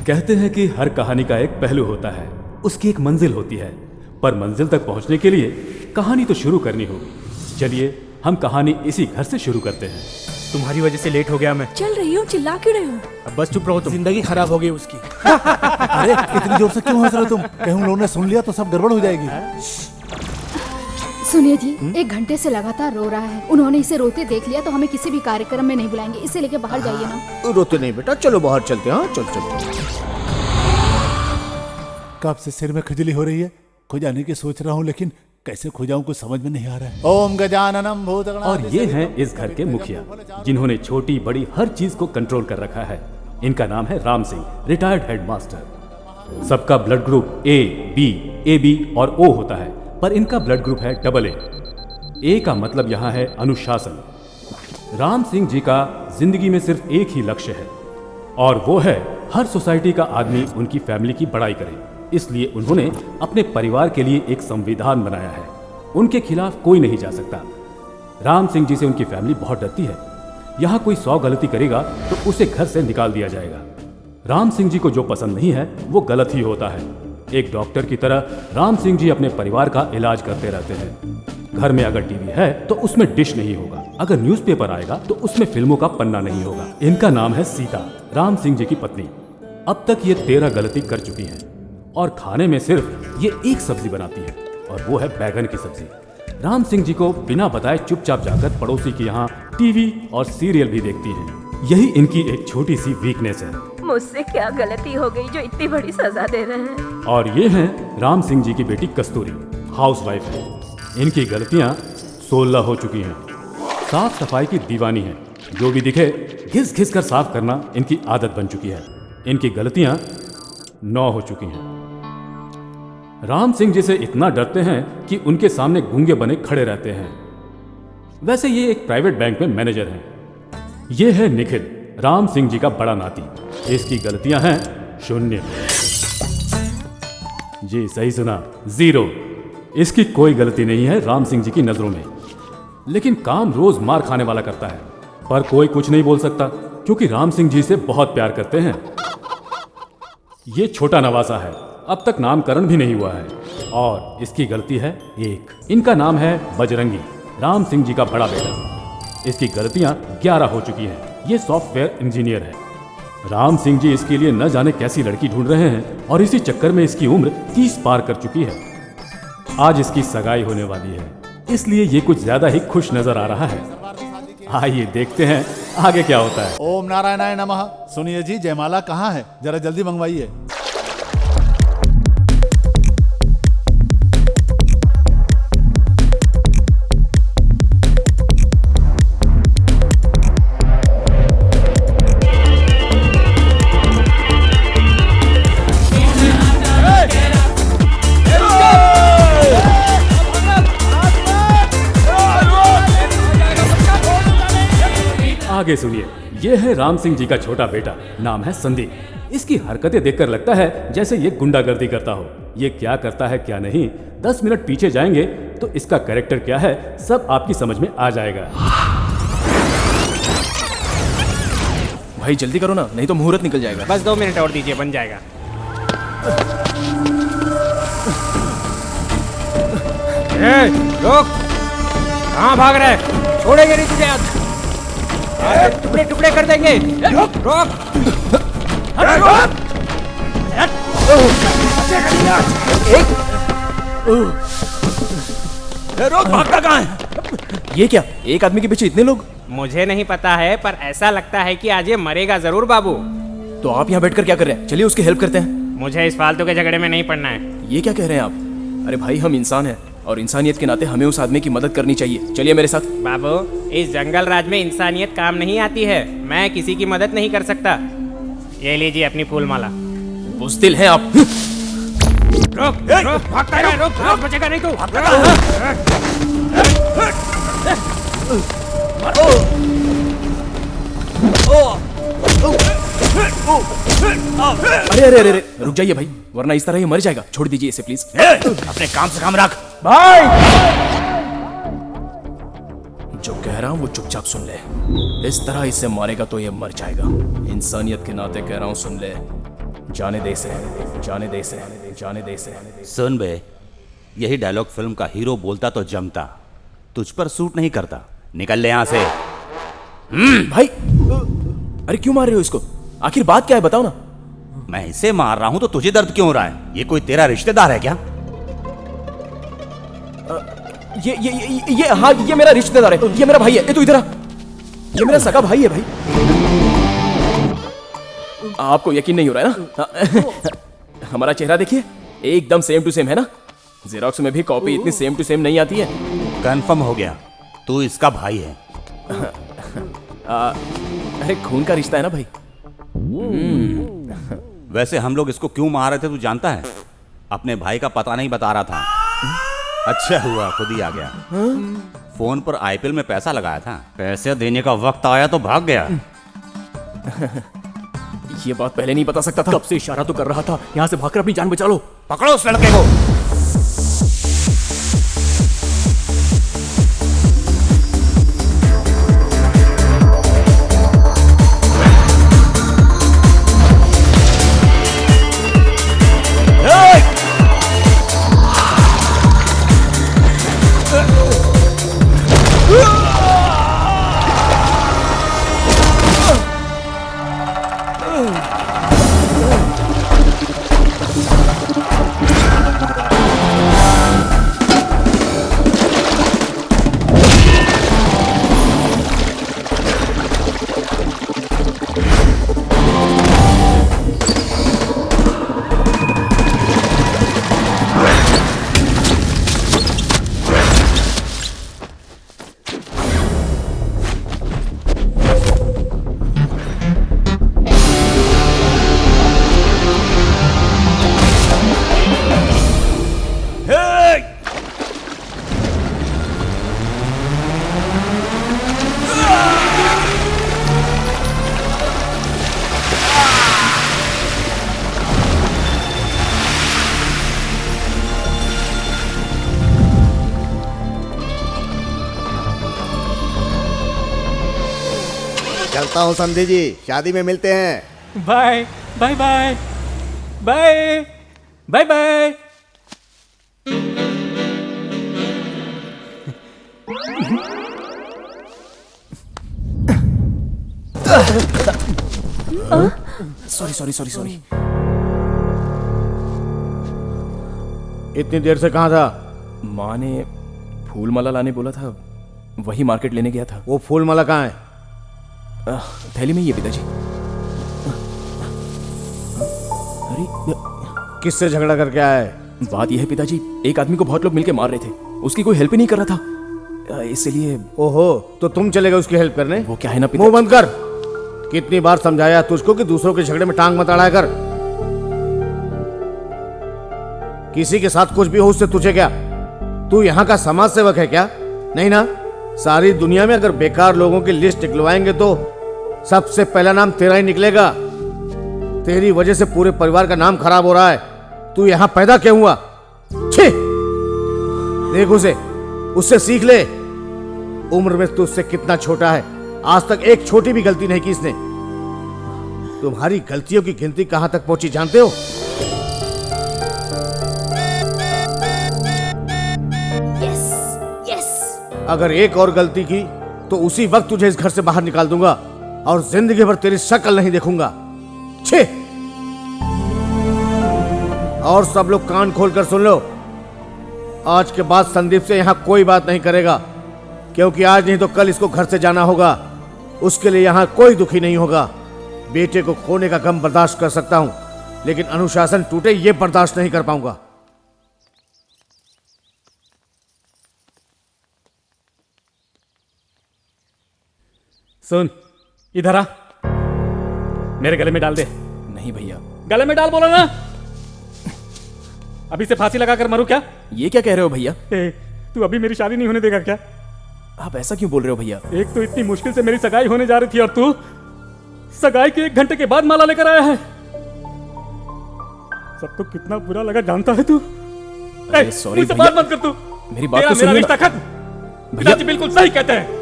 कहते हैं कि हर कहानी का एक पहलू होता है, उसकी एक मंजिल होती है, पर मंजिल तक पहुंचने के लिए कहानी तो शुरू करनी होगी। चलिए हम कहानी इसी घर से शुरू करते हैं। तुम्हारी वजह से लेट हो गया मैं। चल रही हूँ, चिल्ला क्यों रहे हो? अब बस चुप रहो तुम। जिंदगी खराब हो गई उसकी। अरे इतनी जोर से क्यों हंस रहे हो तुम? कहीं उन लोगों ने सुन लिया तो सब गड़बड़ हो जाएगी। सुनिए जी, 1 घंटे से लगातार रो रहा है। उन्होंने इसे रोते देख लिया तो हमें किसी भी कार्यक्रम में नहीं बुलाएंगे। इसे लेके बाहर जाइए ना। रोते नहीं बेटा, चलो बाहर चलते हैं। हाँ चल चल। कब से सिर में खुजली हो रही है, खो जाने की सोच रहा हूँ, लेकिन कैसे खो जाऊं कुछ समझ में नहीं आ रहा है। ओम गजाननम भूतगणाधिसेवितम। और ये हैं इस घर के मुखिया, जिन्होंने छोटी बड़ी हर चीज को कंट्रोल कर रखा है। इनका नाम है राम सिंह, रिटायर्ड हेडमास्टर। सबका ब्लड ग्रुप ए बी और ओ होता है, पर इनका ब्लड ग्रुप है AA। ए का मतलब यहाँ है अनुशासन। राम सिंह जी का जिंदगी में सिर्फ एक ही लक्ष्य है, और वो है हर सोसाइटी का आदमी उनकी फैमिली की बड़ाई करे। इसलिए उन्होंने अपने परिवार के लिए एक संविधान बनाया है। उनके खिलाफ कोई नहीं जा सकता। राम सिंह जी से उनकी फैमिली बहुत डरती है। यहाँ कोई 100 गलती करेगा तो उसे घर से निकाल दिया जाएगा। राम सिंह जी को जो पसंद नहीं है वो गलत ही होता है। एक डॉक्टर की तरह राम सिंह जी अपने परिवार का इलाज करते रहते हैं। घर में अगर टीवी है तो उसमें डिश नहीं होगा, अगर न्यूज़पेपर आएगा तो उसमें फिल्मों का पन्ना नहीं होगा। इनका नाम है सीता, राम सिंह जी की पत्नी। अब तक ये 13 गलती कर चुकी हैं, और खाने में सिर्फ ये एक सब्जी बनाती है, और वो है बैगन की सब्जी। राम सिंह जी को बिना बताए चुपचाप जाकर पड़ोसी के यहाँ टीवी और सीरियल भी देखती हैं। यही इनकी एक छोटी सी वीकनेस है। मुझसे क्या गलती हो गई जो इतनी बड़ी सजा दे रहे हैं? और ये हैं राम सिंह जी की बेटी कस्तूरी, हाउसवाइफ है। इनकी गलतियाँ 16 हो चुकी हैं। साफ सफाई की दीवानी है, जो भी दिखे घिस घिस कर साफ करना इनकी आदत बन चुकी है। इनकी गलतियाँ 9 हो चुकी हैं। राम सिंह जी से इतना डरते हैं कि उनके सामने गूंगे बने खड़े रहते हैं। वैसे ये एक प्राइवेट बैंक में मैनेजर हैं। ये है निखिल, राम सिंह जी का बड़ा नाती। इसकी गलतियां हैं 0। जी सही सुना, 0। इसकी कोई गलती नहीं है राम सिंह जी की नजरों में, लेकिन काम रोज मार खाने वाला करता है। पर कोई कुछ नहीं बोल सकता, क्योंकि राम सिंह जी से बहुत प्यार करते हैं। ये छोटा नवासा है, अब तक नामकरण भी नहीं हुआ है, और इसकी गलती है 1। इनका नाम है बजरंगी, राम सिंह जी का बड़ा बेटा। इसकी गलतियां 11 हो चुकी हैं। ये सॉफ्टवेयर इंजीनियर है। राम सिंह जी इसके लिए न जाने कैसी लड़की ढूंढ रहे हैं, और इसी चक्कर में इसकी उम्र 30 पार कर चुकी है। आज इसकी सगाई होने वाली है, इसलिए ये कुछ ज्यादा ही खुश नजर आ रहा है। आइए देखते हैं आगे क्या होता है। ओम नारायणाय नमः। सुनिए जी, जयमाला कहाँ है? जरा जल्दी मंगवाइए। आगे सुनिए, यह है राम सिंह जी का छोटा बेटा, नाम है संदीप। इसकी हरकतें देखकर लगता है जैसे ये गुंडागर्दी करता हो। ये क्या करता है क्या नहीं, 10 मिनट पीछे जाएंगे तो इसका कैरेक्टर क्या है सब आपकी समझ में आ जाएगा। भाई जल्दी करो ना, नहीं तो मुहूर्त निकल जाएगा। बस 2 मिनट और दीजिए, बन जाएगा। रुक, कहाँ भाग रहे? छोड़ेंगे नहीं तुझे आज, टुकड़े टुकड़े कर देंगे। रुक, रोक, भागता कहाँ है? ये क्या, एक आदमी के पीछे इतने लोग? मुझे नहीं पता है, पर ऐसा लगता है कि आज ये मरेगा जरूर बाबू। तो आप यहाँ बैठकर क्या कर रहे हैं? चलिए उसकी हेल्प करते हैं। मुझे इस फालतू के झगड़े में नहीं पड़ना है। ये क्या कह रहे हैं आप? अरे भाई, हम इंसान हैं और इंसानियत के नाते हमें उस आदमी की मदद करनी चाहिए। चलिए मेरे साथ। बाबू, इस जंगल राज में इंसानियत काम नहीं आती है। मैं किसी की मदद नहीं कर सकता। ये लीजिए अपनी फूल माला। बुज़दिल हैं आप। रुक रुक, भागता है, रुक, बचेगा नहीं तू। अरे अरे अरे रुक जाइए भाई, वरना इस तरह ये मर जाएगा। छोड़ दीजिए इसे प्लीज। अपने काम से काम रख। जो कह रहा हूं वो चुपचाप सुन ले। इस तरह इसे मारेगा तो ये मर जाएगा। इंसानियत के नाते कह रहा हूं, सुन ले। जाने दे इसे, जाने दे इसे, जाने दे इसे। सुन बे, यही डायलॉग फिल्म का हीरो बोलता तो जमता, तुझ पर सूट नहीं करता। निकल ले यहां से। भाई अरे क्यों मार रहे हो इसको? आखिर बात क्या है बताओ ना। मैं इसे मार रहा हूं तो तुझे दर्द क्यों हो रहा है? ये कोई तेरा रिश्तेदार है क्या? हाँ, ये मेरा रिश्तेदार है, ये मेरा भाई है। तू इधर आ, ये मेरा सगा भाई है भाई। आपको यकीन नहीं हो रहा है ना? हमारा चेहरा देखिए, एकदम सेम टू सेम है ना? जेरोक्स में भी कॉपी इतनी सेम टू सेम नहीं आती है। कंफर्म हो गया, तू इसका भाई है। अरे खून का रिश्ता है ना भाई। वैसे हम लोग इसको क्यों मार रहे थे तू जानता है? अपने भाई का पता नहीं बता रहा था। अच्छा हुआ खुद ही आ गया। फोन पर आईपीएल में पैसा लगाया था, पैसे देने का वक्त आया तो भाग गया। ये बात पहले नहीं बता सकता था। कब से इशारा तो कर रहा था, यहाँ से भागकर अपनी जान बचा लो। पकड़ो उस लड़के को। चलता हूँ संधि जी, शादी में मिलते हैं। Bye bye bye bye bye bye. Sorry sorry sorry sorry. इतनी देर से कहाँ था? माँ ने फूल माला लाने बोला था, वही मार्केट लेने गया था। वो फूल माला कहाँ है? थैली में ही है पिताजी। अरे किससे झगड़ा करके आया है? बात यह है पिताजी, एक आदमी को बहुत लोग मिलके मार रहे थे, उसकी कोई हेल्प ही नहीं कर रहा था, इसलिए। ओहो, तो तुम चले गए उसकी हेल्प करने? वो क्या है ना मुंह पिताजी। बंद कर। कितनी बार समझाया तुझको कि दूसरों के झगड़े में टांग मत अड़ाया कर। किसी के साथ कुछ भी हो उससे तुझे क्या? तू यहाँ का समाज सेवक है क्या? नहीं ना? सारी दुनिया में अगर बेकार लोगों की लिस्ट निकलवाएंगे तो सबसे पहला नाम तेरा ही निकलेगा। तेरी वजह से पूरे परिवार का नाम खराब हो रहा है। तू यहाँ पैदा क्यों हुआ? छी! देख उसे, उससे सीख ले। उम्र में तू उससे कितना छोटा है, आज तक एक छोटी भी गलती नहीं की इसने। तुम्हारी गलतियों की गिनती कहां तक पहुंची जानते हो? अगर एक और गलती की तो उसी वक्त तुझे इस घर से बाहर निकाल दूंगा और जिंदगी भर तेरी शक्ल नहीं देखूंगा। छे! और सब लोग कान खोलकर सुन लो, आज के बाद संदीप से यहां कोई बात नहीं करेगा, क्योंकि आज नहीं तो कल इसको घर से जाना होगा। उसके लिए यहां कोई दुखी नहीं होगा। बेटे को खोने का गम बर्दाश्त कर सकता हूं, लेकिन अनुशासन टूटे ये बर्दाश्त नहीं कर पाऊंगा। सुन, इधर आ, मेरे गले में डाल दे। नहीं भैया। गले में डाल बोला ना। अभी से फांसी लगाकर मरूं क्या? ये क्या कह रहे हो भैया? तू अभी मेरी शादी नहीं होने देगा क्या? आप ऐसा क्यों बोल रहे हो भैया? एक तो इतनी मुश्किल से मेरी सगाई होने जा रही थी और तू सगाई के 1 घंटे के बाद माला लेकर आया है। सब तो कितना बुरा लगा जानता है तू। सॉरी मुझसे बात मत कर तू। मेरी बात तो सुनिए। मेरा रिश्ता खत्म। पिताजी बिल्कुल सही कहते हैं।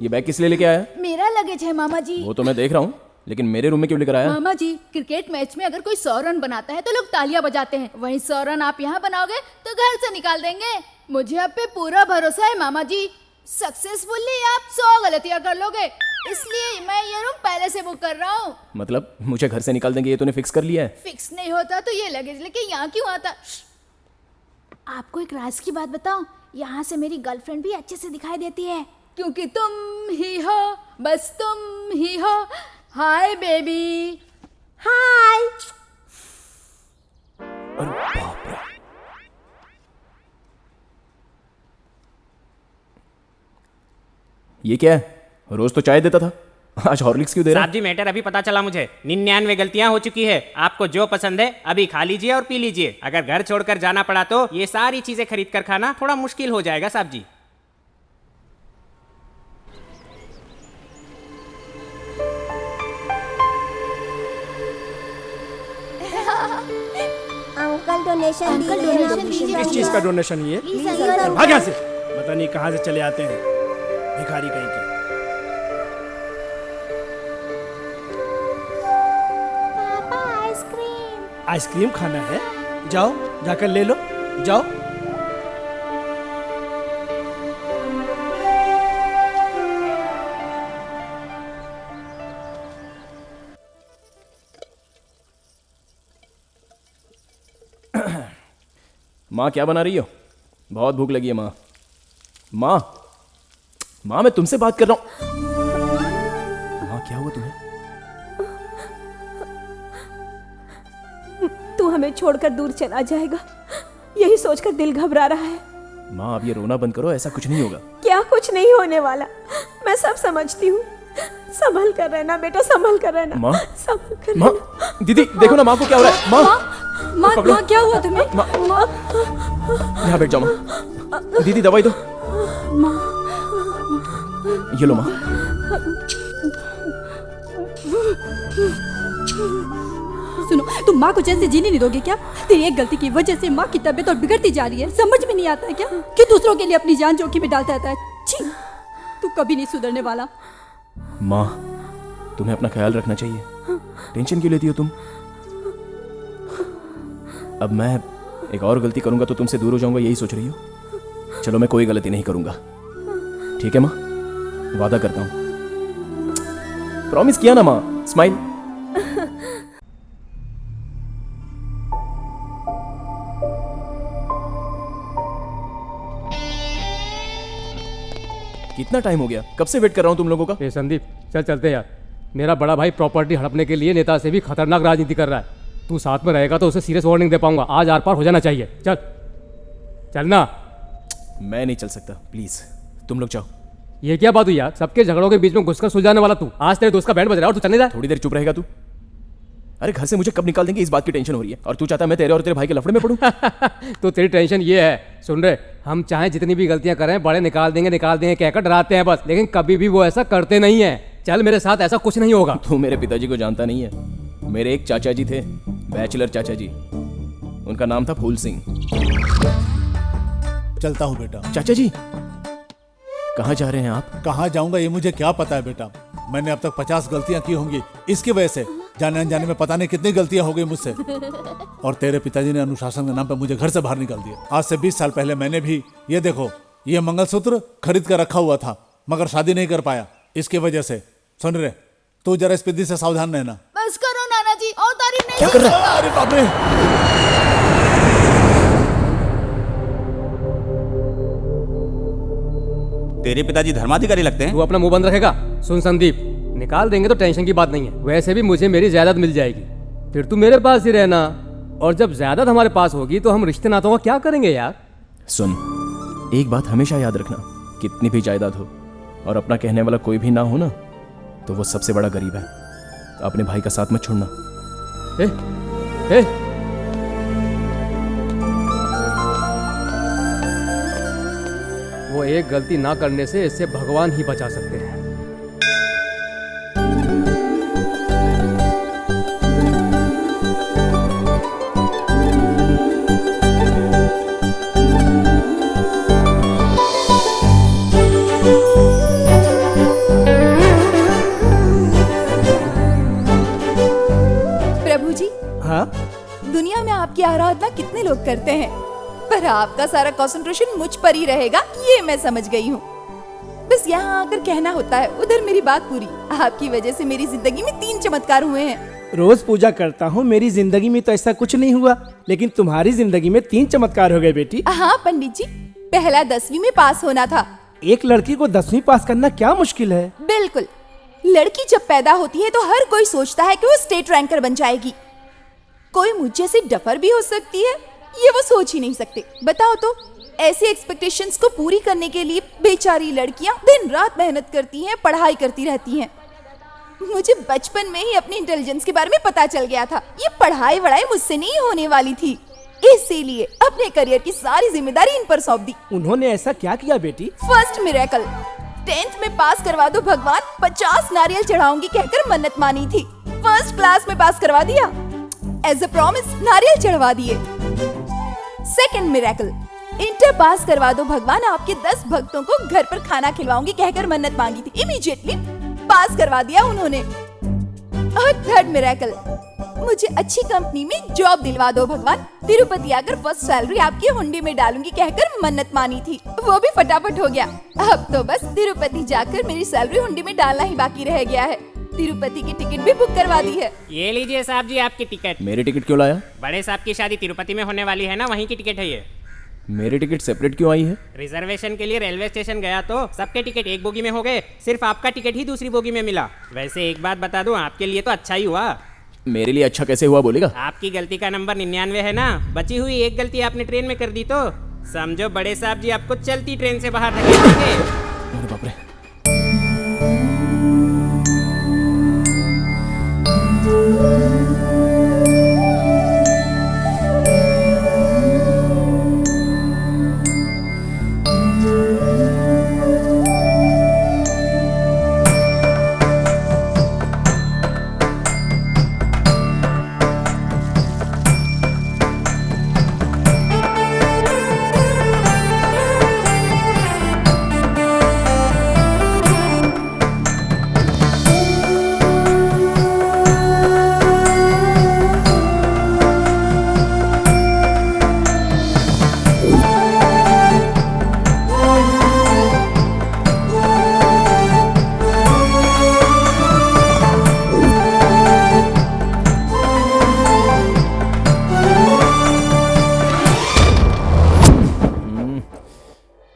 ये बैग किस लिए लेके आया? मेरा लगेज है मामा जी। वो तो मैं देख रहा हूँ, लेकिन मेरे रूम में क्यों लेकर आया? मामा जी, क्रिकेट मैच में अगर कोई 100 रन बनाता है तो लोग तालियां बजाते हैं। वहीं 100 रन आप यहाँ बनाओगे तो घर से निकाल देंगे। मुझे आप पे पूरा भरोसा है मामा जी। सक्सेसफुली आप 100 गलतियां कर लोगे, इसलिए मैं ये रूम पहले से बुक कर रहा हूँ। मतलब मुझे घर से निकाल देंगे, ये तूने फिक्स कर लिया है? फिक्स नहीं होता तो ये लगेज लेके यहाँ क्यों आता? आपको एक राज की बात बताऊं, यहाँ से मेरी गर्लफ्रेंड भी अच्छे से दिखाई देती है, क्योंकि तुम ही हो, बस तुम ही हो। Hi baby. हाय। अरे बाप रे। ये क्या है? रोज तो चाय देता था, आज हॉर्लिक्स क्यों दे रहा है? साहब जी, मैटर अभी पता चला मुझे। 99 गलतियां हो चुकी है। आपको जो पसंद है अभी खा लीजिए और पी लीजिए। अगर घर छोड़कर जाना पड़ा तो ये सारी चीजें खरीद कर खाना थोड़ा मुश्किल हो जाएगा साहब जी। अंकल डोनेशन दीजिए। किस चीज का डोनेशन? ये भाग यहाँ से। पता नहीं कहाँ से चले आते हैं भिखारी कहीं के। पापा आइसक्रीम। आइसक्रीम खाना है? जाओ जाकर ले लो, जाओ। माँ क्या बना रही हो? बहुत भूख लगी है माँ। माँ, माँ मैं तुमसे बात कर रहा हूँ। माँ क्या हुआ तुम्हें? तू हमें छोड़कर दूर चला जाएगा, यही सोचकर दिल घबरा रहा है। माँ अब ये रोना बंद करो, ऐसा कुछ नहीं होगा। क्या कुछ नहीं होने वाला, मैं सब समझती हूँ। संभल कर रहना बेटा, संभल कर रहना। माँ, संभल कर माँ, दीदी देखो ना माँ को क्या हो रहा है। माँ, माँ, माँ क्या हुआ तुम्हें? माँ, यहाँ बैठ जाओ माँ। दीदी दवाई दो। ये लो माँ। सुनो, तुम माँ को चैन से जीने नहीं दोगे क्या? तेरी एक गलती की वजह से माँ की तबीयत और बिगड़ती जा रही है। समझ में नहीं आता है क्या कि दूसरों के लिए अपनी जान जोखिम में डालता रहता है? छी, तू कभी नहीं सुधरने वाला। माँ तुम्हें अपना ख्याल रखना चाहिए। टेंशन क्यों लेती हो तुम? अब मैं एक और गलती करूंगा तो तुमसे दूर हो जाऊंगा, यही सोच रही हो? चलो मैं कोई गलती नहीं करूंगा, ठीक है माँ? वादा करता हूं। प्रॉमिस किया ना माँ? स्माइल। कितना टाइम हो गया? कब से वेट कर रहा हूं तुम लोगों का। ए संदीप, चल चलते हैं यार। मेरा बड़ा भाई प्रॉपर्टी हड़पने के लिए नेता से भी खतरनाक राजनीति कर रहा है। तू साथ में रहेगा तो उसे सीरियस वार्निंग दे पाऊंगा। आज आर पार हो जाना चाहिए। चल चलना। मैं नहीं चल सकता, प्लीज तुम लोग जाओ। ये क्या बात हुई यार? सबके झगड़ों के बीच में घुसकर सुलझाने वाला तू। आज तेरे दोस्त का बैंड बज रहा है और तू चलने जा। थोड़ी देर चुप रहेगा तू? अरे घर से मुझे कब निकाल देंगे इस बात की टेंशन हो रही है, और तू चाहता है मैं तेरे और तेरे भाई के लफड़े में पड़ूं। तो तेरी टेंशन ये है, सुन रहे, हम चाहे जितनी भी गलतियां करें, बड़े निकाल देंगे कहकर डराते हैं बस, लेकिन कभी भी वो ऐसा करते नहीं है। चल मेरे साथ, ऐसा कुछ नहीं होगा। तू मेरे पिताजी को जानता नहीं है। मेरे एक चाचा जी थे, बैचलर चाचा जी, उनका नाम था फूल सिंह। चलता हूँ बेटा। चाचा जी कहाँ जा रहे हैं आप? कहाँ जाऊंगा ये मुझे क्या पता है बेटा। मैंने अब तक 50 गलतियां की होंगी इसकी वजह से। जाने अनजाने में पता नहीं कितनी गलतियां हो गई मुझसे। और तेरे पिताजी ने अनुशासन के नाम पे मुझे घर से बाहर निकाल दिया। आज से 20 साल पहले मैंने भी ये देखो ये मंगलसूत्र खरीद कर रखा हुआ था, मगर शादी नहीं कर पाया इसकी वजह से। सुन रहे, तू जरा इस पिद्दी से सावधान रहना। बस करो नाना जी, और तारीफ नहीं। क्या कर रहा है? अरे बाप रे। तेरे पिताजी धर्माधिकारी लगते हैं। तू अपना मुंह बंद रखेगा? सुन संदीप, निकाल देंगे तो टेंशन की बात नहीं है। वैसे भी मुझे मेरी जायदाद मिल जाएगी। फिर तू मेरे पास ही रहना, और जब ज्यादा हमारे पास होगी तो हम रिश्ते नातों का क्या करेंगे यार। सुन, एक बात हमेशा याद रखना, कितनी भी जायदाद हो और अपना कहने वाला कोई भी ना हो ना, तो वो सबसे बड़ा गरीब है। अपने भाई का साथ मत छोड़ना। ए, वो एक गलती ना करने से इससे भगवान ही बचा सकते हैं। प्रभु जी, हाँ, दुनिया में आपकी आराधना कितने लोग करते हैं, पर आपका सारा कंसंट्रेशन मुझ पर ही रहेगा, ये मैं समझ गई हूँ। बस यहाँ आकर कहना होता है, उधर मेरी बात पूरी। आपकी वजह से मेरी जिंदगी में 3 चमत्कार हुए हैं। रोज पूजा करता हूँ, मेरी जिंदगी में तो ऐसा कुछ नहीं हुआ, लेकिन तुम्हारी जिंदगी में 3 चमत्कार हो गए बेटी। हाँ पंडित जी, पहला 10वीं में पास होना था। एक लड़की को 10वीं पास करना क्या मुश्किल है? बिल्कुल, लड़की जब पैदा होती है तो हर कोई सोचता है कि वो स्टेट रैंकर बन जाएगी। कोई मुझ जैसी डफर भी हो सकती है, ये वो सोच ही नहीं सकते। बताओ तो, ऐसी एक्सपेक्टेशंस को पूरी करने के लिए बेचारी लड़कियां दिन रात मेहनत करती हैं, पढ़ाई करती रहती हैं। मुझे बचपन में ही अपनी इंटेलिजेंस के बारे में पता चल गया था। ये पढ़ाई वढ़ाई मुझसे नहीं होने वाली थी, इसीलिए अपने करियर की सारी जिम्मेदारी इन पर सौंप दी। उन्होंने ऐसा क्या किया बेटी? फर्स्ट मिरेकल, 10th में पास करवा दो भगवान, 50 नारियल चढ़ाऊंगी कहकर मन्नत मानी थी। फर्स्ट क्लास में पास करवा दिया, एज अ प्रॉमिस नारियल चढ़वा दिए। सेकंड मिरेकल, इंटर पास करवा दो भगवान, आपके 10 भक्तों को घर पर खाना खिलवाऊंगी कहकर मन्नत मांगी थी। इमीडिएटली पास करवा दिया उन्होंने। और थर्ड मिरेकल, मुझे अच्छी कंपनी में जॉब दिलवा दो भगवान, तिरुपति आकर फर्स्ट सैलरी आपकी हुंडी में डालूंगी कहकर मन्नत मानी थी। वो भी फटाफट हो गया। अब तो बस तिरुपति जाकर मेरी सैलरी हुंडी में डालना ही बाकी रह गया है। तिरुपति की टिकट भी बुक करवा दी है। ये लीजिए साहब जी आपकी टिकट। मेरी टिकट क्यों लाया? बड़े साहब की शादी तिरुपति में होने वाली है ना, वहीं की टिकट है ये। मेरी टिकट सेपरेट क्यों आई है? रिजर्वेशन के लिए रेलवे स्टेशन गया तो सबके टिकट एक बोगी में हो गए, सिर्फ आपका टिकट ही दूसरी बोगी में मिला। वैसे एक बात बता दूं, आपके लिए तो अच्छा ही हुआ। मेरे लिए अच्छा कैसे हुआ बोलेगा? आपकी गलती का नंबर 99 है ना, बची हुई एक गलती आपने ट्रेन में कर दी तो समझो बड़े साहब जी आपको चलती ट्रेन से बाहर धकेल देंगे। अरे बाप रे।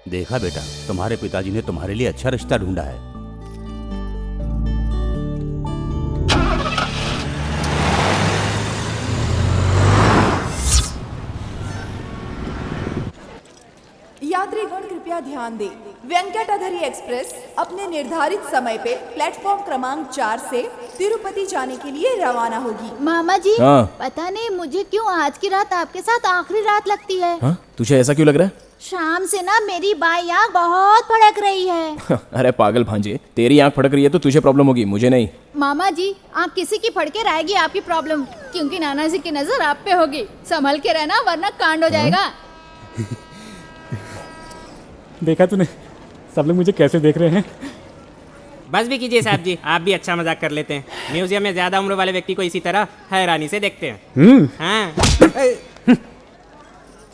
देखा बेटा, तुम्हारे पिताजी ने तुम्हारे लिए अच्छा रिश्ता ढूंढा है। यात्रीगण कृपया ध्यान दें, वेंकटाधरी एक्सप्रेस अपने निर्धारित समय पे प्लेटफॉर्म क्रमांक 4 से तिरुपति जाने के लिए रवाना होगी। मामा जी, हाँ। पता नहीं मुझे क्यों आज की रात आपके साथ आखिरी रात लगती है। हाँ? तुझे ऐसा क्यों लग रहा है? शाम से ना मेरी बाई आँख बहुत फड़क रही है। अरे पागल भांजे, तेरी आंख फड़क रही है तो तुझे प्रॉब्लम होगी, मुझे नहीं। मामा जी, आँख किसी की फड़के रहेगी आपकी प्रॉब्लम, क्योंकि नाना जी की नजर आप पे होगी। संभल के रहना वरना कांड हो जाएगा। देखा तूने, सब लोग मुझे कैसे देख रहे हैं। बस भी कीजिए साहब जी, आप भी अच्छा मजाक कर लेते हैं। म्यूजियम में ज्यादा उम्र वाले व्यक्ति को इसी तरह हैरानी से देखते हैं। हाँ।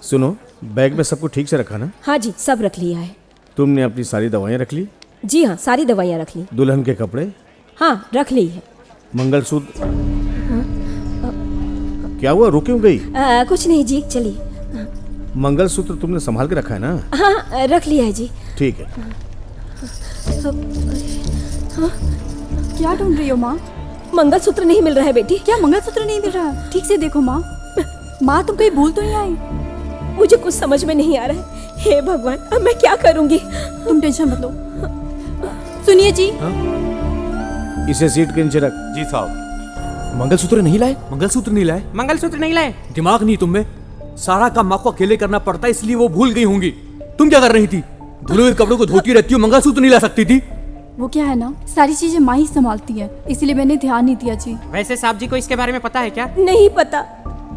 सुनो, बैग में सब कुछ ठीक से रखा ना? हाँ जी, सब रख लिया है। तुमने अपनी सारी दवाइयाँ रख ली? जी हाँ, सारी दवाइयाँ रख ली। दुल्हन के कपड़े? हाँ, रख ली है। मंगलसूत्र? क्या हुआ, रुक क्यों गई? कुछ नहीं जी, चलिए। मंगलसूत्र तुमने संभाल के रखा है ना? हाँ, रख लिया है जी। ठीक है। क्या ढूंढ रही हो माँ? मंगलसूत्र नहीं मिल रहा है बेटी। क्या मंगलसूत्र नहीं मिल रहा? ठीक से देखो माँ। माँ तुम कहीं भूल तो नहीं आई? मुझे कुछ समझ में नहीं आ रहा है। हे भगवान, अब मैं क्या करूंगी? तुम टेंशन मत लो। सुनिए जी। इसे सीट के नीचे रख। जी साहब। मंगलसूत्र नहीं लाए? मंगलसूत्र नहीं लाए? मंगलसूत्र नहीं लाए? दिमाग नहीं तुम में? सारा काम माँ को अकेले करना पड़ता है, इसलिए वो भूल गई होंगी। तुम क्या कर रही थी? धुले हुए कपड़ों को धोती रहती हो, मंगलसूत्र नहीं ला सकती थी? वो क्या है ना, सारी चीजें माँ ही संभालती है, इसलिए मैंने ध्यान नहीं दिया जी। वैसे साहब जी को इसके बारे में पता है क्या? नहीं पता।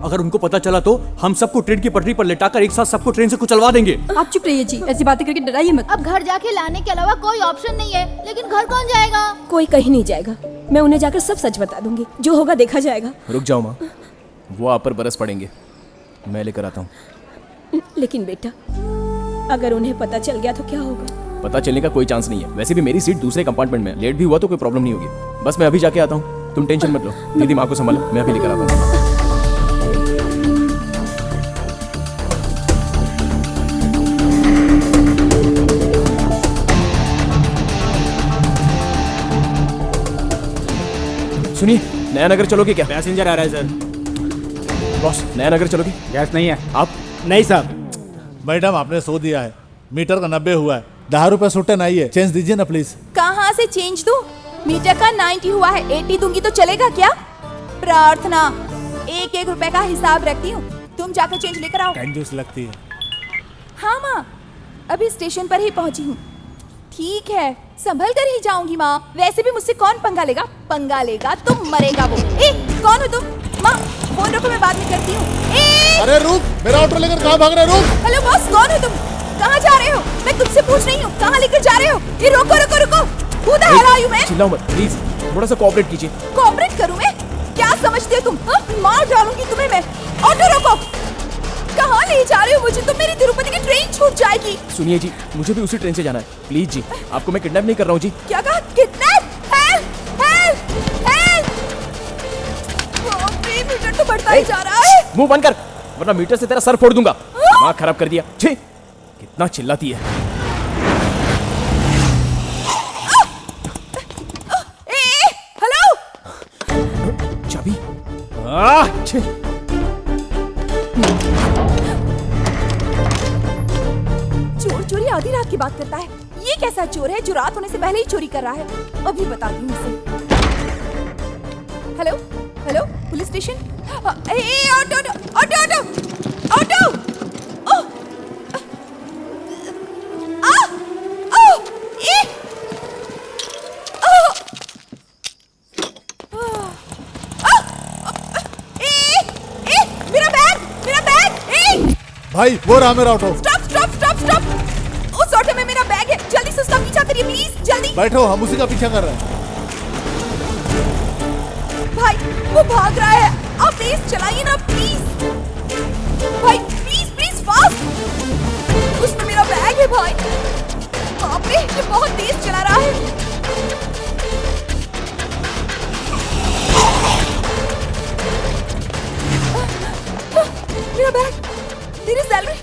अगर उनको पता चला तो हम सबको ट्रेन की पटरी पर लेटाकर एक साथ सबको ट्रेन से कुचलवा देंगे। आप चुप रहिए जी, ऐसी बातें करके डराइए मत। अब घर जाके लाने के अलावा कोई ऑप्शन नहीं है, लेकिन घर कौन जाएगा? कोई कहीं नहीं जाएगा। मैं उन्हें जाकर सब सच बता दूंगी, जो होगा देखा जाएगा। रुक जाओ माँ, वो आप पर बरस पड़ेंगे, मैं लेकर आता हूँ। लेकिन बेटा, अगर उन्हें पता चल गया तो क्या होगा? पता चलने का कोई चांस नहीं है। वैसे भी मेरी सीट दूसरे कंपार्टमेंट में, लेट भी हुआ तो कोई प्रॉब्लम नहीं होगी। बस मैं अभी जाके आता हूँ, तुम टेंशन मत लो। दीदी माँ को संभालो, मैं अभी लेकर आता हूँ। सुनिए, नया नगर चलोगे क्या? पैसेंजर आ रहा है सर। बॉस, नया नगर चलोगे? गैस नहीं है। आप? नहीं साहब। मैडम आपने 100 दिया है, मीटर का 90 हुआ है, 10 रुपए सुट्टे नहीं है, चेंज दीजिए ना प्लीज। कहाँ से चेंज दूं? मीटर का 90 हुआ है, 80 दूंगी तो चलेगा क्या? प्रार्थना, 1-1 रुपए का हिसाब रखती हूँ, तुम जाकर चेंज लेकर आओ। कंजूस लगती है। हाँ माँ, अभी स्टेशन पर ही पहुँची हूँ। ठीक है, संभल कर ही जाऊंगी माँ। वैसे भी मुझसे कौन पंगा लेगा? पंगा लेगा तो मरेगा वो। ए, कौन हो तुम? माँ, फोन रखो, मैं बाद में करती हूँ। अरे रुक, मेरा ऑटो लेकर कहाँ भाग रहे? रुक। हेलो बॉस, कौन हो तुम? कहाँ जा रहे हो? मैं तुमसे पूछ रही हूँ, कहाँ लेकर जा रहे हो? ये रोको रोको रोको। Who the hell are you, man? चिल्लाओ मत प्लीज, थोड़ा सा कोऑपरेट कीजिए। कोऑपरेट करूँ मैं? क्या समझते हो तुम? मार डालूंगी तुम्हें मैं। ऑटो रोको। कहाँ ले जा रहे हो मुझे? तुम मेरी तिरुपति की ट्रेन छूट जाएगी। सुनिए जी, मुझे भी उसी ट्रेन से जाना है, प्लीज जी। आपको मैं किडनैप नहीं कर रहा हूँ जी। क्या कहा? Kidnap? Help help help! Meter तो बढ़ता ही जा रहा है। मुंह बंद कर, वरना मीटर से तेरा सर फोड़ दूंगा। दिमाग खराब कर दिया। छी, कितना चिल्लाती है। हेलो, चाबी। चोर चोरी आधी रात की बात करता है। ये कैसा चोर है जो रात होने से पहले ही चोरी कर रहा है? अभी बताती हूँ इसे। Hello hello, police station. Auto auto auto auto auto. मेरा बैग, मेरा बैग। भाई वो रहा मेरा auto. Stop stop stop stop. उस ऑटो में मेरा बैग है, जल्दी से उसका पीछा करिए प्लीज, जल्दी। बैठो, हम उसी का पीछा कर रहे हैं। भाई वो भाग रहा है, आप तेज चलाइए ना प्लीज। भाई प्लीज प्लीज फास्ट। उसमें मेरा बैग है भाई। बाप रे, ये बहुत तेज चला रहा है। मेरा बैग, मेरी सैलरी।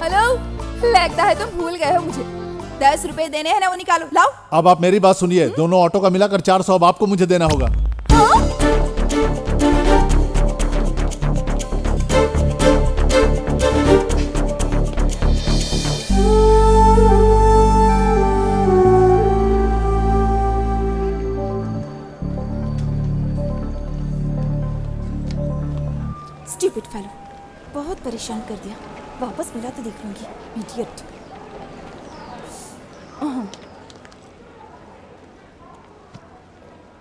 हेलो, लगता है तुम भूल गए हो मुझे। 10 रुपए देने हैं ना, वो निकालो, लाओ। अब आप मेरी बात सुनिए, दोनों ऑटो का मिलाकर 400 अब आपको मुझे देना होगा। स्टूपिड फेलो, बहुत परेशान कर दिया। वापस मिला तो देख लूंगी, इडियट।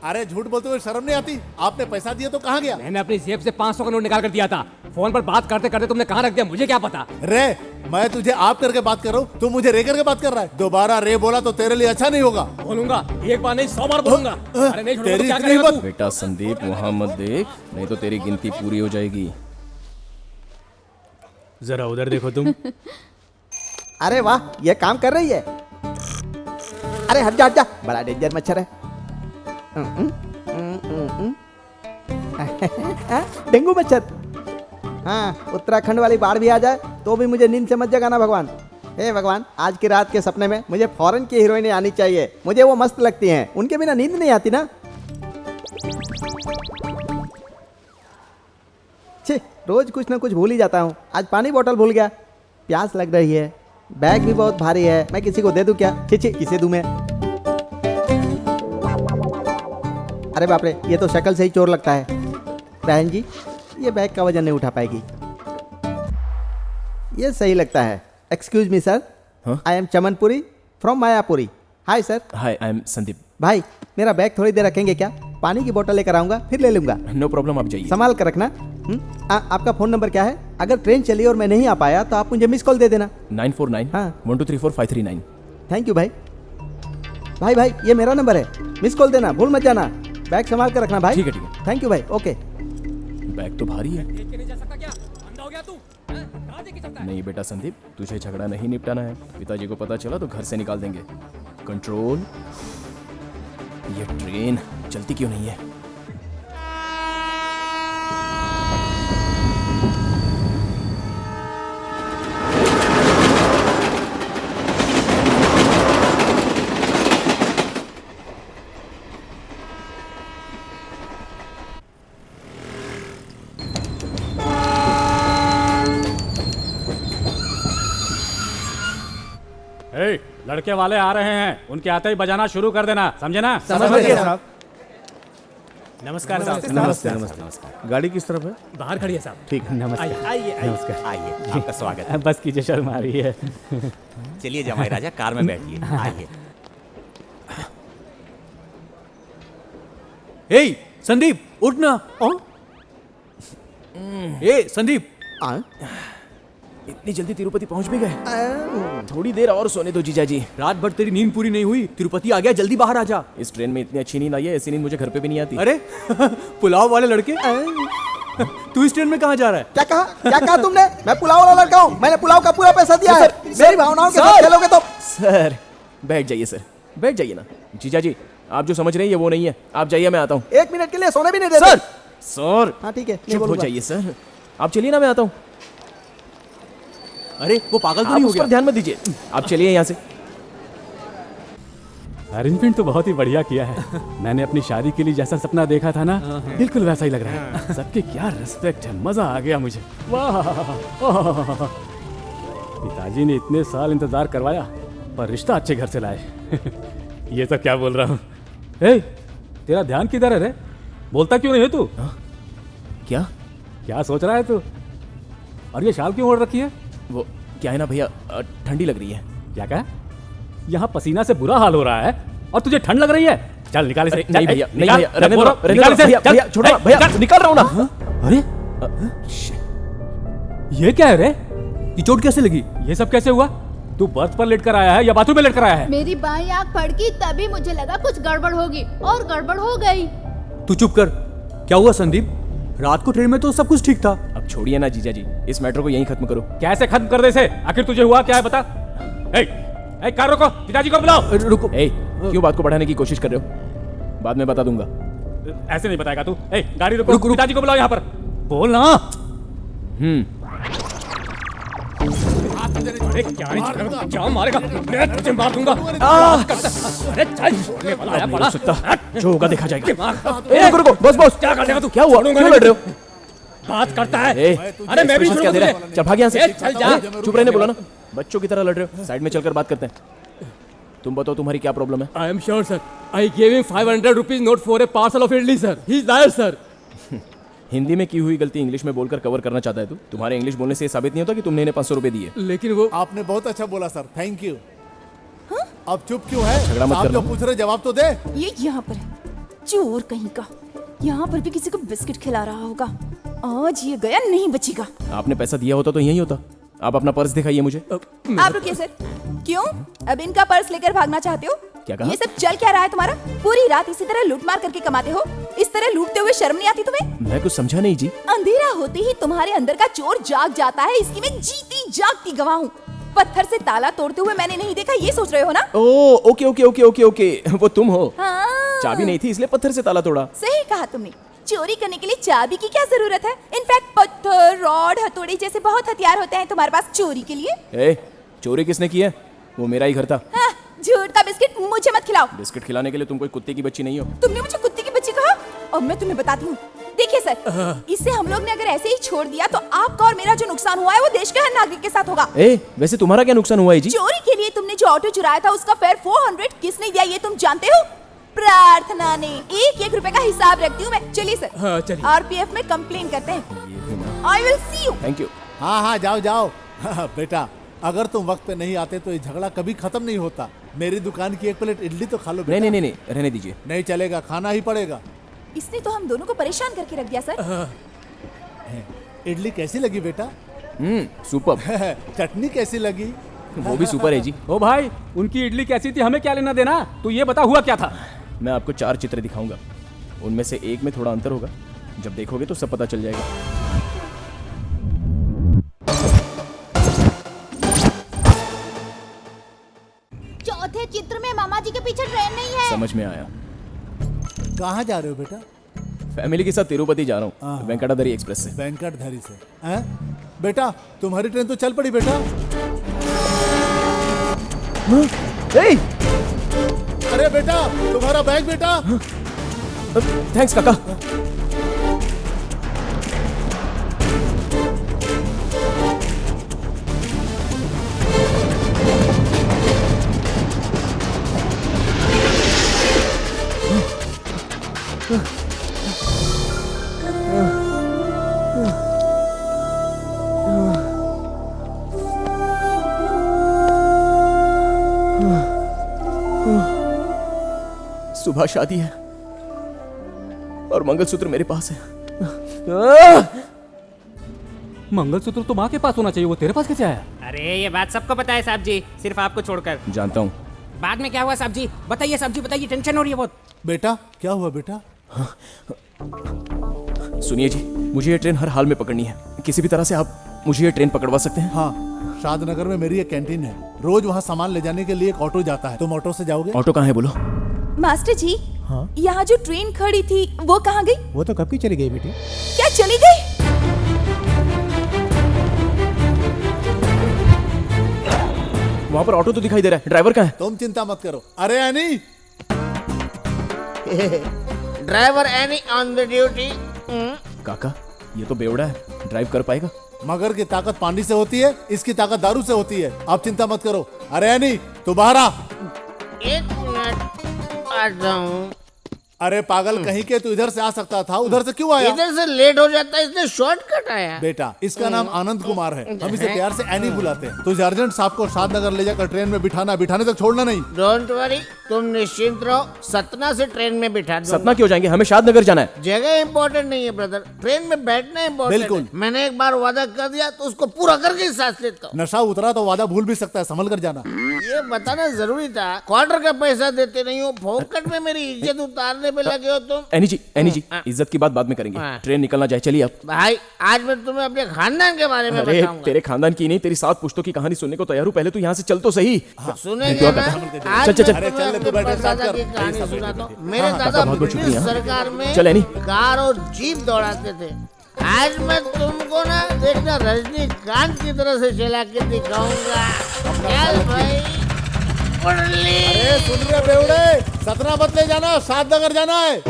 अरे झूठ बोलते हुए शर्म नहीं आती? आपने पैसा दिया तो कहाँ गया? मैंने अपनी जेब से 500 का नोट निकाल कर दिया था। फोन पर बात करते करते तुमने कहाँ रख दिया, मुझे क्या पता? रे, मैं तुझे आप करके बात कर रहा हूँ, तू मुझे रे करके बात कर रहा है। दोबारा रे बोला तो तेरे लिए अच्छा नहीं होगा। बोलूंगा, एक बार नहीं 100 बार बोलूंगा। अरे नहीं छोड़ूंगा तो क्या तेरी करेगा तू? बेटा संदीप, वहां मत देख, नहीं तो तेरी गिनती पूरी हो जाएगी। जरा उधर देखो तुम। अरे वाह, ये काम कर रही है। अरे हट जा हट जा, बड़ा डेंजर मच्छर है। डेंगू मच्छर। हाँ, उत्तराखंड वाली बाढ़ भी आ जाए तो भी मुझे नींद से मत जगाना भगवान। हे भगवान, आज की रात के सपने में मुझे फॉरेन की हीरोइनें आनी चाहिए। मुझे वो मस्त लगती हैं, उनके बिना नींद नहीं आती ना। छे, रोज कुछ ना कुछ भूल ही जाता हूँ। आज पानी बोतल भूल गया। प्यास लग रही है, बैग भी बहुत भारी है। मैं किसी को दे दूं क्या? छी छी, किसे दूं मैं? अरे बाप रे, ये तो शक्ल से ही चोर लगता है। बहन जी, ये बैग का वजन नहीं उठा पाएगी। ये सही लगता है। Excuse me sir, I am Chamanpuri from Mayapuri. Hi sir. Hi, I am Sandeep. भाई, मेरा बैग थोड़ी देर रखेंगे क्या? पानी की बोतल लेकर आऊंगा, फिर ले लूंगा। नो प्रॉब्लम, आप जाइए। संभाल कर रखना। आपका फोन नंबर क्या है? अगर ट्रेन चली और मैं नहीं आ पाया तो आप मुझे मिस कॉल दे देना। 949 1234 थैंक यू भाई। भाई भाई, ये मेरा नंबर है, मिस कॉल देना, भूल मत जाना। बैग संभाल कर रखना भाई। ठीक है, ठीक है। थैंक यू भाई। ओके। बैग तो भारी है। नहीं बेटा संदीप, तुझे झगड़ा नहीं निपटाना है। पिताजी को पता चला तो घर से निकाल देंगे। कंट्रोल। ये ट्रेन चलती क्यों नहीं है? ए, लड़के वाले आ रहे हैं, उनके आते ही बजाना शुरू कर देना, समझे ना? समझ गए साहब। नमस्कार साहब। नमस्ते नमस्ते नमस्ते। गाड़ी किस तरफ है? बाहर खड़ी है साहब। ठीक। नमस्ते। आइए नमस्कार। आइए, आपका स्वागत है। बस कीजिए, शर्म आ रही है। चलिए जमाई राजा, कार में बैठिए। आइए। ए संदीप, उठ ना। ए संदीप, इतनी जल्दी तिरुपति पहुंच भी गए? थोड़ी देर और सोने दो जीजाजी। रात भर तेरी नींद पूरी नहीं हुई, तिरुपति आ गया, जल्दी बाहर आ जा। इस ट्रेन में इतनी अच्छी नींद आई है, ऐसी नींद मुझे घर पे भी नहीं आती। अरे पुलाव वाले लड़के, तू इस ट्रेन में कहाँ जा रहा है? क्या कहा? क्या कहा तुमने? मैं पुलाव वाला लड़का हूँ। मैंने पुलाव का पूरा पैसा दिया है। मेरी भावनाओं के साथ खेलोगे तो। सर बैठ जाइए, सर बैठ जाइए ना। जीजाजी, आप जो समझ रहे हैं ये वो नहीं है। आप जाइए, मैं आता हूँ। 1 मिनट के लिए सोने भी नहीं देते। सर सर हाँ ठीक है, चुप हो जाइए सर। आप चलिए ना, मैं आता हूँ। अरे वो पागल तो आप नहीं हो उस गया? पर ध्यान मत दीजिए, आप चलिए यहाँ से। अरेंजमेंट तो बहुत ही बढ़िया किया है। मैंने अपनी शादी के लिए जैसा सपना देखा था ना, बिल्कुल वैसा ही लग रहा है। सबके क्या रिस्पेक्ट है, मजा आ गया मुझे। वाह, पिताजी ने इतने साल इंतजार करवाया पर रिश्ता अच्छे घर से लाए। ये सब क्या बोल रहा हूँ? ए, तेरा ध्यान किधर है रे? बोलता क्यों नहीं है तू? क्या क्या सोच रहा है तू? और ये शाल क्यों ओढ़ रखी है? वो क्या है ना भैया, ठंडी लग रही है। क्या कहा? यहाँ पसीना से बुरा हाल हो रहा है और तुझे ठंड लग रही है? चल निकाल इसे। नहीं भैया, नहीं भैया, रहने दो, निकाल इसे। भैया छोड़ो ना, भैया निकाल रहा हूँ ना। अरे ये क्या है रे? ये चोट कैसे लगी? ये सब कैसे हुआ? तू बर्थ पर लेट कर आया है या बाथरूम में लेट कर आया है? मेरी बाईं आंख फड़की तभी मुझे लगा कुछ गड़बड़ होगी और गड़बड़ हो गई। तू चुप कर। क्या हुआ संदीप? रात को ट्रेन में तो सब कुछ ठीक था। अब छोड़िए ना जीजाजी, इस मैटर को यहीं खत्म करो। कैसे खत्म कर दे इसे? आखिर तुझे हुआ क्या है बता? ए, कार रोको, पिताजी को बुलाओ। रुको। ए, क्यों बात को बढ़ाने की कोशिश कर रहे हो? बाद में बता दूंगा। ऐसे नहीं बताएगा तू। ए, गाड़ी रोको, पिताजी को बुलाओ यहाँ पर। बोल ना। अरे क्या मारेगा? मैं तुझे मार दूंगा। अरे चल, छोड़ने वाला आया पड़ा। जो होगा देखा जाएगा। ए, रुको रुको, बॉस क्या कर देगा तू? क्या हुआ? क्यों लड़ रहे हो? बात करता है। अरे मैं भी क्या दे रहा है? चल भाग यहाँ से। चल जा। चुप रहने बोला ना, बच्चों की तरह लड़ रहे हो। साइड में चलकर बात करते हैं। तुम बताओ तुम्हारी क्या प्रॉब्लम है? I am sure, sir. I gave him 500 rupees note for a parcel of idli, sir. He's there, sir. Hindi में की हुई गलती इंग्लिश में बोलकर कवर करना चाहता है तू? तुम्हारे इंग्लिश बोलने से ये साबित नहीं होता कि तुमने इन्हें 500 रुपए दिए। लेकिन वो आपने बहुत अच्छा बोला सर, थैंक यू। अब चुप क्यों है? झगड़ा मत आप करना। जो पूछ रहे जवाब तो दे। ये यहाँ पर है, चोर कहीं का। यहाँ पर भी किसी को बिस्किट खिला रहा होगा। आज ये गया नहीं बचेगा। आपने पैसा दिया होता तो यही होता। आप अपना पर्स दिखाइए मुझे। आप रुकिए सर। क्यों? अब इनका पर्स लेकर भागना चाहते हो? क्या कहा? ये सब चल क्या रहा है तुम्हारा? पूरी रात इसी तरह लूट मार करके कमाते हो? इस तरह लूटते हुए शर्म नहीं आती तुम्हें? मैं कुछ समझा नहीं जी। अंधेरा होते ही तुम्हारे अंदर का चोर जाग जाता है, इसकी मैं जीती जागती गवाह हूँ। पत्थर से ताला तोड़ते हुए मैंने नहीं देखा, ये सोच रहे हो ना? ओ okay okay okay okay okay, वो तुम हो। हाँ। चाबी नहीं थी इसलिए पत्थर से ताला तोड़ा। सही कहा तुमने। चोरी करने के लिए चाबी की क्या जरूरत है? इनफैक्ट पत्थर, रॉड, हथौड़ी जैसे बहुत हथियार होते हैं तुम्हारे पास चोरी के लिए। ए, चोरी किसने की है? वो मेरा ही घर था। हाँ, झूठ का बिस्किट मुझे मत खिलाओ। बिस्किट खिलाने के लिए तुम कोई कुत्ते की बच्ची नहीं हो। तुमने मुझे कुत्ते की बच्ची कहा और मैं तुम्हें बताती हूँ। देखिए सर, इसे हम लोग ने अगर ऐसे ही छोड़ दिया तो आपका और मेरा जो नुकसान हुआ है वो देश के हर नागरिक के साथ होगा। वैसे तुम्हारा क्या नुकसान हुआ है जी? चोरी के लिए तुमने जो ऑटो चुराया था उसका फेयर 400 किसने दिया ये तुम जानते हो? प्रार्थना ने। 1-1 रुपए का हिसाब रखती हूँ मैं। चलिए सर, हाँ, चलिए। आरपीएफ में कंप्लेन करते हैं। I will see you. Thank you. हाँ हाँ जाओ जाओ। बेटा अगर तुम वक्त पे नहीं आते तो ये झगड़ा कभी खत्म नहीं होता। मेरी दुकान की 1 प्लेट इडली तो खा लो बेटा। नहीं, रहने दीजिए। नहीं चलेगा, खाना ही पड़ेगा। इसने तो हम दोनों को परेशान करके रख दिया सर। इडली कैसी लगी बेटा? सुपर। चटनी कैसी लगी? वो भी सुपर है जी। ओ भाई, उनकी इडली कैसी थी हमें क्या लेना देना? तू ये बता हुआ क्या था? मैं आपको 4 चित्र दिखाऊंगा, उनमें से एक में थोड़ा अंतर होगा। जब देखोगे तो सब पता चल जाएगा। चौथे चित्र में मामा जी के पीछे ट्रेन नहीं है। समझ में आया। कहाँ जा रहे हो बेटा? फैमिली के साथ तिरुपति जा रहा हूँ, वेंकटाधरी एक्सप्रेस से। वेंकटधरी से? हैं? बेटा तुम्हारी ट्रेन तो चल पड़ी बेटा। अरे बेटा तुम्हारा बैग बेटा। थैंक्स काका। सुबह शादी है और मंगलसूत्र मेरे पास है। मंगलसूत्र तो माँ के पास होना चाहिए, वो तेरे पास कैसे आया? अरे ये बात सबको पता है साहब जी, सिर्फ आपको छोड़कर। जानता हूँ। बाद में क्या हुआ साहब जी? बताइए साहब जी, बताइए, टेंशन हो रही है बहुत। बेटा क्या हुआ बेटा? सुनिए जी, मुझे ये ट्रेन हर हाल में पकड़नी है। किसी भी तरह से आप मुझे ये ट्रेन पकड़वा सकते हैं? हाँ, शादनगर में मेरी एक कैंटीन है, रोज वहाँ सामान ले जाने के लिए एक ऑटो जाता है। तुम ऑटो से जाओगे? ऑटो कहाँ है बोलो? मास्टर जी, हाँ? यहाँ जो ट्रेन खड़ी थी वो कहाँ गई? वो तो कब की चली गई बेटी। क्या चली गई? वहाँ पर ऑटो तो दिखाई दे रहा है, ड्राइवर कहाँ है? तुम चिंता मत करो। अरे any. Driver any on the duty. काका ये तो बेवड़ा है, ड्राइव कर पाएगा? मगर की ताकत पानी से होती है, इसकी ताकत दारू से होती है। आप चिंता मत करो। अरे एनी तू बाहर आ। 1 मिनट आ जाऊं। अरे पागल कहीं के, तू इधर से आ सकता था, उधर से क्यों आया? इधर से लेट हो जाता है इसलिए शॉर्टकट आया। बेटा इसका नाम आनंद कुमार है, हम इसे प्यार से एनी बुलाते हैं। तुझे अर्जेंट साहब को शादनगर ले जाकर ट्रेन में बिठाना, बिठाने तक छोड़ना नहीं। डोंट वरी, तुम निश्चिंत रहो, सतना से ट्रेन में बिठा दूंगा। सतना क्यों जाएंगे? हमें शादनगर जाना है। जगह इम्पोर्टेंट नहीं है ब्रदर, ट्रेन में बैठना इम्पोर्टेंट है। बिल्कुल। मैंने एक बार वादा कर दिया तो उसको पूरा करके ही सांस लेता हूँ। नशा उतरा तो वादा भूल भी सकता है, संभल कर जाना। ये बताना जरूरी था, क्वार्टर का पैसा देते नहीं हो, फोकट में मेरी इज्जत उतारने पे लगे हो तुम। एनी जी, इज्जत की बात बाद में करेंगे, ट्रेन निकलना जाए। चलिए अब। भाई आज मैं तुम्हें अपने खानदान के बारे में अरे बताऊंगा। तेरे खानदान की नहीं, तेरी 7 पुश्तों की कहानी सुनने को तैयार हूँ। पहले तू यहाँ से चल तो सही। सुनेंगे ना? आज चल, चल, मैं चल। तुम्हें अपने परदादा की कहानी सुनाता हूँ। मेरे दादा बहुत बहुत ब्रिटिश शुक्रिया। सरकार में चल, एनी। कार और जीप दौड़ाते थे। आज मैं तुमको ना देखना रजनीकांत की तरह से चला के दिखाऊंगा। चल भाई मुरली। अरे सुन रहे बेवड़े, सतना मत ले जाना, शादनगर जाना है।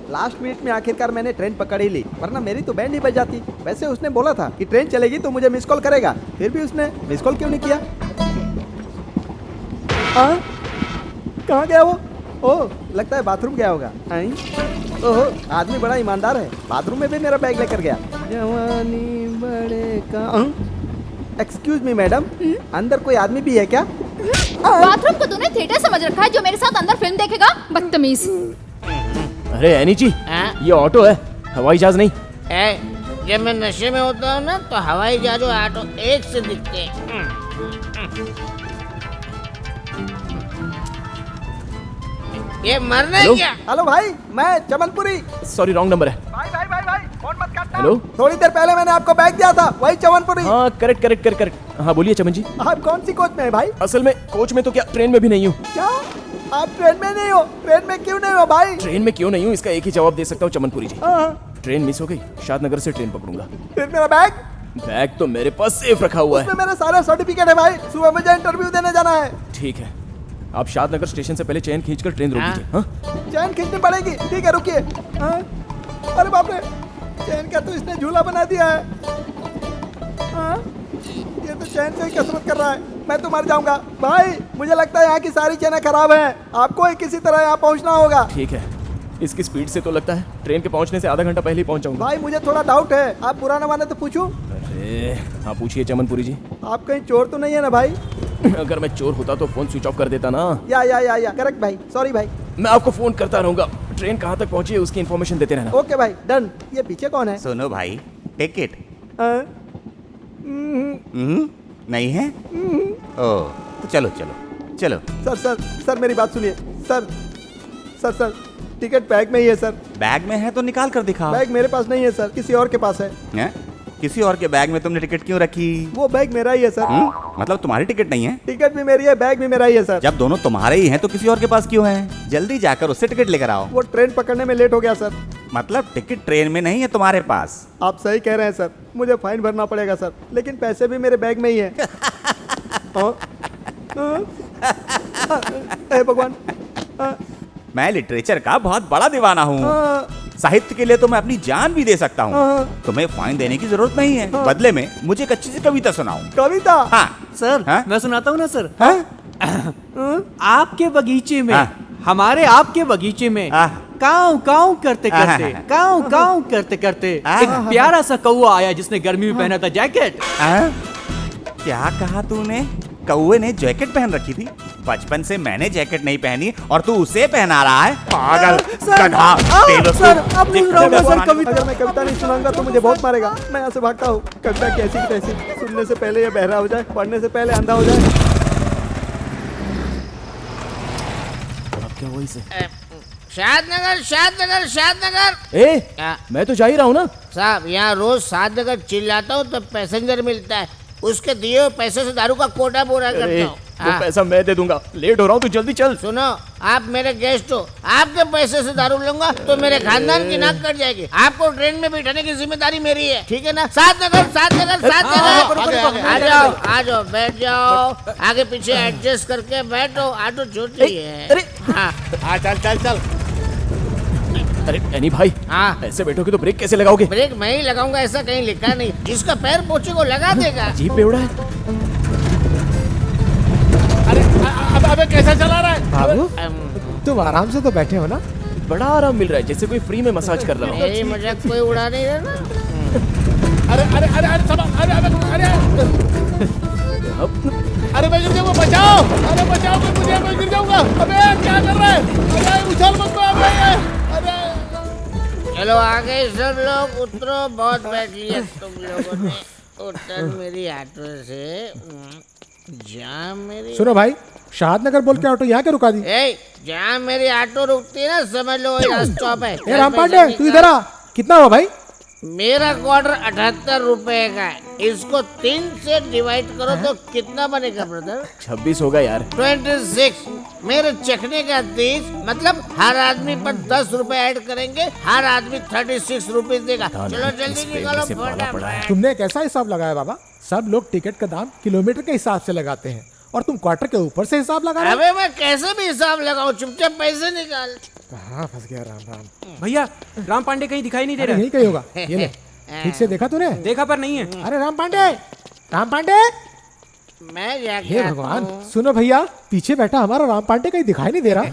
लास्ट मिनट में आखिरकार मैंने ट्रेन पकड़ ही ली, वरना मेरी तो बैंड ही बज जाती। वैसे उसने बोला था कि ट्रेन चलेगी तो मुझे मिस कॉल करेगा, फिर भी उसने मिस कॉल क्यों नहीं किया? कहाँ गया वो? ओह लगता है बाथरूम गया होगा। ओहो आदमी बड़ा ईमानदार है, बाथरूम में भी मेरा बैग लेकर गया। जवानी बड़े का। एक्सक्यूज मी मैडम, अंदर कोई आदमी भी है क्या? बाथरूम को तूने थिएटर समझ रखा है जो मेरे साथ अंदर फिल्म देखेगा? बदतमीज। अरे एनी जी, ये ऑटो है, हवाई जहाज नहीं। जब मैं नशे में होता हूँ ना तो हवाई जहाज और ऑटो एक से दिखते हैं। ये मरना है क्या? हेलो भाई, मैं चमनपुरी। सॉरी, रॉन्ग नंबर है। भाई भाई भाई भाई, फोन मत काटना। हेलो, थोड़ी देर पहले मैंने आपको बैग दिया था, वही चमनपुरी। हाँ करेक्ट। हाँ बोलिए चमन जी। आप कौन सी कोच में है भाई? असल में कोच में तो क्या, ट्रेन में भी नहीं हूँ। क्या आप ट्रेन में नहीं हो? ट्रेन में क्यों नहीं हो भाई? ट्रेन में क्यों नहीं हूँ इसका एक ही जवाब दे सकता हूँ चमनपुरी जी। हाँ। ट्रेन मिस हो गई, शादनगर से ट्रेन पकड़ूंगा। फिर मेरा बैग? बैग तो मेरे पास सेफ रखा हुआ है। उसमें मेरे सारे सर्टिफिकेट है भाई, सुबह मुझे इंटरव्यू देने जाना है। ठीक है, आप शादनगर स्टेशन से पहले चैन खींचकर ट्रेन रोक दीजिए। हाँ? चैन खींचनी पड़ेगी, ठीक है रुकिए। हाँ? अरे बाप रे, चैन का तो इसने झूला बना दिया है। हाँ? ये तो चैन से ही कसरत कर रहा है, मैं तो मर जाऊंगा। भाई मुझे लगता है यहाँ की सारी चैनें खराब हैं, आपको ही किसी तरह यहाँ पहुँचना होगा। ठीक है, इसकी स्पीड से तो लगता है ट्रेन के पहुंचने से आधा घंटा पहले ही पहुंच जाऊंगा। भाई मुझे थोड़ा डाउट है, आप बुरा न माने तो पूछूं? अरे हाँ पूछिए चमनपुरी जी। आप कहीं चोर तो नहीं है ना भाई? अगर मैं चोर होता तो फोन स्विच ऑफ कर देता ना। या करेक्ट भाई, सॉरी भाई। मैं आपको फोन करता रहूंगा, ट्रेन कहाँ तक पहुंची है उसकी इन्फॉर्मेशन देते रहना। ओके भाई, डन। ये पीछे कौन है? सुनो भाई, टिकट नहीं है? ओ तो चलो। सर मेरी बात सुनिए। सर टिकट बैग में ही है सर। बैग में है तो निकाल कर दिखाओ। बैग मेरे पास नहीं है सर, किसी और के पास है। किसी और के बैग में तुमने टिकट क्यों रखी? वो बैग मेरा ही है सर। मतलब तुम्हारी टिकट नहीं है? टिकट भी मेरी है, बैग भी मेरा ही है सर। जब दोनों तुम्हारे ही हैं तो किसी और के पास क्यों है? जल्दी जाकर उससे टिकट लेकर आओ। वो ट्रेन पकड़ने में लेट हो गया सर। मतलब टिकट ट्रेन में नहीं है तुम्हारे पास? आप सही कह रहे हैं सर, मुझे फाइन भरना पड़ेगा सर, लेकिन पैसे भी मेरे बैग में ही है। हे भगवान। मैं लिटरेचर का बहुत बड़ा दीवाना हूँ। साहित्य के लिए तो मैं अपनी जान भी दे सकता हूँ। तुम्हें फाइन देने की जरूरत नहीं है। बदले में मुझे एक अच्छी सी कविता सुनाओ। कविता? हाँ सर। हाँ? मैं सुनाता हूँ ना सर। हाँ? आपके बगीचे में, हमारे आपके बगीचे में काऊ काऊ करते करते एक प्यारा सा कौवा आया जिसने गर्मी में पहना था जैकेट। क्या कहा तूने? कौवे ने जैकेट पहन रखी थी? बचपन से मैंने जैकेट नहीं पहनी और तू उसे पहना रहा है? पागल, गधा, सर आप नहीं सुनाऊंगा सर कविता। अगर मैं कविता नहीं सुनाऊंगा तो मुझे बहुत मारेगा। मैं यहाँ से भागता हूँ। कविता कैसी की तैसी, सुनने से पहले ये बहरा हो जाए, पढ़ने से पहले अंधा हो जाए। अब क्या हुआ इसे? शादनगर। मैं तो जा ही रहा हूँ ना साहब, यहाँ रोज शादनगर चिल्लाता हूँ तो पैसेंजर मिलता है, उसके दिए हुए पैसे से दारू का कोटा पूरा करता हूँ। वो पैसा मैं दे दूंगा, लेट हो रहा हूँ, तू जल्दी चल। सुनो, आप मेरे गेस्ट हो, आपके पैसे से दारू लूंगा तो मेरे खानदान की नाक कट जाएगी। आपको ट्रेन में बिठाने की जिम्मेदारी मेरी है, ठीक है ना? शादनगर आ जाओ, बैठ जाओ, आगे पीछे एडजस्ट करके बैठो, ऑटो छोटी है। चल। अरे एनी भाई, ऐसे बैठोगे तो ब्रेक कैसे लगाओगे? ब्रेक मैं ही लगाऊंगा, ऐसा कहीं लिखा नहीं। जिसका पैर पोछे को लगा देगा। अजीब बेवड़ा है। अबे कैसा चला रहा है बाबू? तुम आराम से तो बैठे हो ना? बड़ा आराम मिल रहा है, जैसे कोई फ्री में मसाज कर रहा हो। मेरी मजाक कोई उड़ा नहीं रहा ना? अरे मैं गिर जाऊंगा, बचाओ! अरे बचाओ, मैं गिर जाऊंगा। अबे क्या कर रहा है? अरे उछल मत। अरे चलो आगे सब लोग उतरो, बहुत बैठ लिया तुम लोगों ने। उतर मेरी ऑटो से जहाँ मेरी। सुनो भाई, शादनगर बोल के ऑटो यहाँ के रुका दी? जहाँ मेरी ऑटो रुकती है ना, समझ लो वही स्टॉप है। राम पांडे, तू इधर आ। कितना हुआ भाई? मेरा क्वार्टर 78 रुपए का है, इसको 3 से डिवाइड करो तो कितना बनेगा ब्रदर? 26 होगा यार। 26 मेरे चखने का 30, मतलब हर आदमी पर 10 रुपए ऐड करेंगे, हर आदमी 36 रुपीज देगा। चलो जल्दी निकालो फटाफट। तुमने कैसा हिसाब लगाया बाबा? सब लोग टिकट का दाम किलोमीटर के हिसाब से लगाते हैं और तुम क्वार्टर के ऊपर से हिसाब लगा रहे हो। अबे मैं कैसे भी हिसाब लगाऊं, चुपचाप पैसे निकाल। कहाँ फंस गया राम? भैया, राम पांडे कहीं दिखाई नहीं दे रहा। यही कहीं होगा। ये ले, ठीक से देखा तूने? देखा पर नहीं है। अरे राम पांडे, मैं हे भगवान। सुनो भैया, पीछे बैठा हमारा राम पांडे कहीं दिखाई नहीं दे रहा।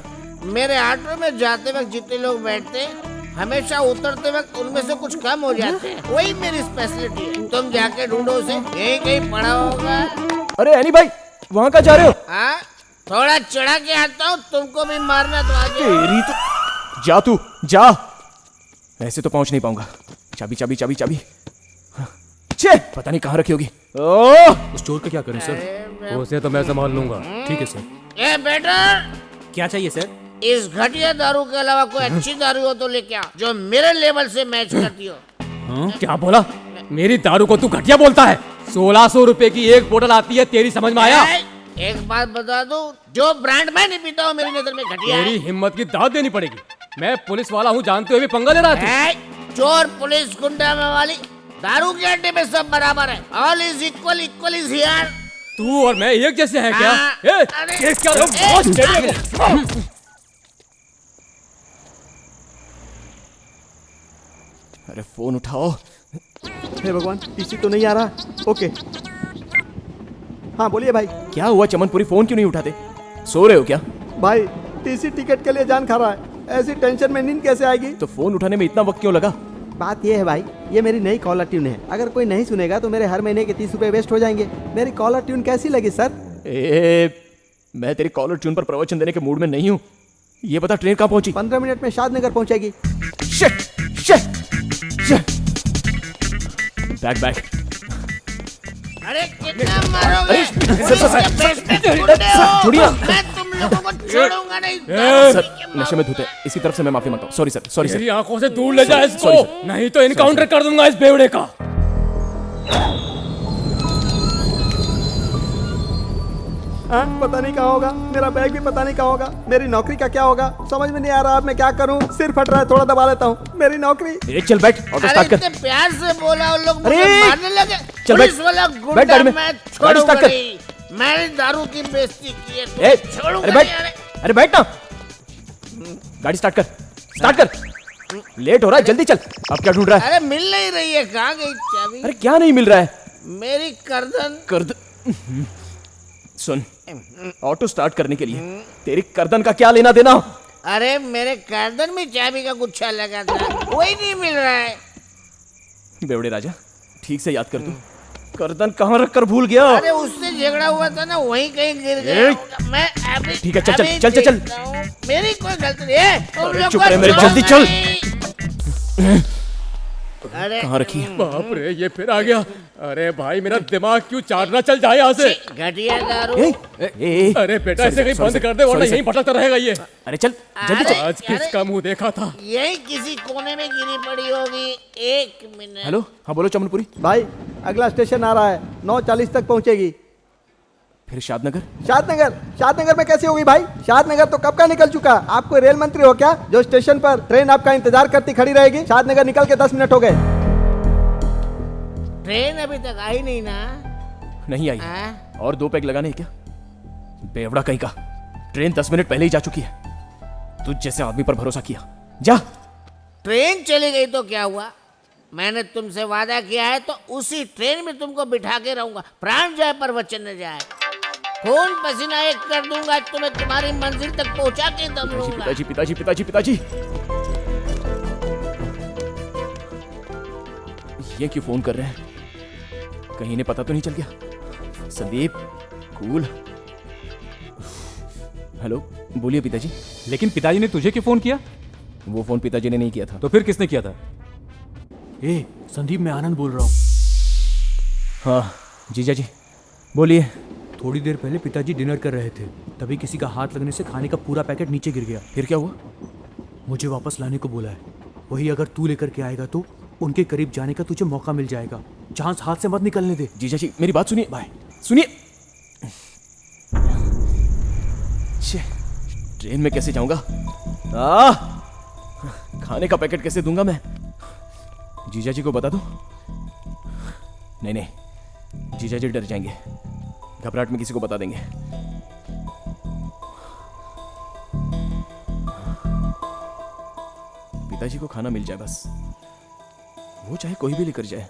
मेरे ऑटो में जाते वक्त जितने लोग बैठते हैं, हमेशा उतरते वक्त उनमें से कुछ कम हो जाते हैं, वही मेरी स्पेशलिटी है। तुम जाके ढूंढो उसे, यही कहीं पड़ा होगा। अरे एनी भाई, वहाँ का जा रहे हो? हाँ, थोड़ा चढ़ा के आता हूँ, तुमको भी मारना तो आ जाओ। तेरी तो जा, तू जा। ऐसे तो पहुंच नहीं पाऊंगा। चाबी। छे, पता नहीं कहाँ रखी होगी। उस चोर का क्या करें सर? उसे तो मैं संभाल लूंगा। ठीक है सर। ए बेटा, क्या चाहिए सर? इस घटिया दारू के अलावा कोई अच्छी दारू हो तो लेके आ, जो मेरे लेवल से मैच करती हो। क्या बोला? मेरी दारू को तू घटिया बोलता है? 1600 रुपए की एक बोतल आती है, तेरी समझ में आया? एक बात बता दूं, जो ब्रांड मैं नहीं पीता हूँ मेरी नजर में घटिया है। मेरी हिम्मत की दाद देनी पड़ेगी। मैं पुलिस वाला हूँ जानते हुए भी पंगा ले रहा था। चोर पुलिस गुंडा मवाली दारू के अड्डे में सब बराबर है। All is equal, equal is here. तू और मैं एक जैसे हैं क्या? केस क्या लो? अरे फोन उठाओ। हे भगवान, टीसी तो नहीं आ रहा। ओके, हाँ बोलिए भाई। क्या हुआ चमनपुरी, फोन क्यों नहीं उठाते? सो रहे हो क्या? भाई टीसी टिकट के लिए जान खा रहा है, ऐसी टेंशन में नींद कैसे आएगी? तो फोन उठाने में इतना वक्त क्यों लगा? बात ये है भाई, ये मेरी नई कॉलर ट्यून है। अगर कोई नहीं सुनेगा तो मेरे हर महीने के 30 रुपए वेस्ट हो जाएंगे। मेरी कॉलर ट्यून कैसी लगी सर? मैं तेरी कॉलर ट्यून पर प्रवचन देने के मूड में नहीं हूँ। ये बता ट्रेन कहाँ पहुंची? 15 मिनट में शादनगर पहुंचेगी। बैग अरे कितना मारोगे? छोड़िए। मैं तुम लोगों को छोड़ूंगा नहीं। सर नशे में धुते, इसकी तरफ से मैं माफी मांगता हूँ। Sorry sir, sorry sir. मेरी आंखों से दूर ले जा इसको, नहीं तो इनकाउंटर कर दूंगा इस बेवड़े का। पता नहीं कहाँ होगा, मेरा बैग भी पता नहीं कहाँ होगा, मेरी नौकरी का क्या होगा समझ में नहीं आ रहा। अब मैं क्या करूँ, सिर फट रहा है, थोड़ा दबा लेता हूँ। मेरी नौकरी। चल बैठ, ऑटो स्टार्ट कर। इतने प्यार से बोला और लोग मुझे मारने लगे। चल पुलिस वाला गुंडा मैं छोड़ूंगा नहीं। मैंने दारू की बेइज्जती की है तो छोड़ूंगा नहीं। अरे बैठ ना, गाड़ी स्टार्ट कर, स्टार्ट कर। लेट हो रहा है, जल्दी चल। अब क्या ढूंढ रहा है? अरे मिल नहीं रही है, कहाँ गई चाबी? अरे क्या नहीं मिल रहा है? मेरी गर्दन। सुन, ऑटो स्टार्ट करने के लिए तेरी गर्दन का क्या लेना देना? अरे मेरे गर्दन में चाबी का गुच्छा लगा था, वही नहीं मिल रहा है। बेवड़े राजा, ठीक से याद कर तू, गर्दन कहाँ रख कर भूल गया? अरे उससे झगड़ा हुआ था ना, वहीं कहीं गिर गया। मैं अभी ठीक है, चल चल चल चल चल। मेरी कोई गलती नहीं है। चुप रहे मेरे, जल्दी चल। अरे कहाँ रखी? बाप रे, ये फिर आ गया। अरे भाई मेरा दिमाग क्यों चाटना, चल जाए यहाँ से। घटिया दारू। अरे बेटा इसे कहीं बंद कर दे वरना यहीं भटकता रहेगा ये। अरे चल जल्दी चल। आज किसका मुंह देखा था? यही किसी कोने में गिरी पड़ी होगी। 1 मिनट। हेलो, हाँ बोलो चमनपुरी। भाई अगला स्टेशन आ रहा है, 9:40 तक पहुंचेगी। फिर शादनगर? शादनगर में कैसे होगी भाई? शादनगर तो कब का निकल चुका। आप कोई रेल मंत्री हो क्या जो स्टेशन पर ट्रेन आपका इंतजार करती खड़ी रहेगी? शादनगर निकल के 10 मिनट हो गए। ट्रेन अभी तक आई नहीं ना? नहीं आई। और 2 पैग लगाने क्या? बेवड़ा कहीं का, ट्रेन 10 मिनट पहले ही जा चुकी है। तुझ जैसे आदमी पर भरोसा किया, जा। ट्रेन चली गई तो क्या हुआ? मैंने तुमसे वादा किया है तो उसी ट्रेन में तुमको बिठा के रहूंगा। प्राण जाए पर वचन न जाए। खून पसीना एक कर दूंगा, तुम्हें तुम्हारी मंजिल तक पहुंचा के दम लूंगा। पिताजी पिताजी पिताजी पिताजी, ये क्यों फोन कर रहे हैं? कहीं इन्हें पता तो नहीं चल गया? संदीप, कूल। हेलो, बोलिए पिताजी। लेकिन पिताजी ने तुझे क्यों फोन किया? वो फोन पिताजी ने नहीं किया था। तो फिर किसने किया था? संदीप, मैं आनंद बोल रहा हूँ। हाँ जीजा जी बोलिए। थोड़ी देर पहले पिताजी डिनर कर रहे थे, तभी किसी का हाथ लगने से खाने का पूरा पैकेट नीचे गिर गया। फिर क्या हुआ? मुझे वापस लाने को बोला है। वही अगर तू लेकर के आएगा तो उनके करीब जाने का तुझे मौका मिल जाएगा। चांस हाथ से मत निकलने दे। जीजा जी मेरी बात सुनिए। बाय, सुनिए। ट्रेन में कैसे जाऊंगा? खाने का पैकेट कैसे दूंगा मैं? जीजा जी को बता दूं? नहीं, जीजा जी डर जाएंगे, घबराहट में किसी को बता देंगे। पिताजी को खाना मिल जाए बस, वो चाहे कोई भी लेकर जाए।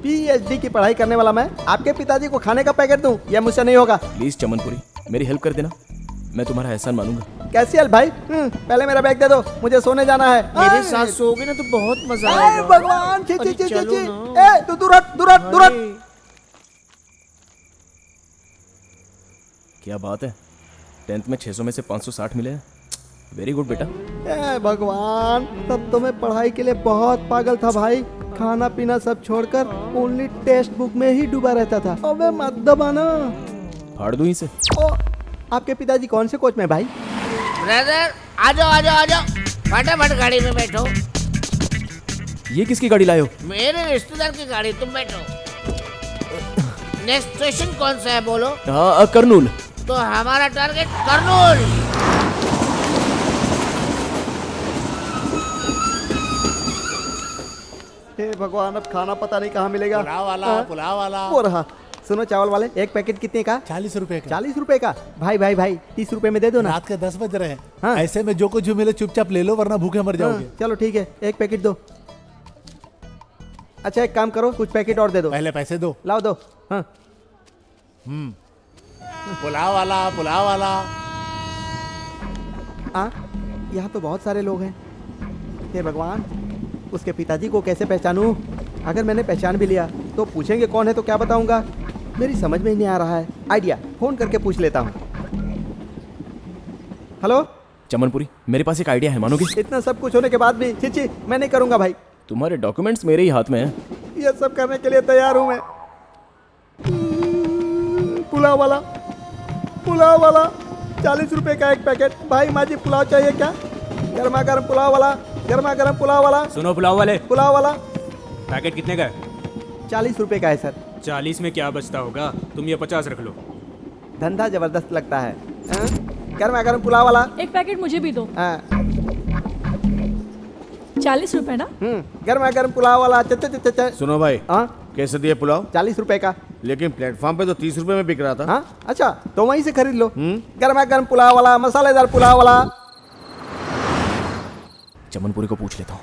PhD की पढ़ाई करने वाला मैं आपके पिताजी को खाने का पैकेट दूं? यह मुझसे नहीं होगा। प्लीज चमनपुरी, मेरी हेल्प कर देना, मैं तुम्हारा एहसान मानूंगा। कैसी हेल्प भाई? पहले मेरा बैग दे दो, मुझे सोने जाना है। मेरे साथ सोओगे ना तो बहुत मजा आएगा। भगवान, तू दूर हट। क्या बात है, 10th में 600 में से 560 मिले हैं। वेरी गुड बेटा। भगवान, तब तो मैं पढ़ाई के लिए बहुत पागल था भाई। खाना पीना सब छोड़कर ओनली टेक्स्ट बुक में ही डूबा रहता था। अबे मत दबाना। फाड़ दूं इसे। ओ, आपके पिताजी कौन से कोच में भाई? ब्रदर आ जाओ आ जाओ आ जाओ, फटाफट गाड़ी में बैठो। ये किसकी गाड़ी लाए हो? मेरे रिश्तेदार की गाड़ी, तुम बैठो। नेक्स्ट स्टेशन कौन सा है बोलो? करनूल। तो हमारा टारगेट करनूल। हे भगवान, अब खाना पता नहीं कहाँ मिलेगा। पुलाव वाला। वो रहा। सुनो चावल वाले, एक पैकेट कितने का? 40 रुपए का। 40 रुपए का? भाई भाई भाई 30 रुपए में दे दो ना। रात के 10 बज रहे हैं। हाँ। ऐसे में जो कुछ भी मिले चुपचाप ले लो, वरना भूखे मर जाओगे। चलो ठीक है, एक पैकेट दो। अच्छा एक काम करो, कुछ पैकेट और दे दो। पहले पैसे दो। लाओ दो। हाँ। पुलाव वाला, पुलाव वाला। यहाँ तो बहुत सारे लोग हैं। हे भगवान, उसके पिताजी को कैसे पहचानूं? अगर मैंने पहचान भी लिया तो पूछेंगे कौन है तो क्या बताऊंगा? मेरी समझ में ही नहीं आ रहा है। आइडिया, फोन करके पूछ लेता हूँ। हेलो चमनपुरी, मेरे पास एक आइडिया है, मानोगे? इतना सब कुछ होने के बाद भी छी मैं नहीं करूंगा भाई। तुम्हारे डॉक्यूमेंट्स मेरे ही हाथ में हैं। ये सब करने के लिए तैयार हूं मैं। पुलाव वाला, पुलाव वाला, 40 रुपए का एक पैकेट। भाई माजी पुलाव चाहिए क्या? गर्मा गर्म पुलाव वाला, गर्मा गर्म पुलाव वाला। सुनो पुलाव वाले, पुलाव वाला। पैकेट कितने का है? 40 रुपए का है सर। 40 में क्या बचता होगा? तुम ये 50 रख लो। धंधा जबरदस्त लगता है। गर्मा गर्म पुलाव वाला। एक पैकेट मुझे भी दो। 40 रुपए ना? गर्मा गर्म पुलाव वाला। सुनो भाई, कैसे दिए पुलाव? 40 रुपए का। लेकिन प्लेटफॉर्म पे तो 30 रुपए में बिक रहा था। अच्छा तो वहीं से खरीद लो। गर्मा गर्म पुलाव वाला, मसालेदार पुलाव वाला। चमनपुरी को पूछ लेता हूँ।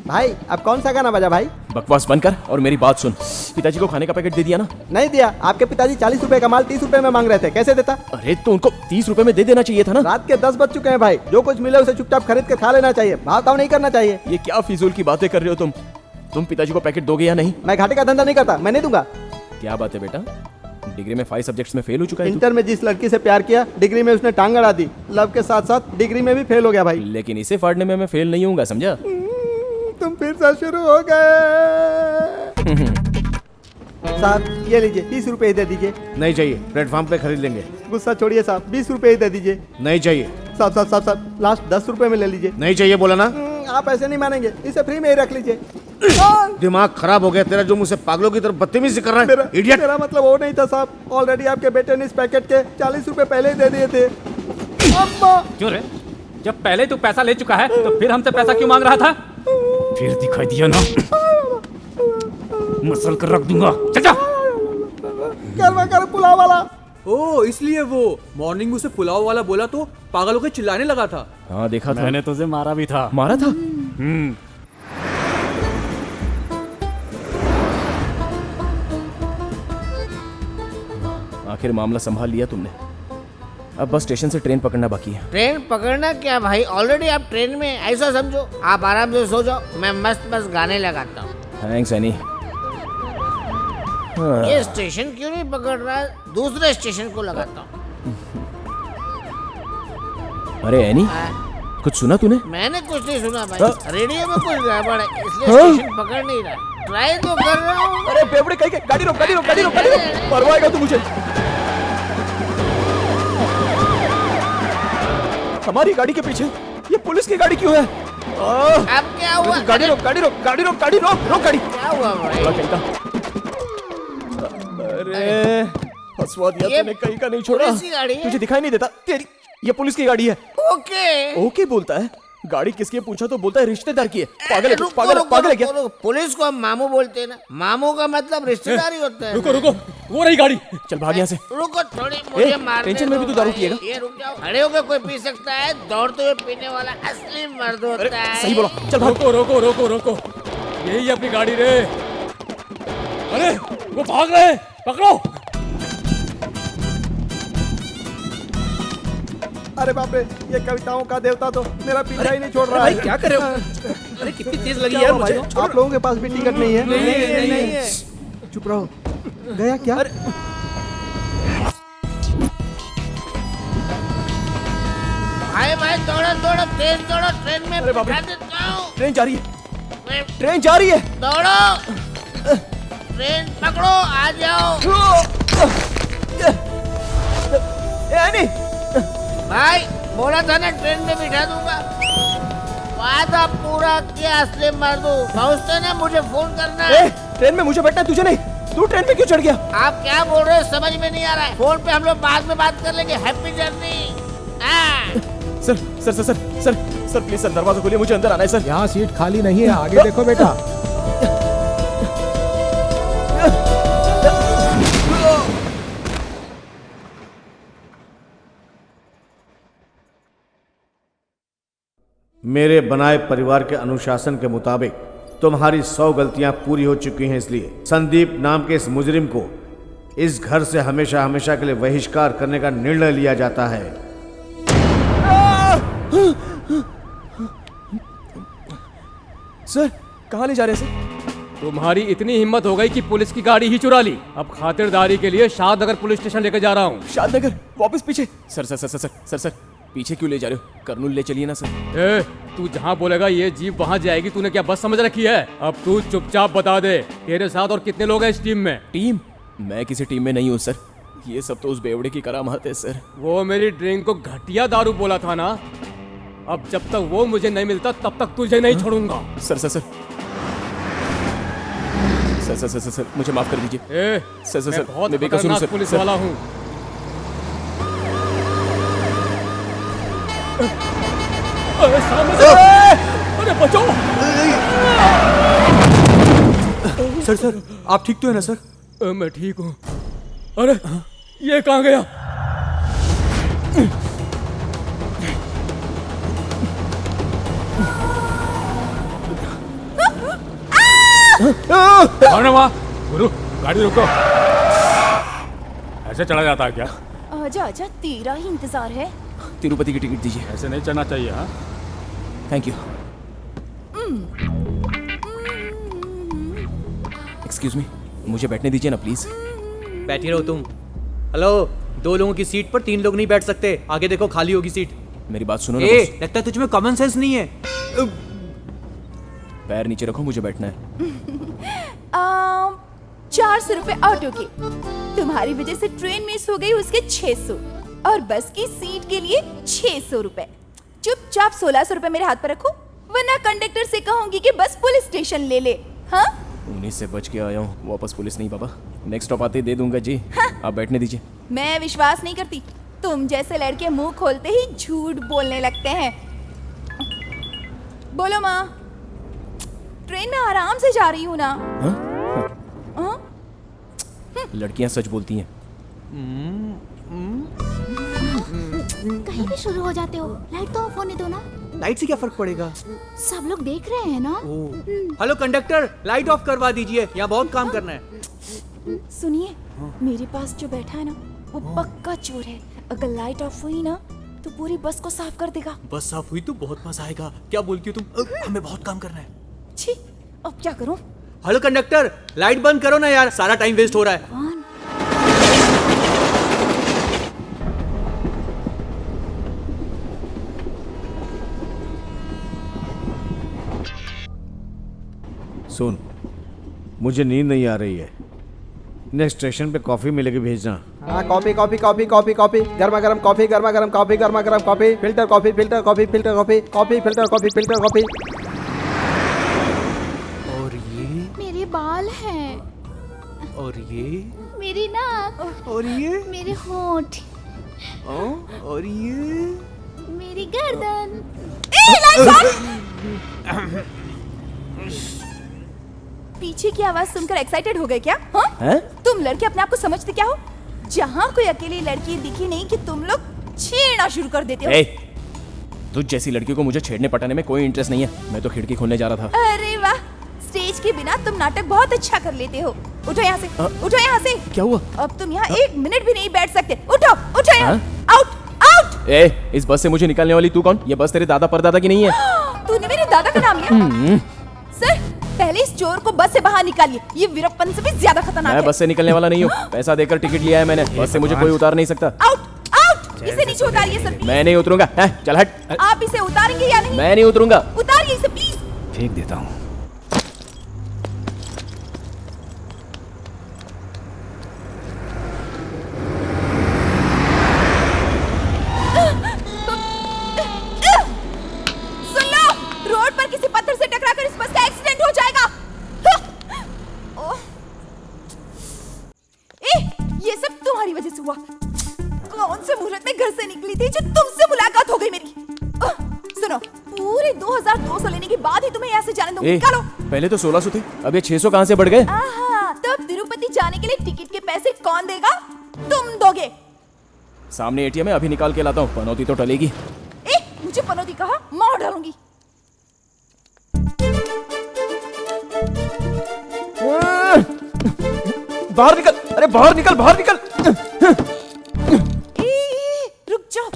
भाई अब कौन सा गाना बजा भाई? बकवास बंद कर और मेरी बात सुन। पिताजी को खाने का पैकेट दे दिया ना? नहीं दिया। आपके पिताजी 40 रुपए का माल 30 रुपए में मांग रहे थे, कैसे देता? अरे तो उनको 30 रुपए में दे देना चाहिए था ना। रात के 10 बज चुके हैं भाई, जो कुछ मिले उसे चुपचाप खरीद के खा लेना चाहिए, भाव ताव नहीं करना चाहिए। ये क्या फिजूल की बातें कर रहे हो तुम पिताजी को पैकेट दोगे या नहीं? मैं घाटे का धंधा नहीं करता, मैं नहीं दूंगा। क्या बात है बेटा, डिग्री में 5 सब्जेक्ट्स में फेल हो चुका है? इंटर में जिस लड़की से प्यार किया, डिग्री में उसने टांग अड़ा दी। लव के साथ साथ डिग्री में भी फेल हो गया भाई। लेकिन इसे फाड़ने में मैं फेल नहीं होऊंगा, समझा? तुम फिर से शुरू हो गए। साहब ये लीजिए, 30 रुपए दे दीजिए। नहीं चाहिए, प्लेटफॉर्म पे खरीद लेंगे। गुस्सा छोड़िए साहब, 20 रुपए दे दीजिए। नहीं चाहिए। साहब लास्ट 10 रुपए में ले लीजिए। नहीं चाहिए बोला ना। आप ऐसे नहीं मानेंगे, इसे फ्री में ही रख लीजिए। दिमाग खराब हो गया तेरा, जो मुझसे पागलों की तरफ बदतमीजी कर रहा है। इडियट। मेरा मतलब वो नहीं था साहब, ऑलरेडी आपके बेटे ने इस पैकेट के 40 रुपए पहले ही दे दिए थे। क्यों रे? जब पहले तू पैसा ले चुका है तो फिर हमसे पैसा क्यों मांग रहा था? फिर दिखाई दिया ना, मसल कर रख दूंगा। चल जा। गर्मा गर्म पुलाव वाला। ओ इसलिए वो मॉर्निंग उसे पुलाव वाला बोला तो पागल होकर चिल्लाने लगा था। हाँ देखा था मैंने तुझे मारा भी था। मारा था? आखिर मामला संभाल लिया तुमने। अब बस स्टेशन से ट्रेन पकड़ना बाकी है। ट्रेन पकड़ना क्या भाई, ऑलरेडी आप ट्रेन में। ऐसा समझो आप आराम से सो जाओ, मैं मस्त मस्त गाने लगाता हूँ। Thanks any. ये स्टेशन क्यों नहीं पकड़ रहा है, दूसरे स्टेशन को लगाता हूँ। अरे एनी, कुछ सुना तूने? मैंने कुछ नहीं सुना भाई, रेडियो में कुछ गड़बड़ है इसलिए स्टेशन पकड़ नहीं रहा। ट्राई तो कर रहा हूँ। अरे बेवड़े कहीं के, गाड़ी रोक गाड़ी रोक गाड़ी रोक गाड़ी रोक, मरवाएगा तू मुझे। हमारी गाड़ी के पीछे ये पुलिस की गाड़ी क्यों है? अब क्या हुआ? गाड़ी रोक गाड़ी रोक गाड़ी रोक गाड़ी रोक रोक गाड़ी। क्या हुआ भाई? अरे फंसवा दिया तूने, कहीं का नहीं छोड़ा। पुलिस की गाड़ी है? तुझे दिखाई नहीं देता? तेरी ये पुलिस की गाड़ी है। ओके ओके बोलता है। गाड़ी किसकी है पूछा तो बोलता है रिश्तेदार की है। पागल है तू, पागल है क्या? पुलिस को हम मामू बोलते हैं ना, मामू का मतलब रिश्तेदार ही होता है। रुको रुको, वो रही गाड़ी। चल भाग यहाँ से। रुको थोड़ी, मुझे मारने टेंशन में भी तू दारू पिएगा? ये रुक जाओ, खड़े होकर कोई पी सकता है, दौड़ते हुए पीने वाला असली मर्द होता है। सही बोला, चल भाग। रोको रोको रोको रोको, यही अपनी गाड़ी रे। अरे वो भाग रहे, पकड़ो। अरे बाप रे, ये कविताओं का देवता तो मेरा पीछा ही नहीं छोड़ रहा है। क्या कर रहे हो? अरे कितनी तेज लगी यार मुझे। आप लोगों के पास भी टिकट नहीं है? नहीं है। चुप रहो। गया क्या? भाई भाई दौड़ो दौड़ो, तेज दौड़ो, ट्रेन में बिठा देता हूँ। ट्रेन जा रही है। ट्रेन जा रही है। दौड़ो, ट्रेन पकड़ो, आ जाओ। एनी भाई बोला था ना ट्रेन में बिठा दूंगा, वादा पूरा किया। असली मर्दू पहुंचते ना मुझे फोन करना है। ट्रेन में मुझे बैठना है, तुझे नहीं। तू ट्रेन पे क्यों चढ़ गया? आप क्या बोल रहे हो समझ में नहीं आ रहा है। फोन पे हम लोग बाद में बात कर लेंगे। Happy journey. Sir sir sir sir sir sir please sir, दरवाजा खोलिए, मुझे अंदर आना है सर। यहाँ सीट खाली नहीं है, आगे देखो बेटा। मेरे बनाए परिवार के अनुशासन के मुताबिक तुम्हारी 100 गलतियां पूरी हो चुकी हैं, इसलिए संदीप नाम के इस मुजरिम को इस घर से हमेशा हमेशा के लिए बहिष्कार करने का निर्णय लिया जाता है। सर कहाँ ले जा रहे हैं सर? तुम्हारी इतनी हिम्मत हो गई कि पुलिस की गाड़ी ही चुरा ली। अब खातिरदारी के लिए शादनगर पुलिस स्टेशन लेकर जा रहा हूँ। शादनगर? वापस पीछे? Sir sir sir sir sir sir पीछे क्यों ले जा रहे हो? कर्नूल ले चलिए ना सर। ए, तू जहाँ बोलेगा ये जीप वहाँ जाएगी। तूने क्या बस समझ रखी है? अब तू चुपचाप बता दे, तेरे साथ और कितने लोग हैं इस टीम में? टीम? मैं किसी टीम में नहीं हूँ सर। ये सब तो उस बेवड़े की करामात है सर। वो मेरी ड्रिंक को घटिया दारू बोला था ना। अब जब तक वो मुझे नहीं मिलता तब तक तुझे नहीं छोड़ूंगा। Sir sir sir sir sir sir sir मुझे माफ कर दीजिए। सर सर सर बहुत खतरनाक पुलिस वाला हूँ। अरे बचाओ! सर सर आप ठीक तो है ना सर? मैं ठीक हूँ। अरे ये कहाँ गया? गुरु गाड़ी रोको। ऐसे चला जाता है क्या? आजा आजा, तेरा ही इंतजार है। तिरुपति की टिकट दीजिए। ऐसे नहीं चलना चाहिए। हाँ थैंक यू। एक्सक्यूज मी, मुझे बैठने दीजिए ना प्लीज। बैठे रहो तुम। हेलो, 2 लोगों की सीट पर 3 लोग नहीं बैठ सकते। आगे देखो खाली होगी सीट। मेरी बात सुनो ना। लगता है तुझमें कॉमन सेंस नहीं है। पैर नीचे रखो, मुझे बैठना है। 400 रुपए ऑटो के, तुम्हारी वजह से ट्रेन मिस हो गई उसके 600, और बस की सीट के लिए 600 रुपए। चुपचाप 1600 रुपए मेरे हाथ पर रखो, वरना कंडक्टर से कहूंगी कि बस पुलिस स्टेशन ले ले। हाँ? उन्हीं से बच के आया हूँ, वापस पुलिस नहीं बाबा। नेक्स्ट स्टॉप आते ही दे दूंगा जी। हाँ? आप बैठने दीजिए। मैं विश्वास नहीं करती, तुम जैसे लड़के मुंह खोलते ही झूठ बोलने लगते हैं। बोलो माँ, ट्रेन में आराम से जा रही हूँ ना? लड़कियां सच बोलती हैं। कहीं भी शुरू हो जाते हो। लाइट तो ऑफ होने दो ना। लाइट से क्या फर्क पड़ेगा? सब लोग देख रहे हैं ना। हेलो कंडक्टर, लाइट ऑफ करवा दीजिए, यहाँ बहुत काम करना है। सुनिए, मेरे पास जो बैठा है ना वो पक्का चोर है। अगर लाइट ऑफ हुई ना तो पूरी बस को साफ कर देगा। बस साफ हुई तो बहुत मजा आएगा। क्या बोलती हो तुम? हमें बहुत काम करना है। छी, अब क्या करूं? हेलो कंडक्टर, लाइट बंद करो ना यार, सारा टाइम वेस्ट हो रहा है। सुन, मुझे नींद नहीं आ रही है। नेक्स्ट स्टेशन पे कॉफी मिलेगी, भेजना। हाँ, coffee coffee coffee coffee coffee, गर्मा गर्म कॉफी, गर्मा गर्म कॉफी, गर्मा गर्म coffee, filter coffee, filter coffee, filter coffee, coffee filter coffee, filter coffee. और ये मेरे बाल हैं। और ये मेरी नाक। और ये मेरे होंठ। और ये मेरी गर्दन। पीछे की आवाज सुनकर एक्साइटेड हो गए क्या? हाँ? हैं? तुम लड़के अपने आप को समझते क्या हो? जहाँ कोई अकेली लड़की दिखी नहीं कि तुम लोग छेड़ना शुरू कर देते हो। तुझ जैसी लड़की को मुझे छेड़ने पटाने में कोई इंटरेस्ट नहीं है। मैं तो खिड़की खोलने जा रहा था। अरे वाह, स्टेज के बिना तुम नाटक बहुत अच्छा कर लेते हो। उठो यहाँ से, उठो यहाँ से। क्या हुआ? अब तुम यहाँ 1 मिनट भी नहीं बैठ सकते। उठो, उठो यहाँ। Out, out. इस बस से मुझे निकालने वाली तू कौन? ये बस तेरे दादा परदादा की नहीं है। तूने मेरे दादा का नाम लिया? सर, पहले इस चोर को बस से बाहर निकालिए। ये वीरप्पन से भी ज्यादा खतरनाक है। मैं बस से निकलने वाला नहीं हूँ। पैसा देकर टिकट लिया है मैंने। बस से मुझे कोई उतार नहीं सकता। Out, out. इसे नीचे उतारिए सर, प्लीज। मैं नहीं उतरूंगा। चल हट। आप इसे उतारेंगे या नहीं? मैं नहीं उतरूंगा। उतारिए इसे प्लीज। फेंक देता हूँ। पूरे 2200 लेने के बाद ही तुम्हें यहाँ से जाने दूंगी। ए, निकालो। पहले तो 1600 थे, अब ये 600 कहाँ से बढ़ गए? आहा, तो अब तिरुपति जाने के लिए टिकट के पैसे कौन देगा? तुम दोगे। सामने एटीएम है, अभी निकाल के लाता हूँ, पनौती तो टलेगी। मुझे पनौती कहा, मार डालूंगी। बाहर निकल, अरे बाहर निकल, बाहर निकल। रुक जाओ।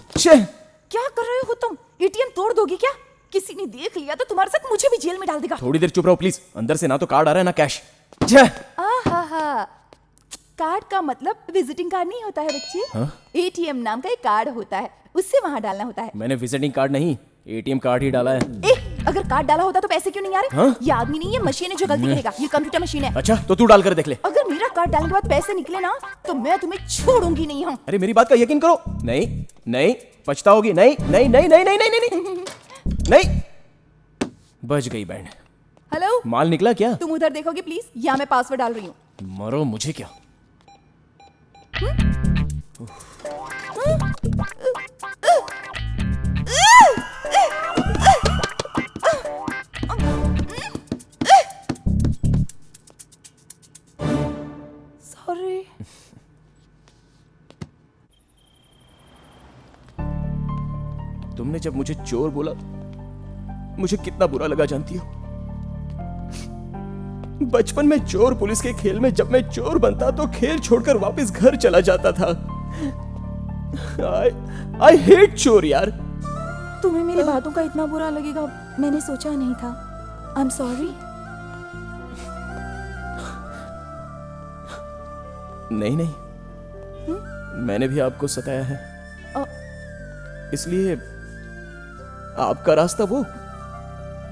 क्या कर रहे हो तुम? एटीएम तोड़ दोगे क्या? किसी ने देख लिया तो तुम्हारे साथ मुझे भी जेल में डाल देगा। थोड़ी देर चुप रहो प्लीज, अंदर से ना तो कार्ड आ रहा है ना कैश। आहा, कार्ड का मतलब विजिटिंग कार्ड नहीं होता है बच्चे। एटीएम नाम का एक कार्ड होता है, उससे वहाँ डालना होता है। मैंने विजिटिंग कार्ड नहीं, एटीएम कार्ड ही डाला है। अगर कार्ड डाला होता तो पैसे क्यों नहीं आ रहे? ये आदमी नहीं, ये मशीन है जो गलती करेगा। ये कंप्यूटर मशीन है। अच्छा, तो तू डाल कर देख ले। अगर मेरा कार्ड डालने के बाद पैसे निकले ना तो मैं तुम्हें छोड़ूंगी नहीं हूँ। अरे मेरी बात का यकीन करो। नहीं नहीं, पछताओगी। नहीं नहीं नहीं नहीं नहीं नहीं नहीं नहीं। बच गई बैंड। हेलो, माल निकला क्या? तुम उधर देखोगे प्लीज, या मैं पासवर्ड डाल रही हूँ। मरो, मुझे क्या। सॉरी। तुमने जब मुझे चोर बोला मुझे कितना बुरा लगा जानती हो? बचपन में चोर पुलिस के खेल में जब मैं चोर बनता तो खेल छोड़कर वापस घर चला जाता था। I hate चोर यार। तुम्हें मेरी बातों का इतना बुरा लगेगा मैंने सोचा नहीं था। I'm sorry। नहीं नहीं, मैंने भी आपको सताया है, इसलिए आपका रास्ता वो,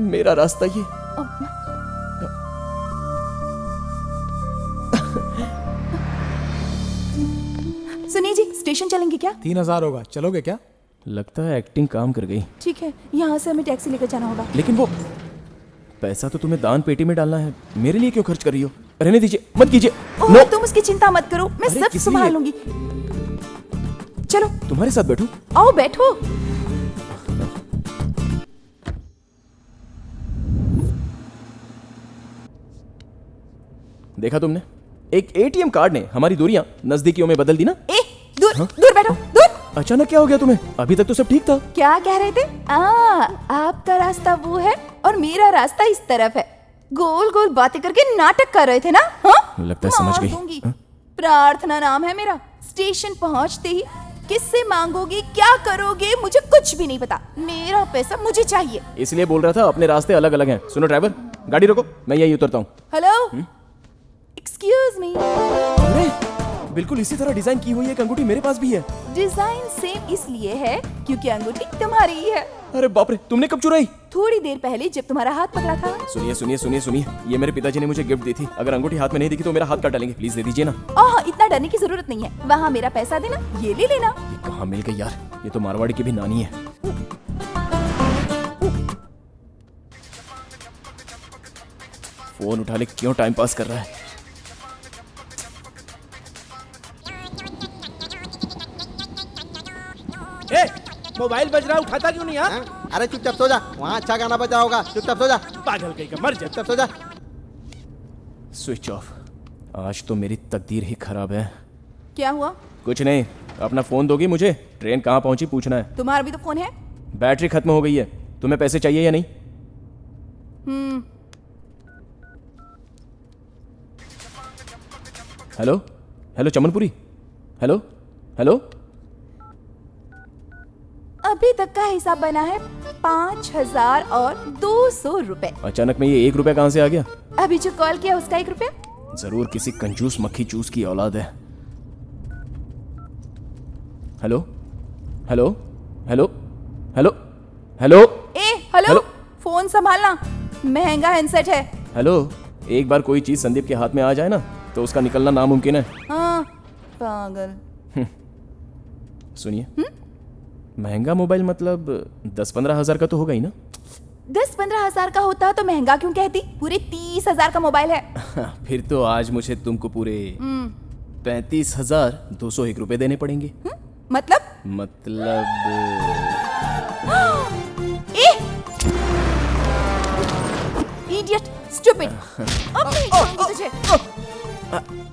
मेरा रास्ता ये। सुनिए जी, स्टेशन चलेंगे क्या? 3000 होगा, चलोगे क्या? लगता है एक्टिंग काम कर गई। ठीक है, यहाँ से हमें टैक्सी लेकर जाना होगा। लेकिन वो पैसा तो तुम्हें दान पेटी में डालना है, मेरे लिए क्यों खर्च कर रही हो? रहने दीजिए, मत कीजिए। नो, तुम उसकी चिंता मत करो, मैं सब संभाल लूंगी। चलो तुम्हारे साथ बैठूं? आओ बैठो। देखा तुमने, एक एटीएम कार्ड ने हमारी दूरियां नजदीकियों में बदल दी ना। दूर दूर बैठो, दूर। अचानक क्या हो गया तुम्हें? अभी तक तो सब ठीक था। क्या कह रहे थे? आपका रास्ता वो है और मेरा रास्ता इस तरफ है। गोल गोल बातें करके नाटक कर रहे थे ना? लगता है समझ गई। प्रार्थना नाम है मेरा। स्टेशन पहुंचते ही किससे मांगोगे, क्या करोगे, मुझे कुछ भी नहीं पता। मेरा पैसा मुझे चाहिए। इसलिए बोल रहा था अपने रास्ते अलग अलग हैं। सुनो ड्राइवर, गाड़ी रोको, मैं यही उतरता हूँ। Hello, excuse me. अरे बिल्कुल इसी तरह डिजाइन की हुई एक अंगूठी मेरे पास भी है। डिजाइन सेम इसलिए है क्योंकि अंगूठी तुम्हारी ही है। अरे बाप रे, तुमने कब चुराई? थोड़ी देर पहले जब तुम्हारा हाथ पकड़ा था। सुनिए सुनिए सुनिए सुनिए, ये मेरे पिताजी ने मुझे गिफ्ट दी थी। अगर अंगूठी हाथ में नहीं दिखी तो मेरा हाथ काट डालेंगे। प्लीज दे दीजिए ना। इतना डरने की जरूरत नहीं है। वहाँ मेरा पैसा देना, ये ले लेना। ये कहाँ मिल गई यार? ये तो मारवाड़ी की भी नानी है। फोन उठा ले, क्यों टाइम पास कर रहा है? मोबाइल बज रहा है, उठाता क्यों नहीं? अरे चुपचाप सो जा, वहाँ अच्छा गाना बजा होगा। चुपचाप सो जा, पागल कहीं का, मर जा। चुपचाप सो जा। Switch off. आज तो मेरी तकदीर ही खराब है। क्या हुआ? कुछ नहीं, अपना फोन दोगी मुझे? ट्रेन कहाँ पहुंची पूछना है। तुम्हारा भी तो फोन है। बैटरी खत्म हो गई है। तुम्हें पैसे चाहिए या नहीं? Hello hello Chamanpuri, hello hello. अभी तक का हिसाब बना है 5200 रुपए। अचानक में ये 1 रुपया कहाँ से आ गया? अभी जो कॉल किया उसका 1 रुपया। जरूर किसी कंजूस मक्खी चूस की औलाद है। Hello hello hello hello hello. Hello, phone संभालना, महंगा हैंडसेट है। हेलो, एक बार कोई चीज संदीप के हाथ में आ जाए ना तो उसका निकलना नामुमकिन है। पागल। सुनिए, महंगा मोबाइल मतलब 10-15 हजार का तो होगा ही ना? 10-15 हजार का होता तो महंगा क्यों कहती? पूरे 30,000 का मोबाइल है। फिर तो आज मुझे तुमको पूरे 35,201 रुपए देने पड़ेंगे। मतलब इडियट, स्टूपिड। अब नहीं छोड़ूंगी तुझे।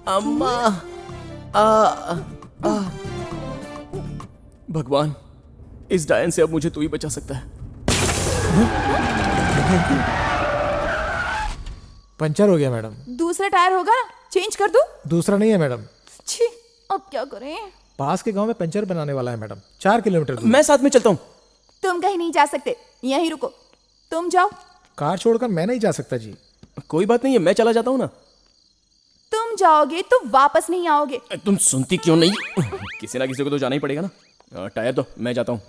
अम्मा भगवान, इस डायन से अब मुझे तू ही बचा सकता है। पंचर हो गया मैडम। दूसरा टायर होगा ना, चेंज कर दूं? दूसरा नहीं है मैडम। छी, अब क्या करें? पास के गांव में पंचर बनाने वाला है मैडम, 4 किलोमीटर दूर। मैं साथ में चलता हूँ। तुम कहीं नहीं जा सकते, यहीं रुको। तुम जाओ। कार छोड़कर मैं नहीं जा सकता जी। कोई बात नहीं है, मैं चला जाता हूँ ना। तुम जाओगे तो वापस नहीं आओगे। तुम सुनती क्यों नहीं? किसी ना किसी को तो जाना ही पड़ेगा ना। टायर दो, मैं जाता हूँ।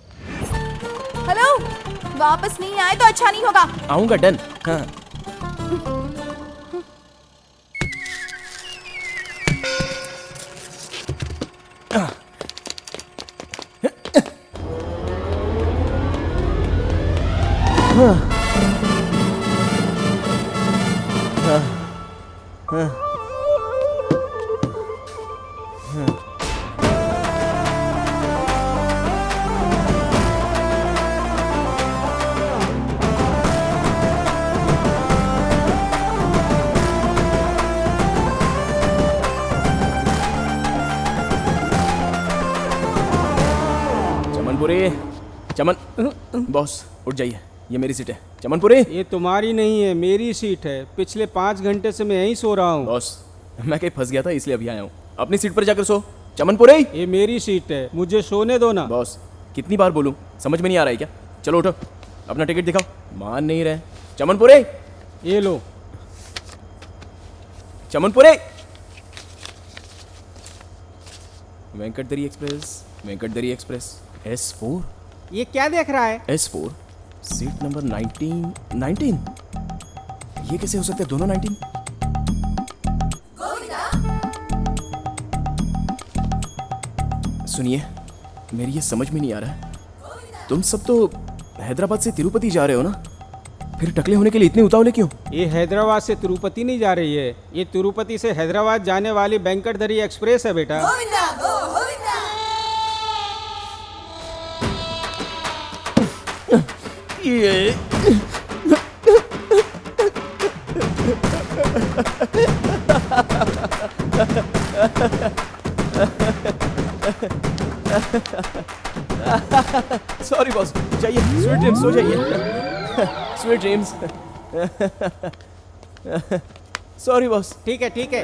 हेलो, वापस नहीं आए तो अच्छा नहीं होगा। आऊंगा, डन। हाँ। चमन, बॉस उठ जाइए, ये मेरी सीट है। चमनपुरी, ये तुम्हारी नहीं है, मेरी सीट है। पिछले 5 घंटे से मैं यहीं सो रहा हूँ। बॉस, मैं कहीं फंस गया था इसलिए अभी आया हूँ। अपनी सीट पर जाकर सो। चमनपुरी, ये मेरी सीट है, मुझे सोने दो ना। बॉस, कितनी बार बोलूँ, समझ में नहीं आ रहा है क्या? चलो उठो, अपना टिकट दिखाओ। मान नहीं रहे। चमनपुरी, ये लो। Chamanpuri, Venkatadri express, Venkatadri express, S4। ये क्या देख रहा है? S4, seat number 19। ये कैसे हो सकता है, दोनों 19? सुनिए, मेरी ये समझ में नहीं आ रहा है। तुम सब तो हैदराबाद से तिरुपति जा रहे हो ना, फिर टकले होने के लिए इतने उतावले क्यों? ये हैदराबाद से तिरुपति नहीं जा रही है, ये तिरुपति से हैदराबाद जाने वाली वेंकटदरी एक्सप्रेस है बेटा। ये सॉरी बॉस, जाइए, स्वीट ड्रीम्स, सो जाइए। Sweet dreams. Sorry boss. ठीक है, ठीक है।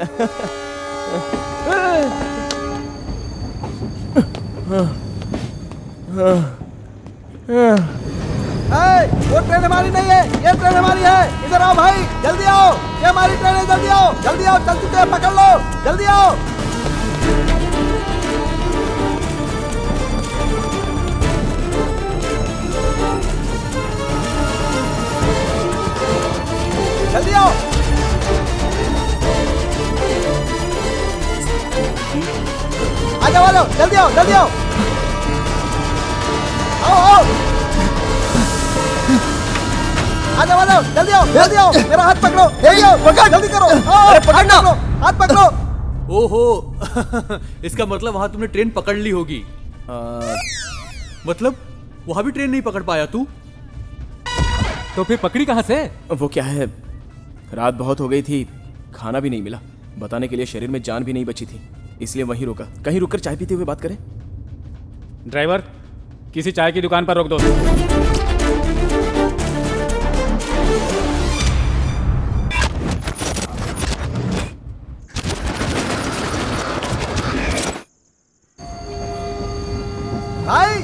वो ट्रेन हमारी नहीं है, ये ट्रेन हमारी है। इधर आओ भाई, जल्दी आओ, ये हमारी ट्रेन है। जल्दी आओ, जल्दी आओ, चल चुके हैं, पकड़ लो, जल्दी आओ। जल्दी आओ। आ जाओ, आ जाओ, जल्दी आओ, जल्दी आओ। आओ, आओ। आ जाओ, आ जाओ, जल्दी आओ, जल्दी आओ। मेरा हाथ पकड़ो, जल्दी आओ, पकड़, जल्दी करो। अरे पकड़ना, हाथ पकड़ो। ओहो, इसका मतलब वहां तुमने ट्रेन पकड़ ली होगी। मतलब वहां भी ट्रेन नहीं पकड़ पाया तू? तो फिर पकड़ी कहां से? वो क्या है, रात बहुत हो गई थी, खाना भी नहीं मिला, बताने के लिए शरीर में जान भी नहीं बची थी, इसलिए वहीं रुका। कहीं रुककर चाय पीते हुए बात करें। ड्राइवर, किसी चाय की दुकान पर रोक दो। भाई,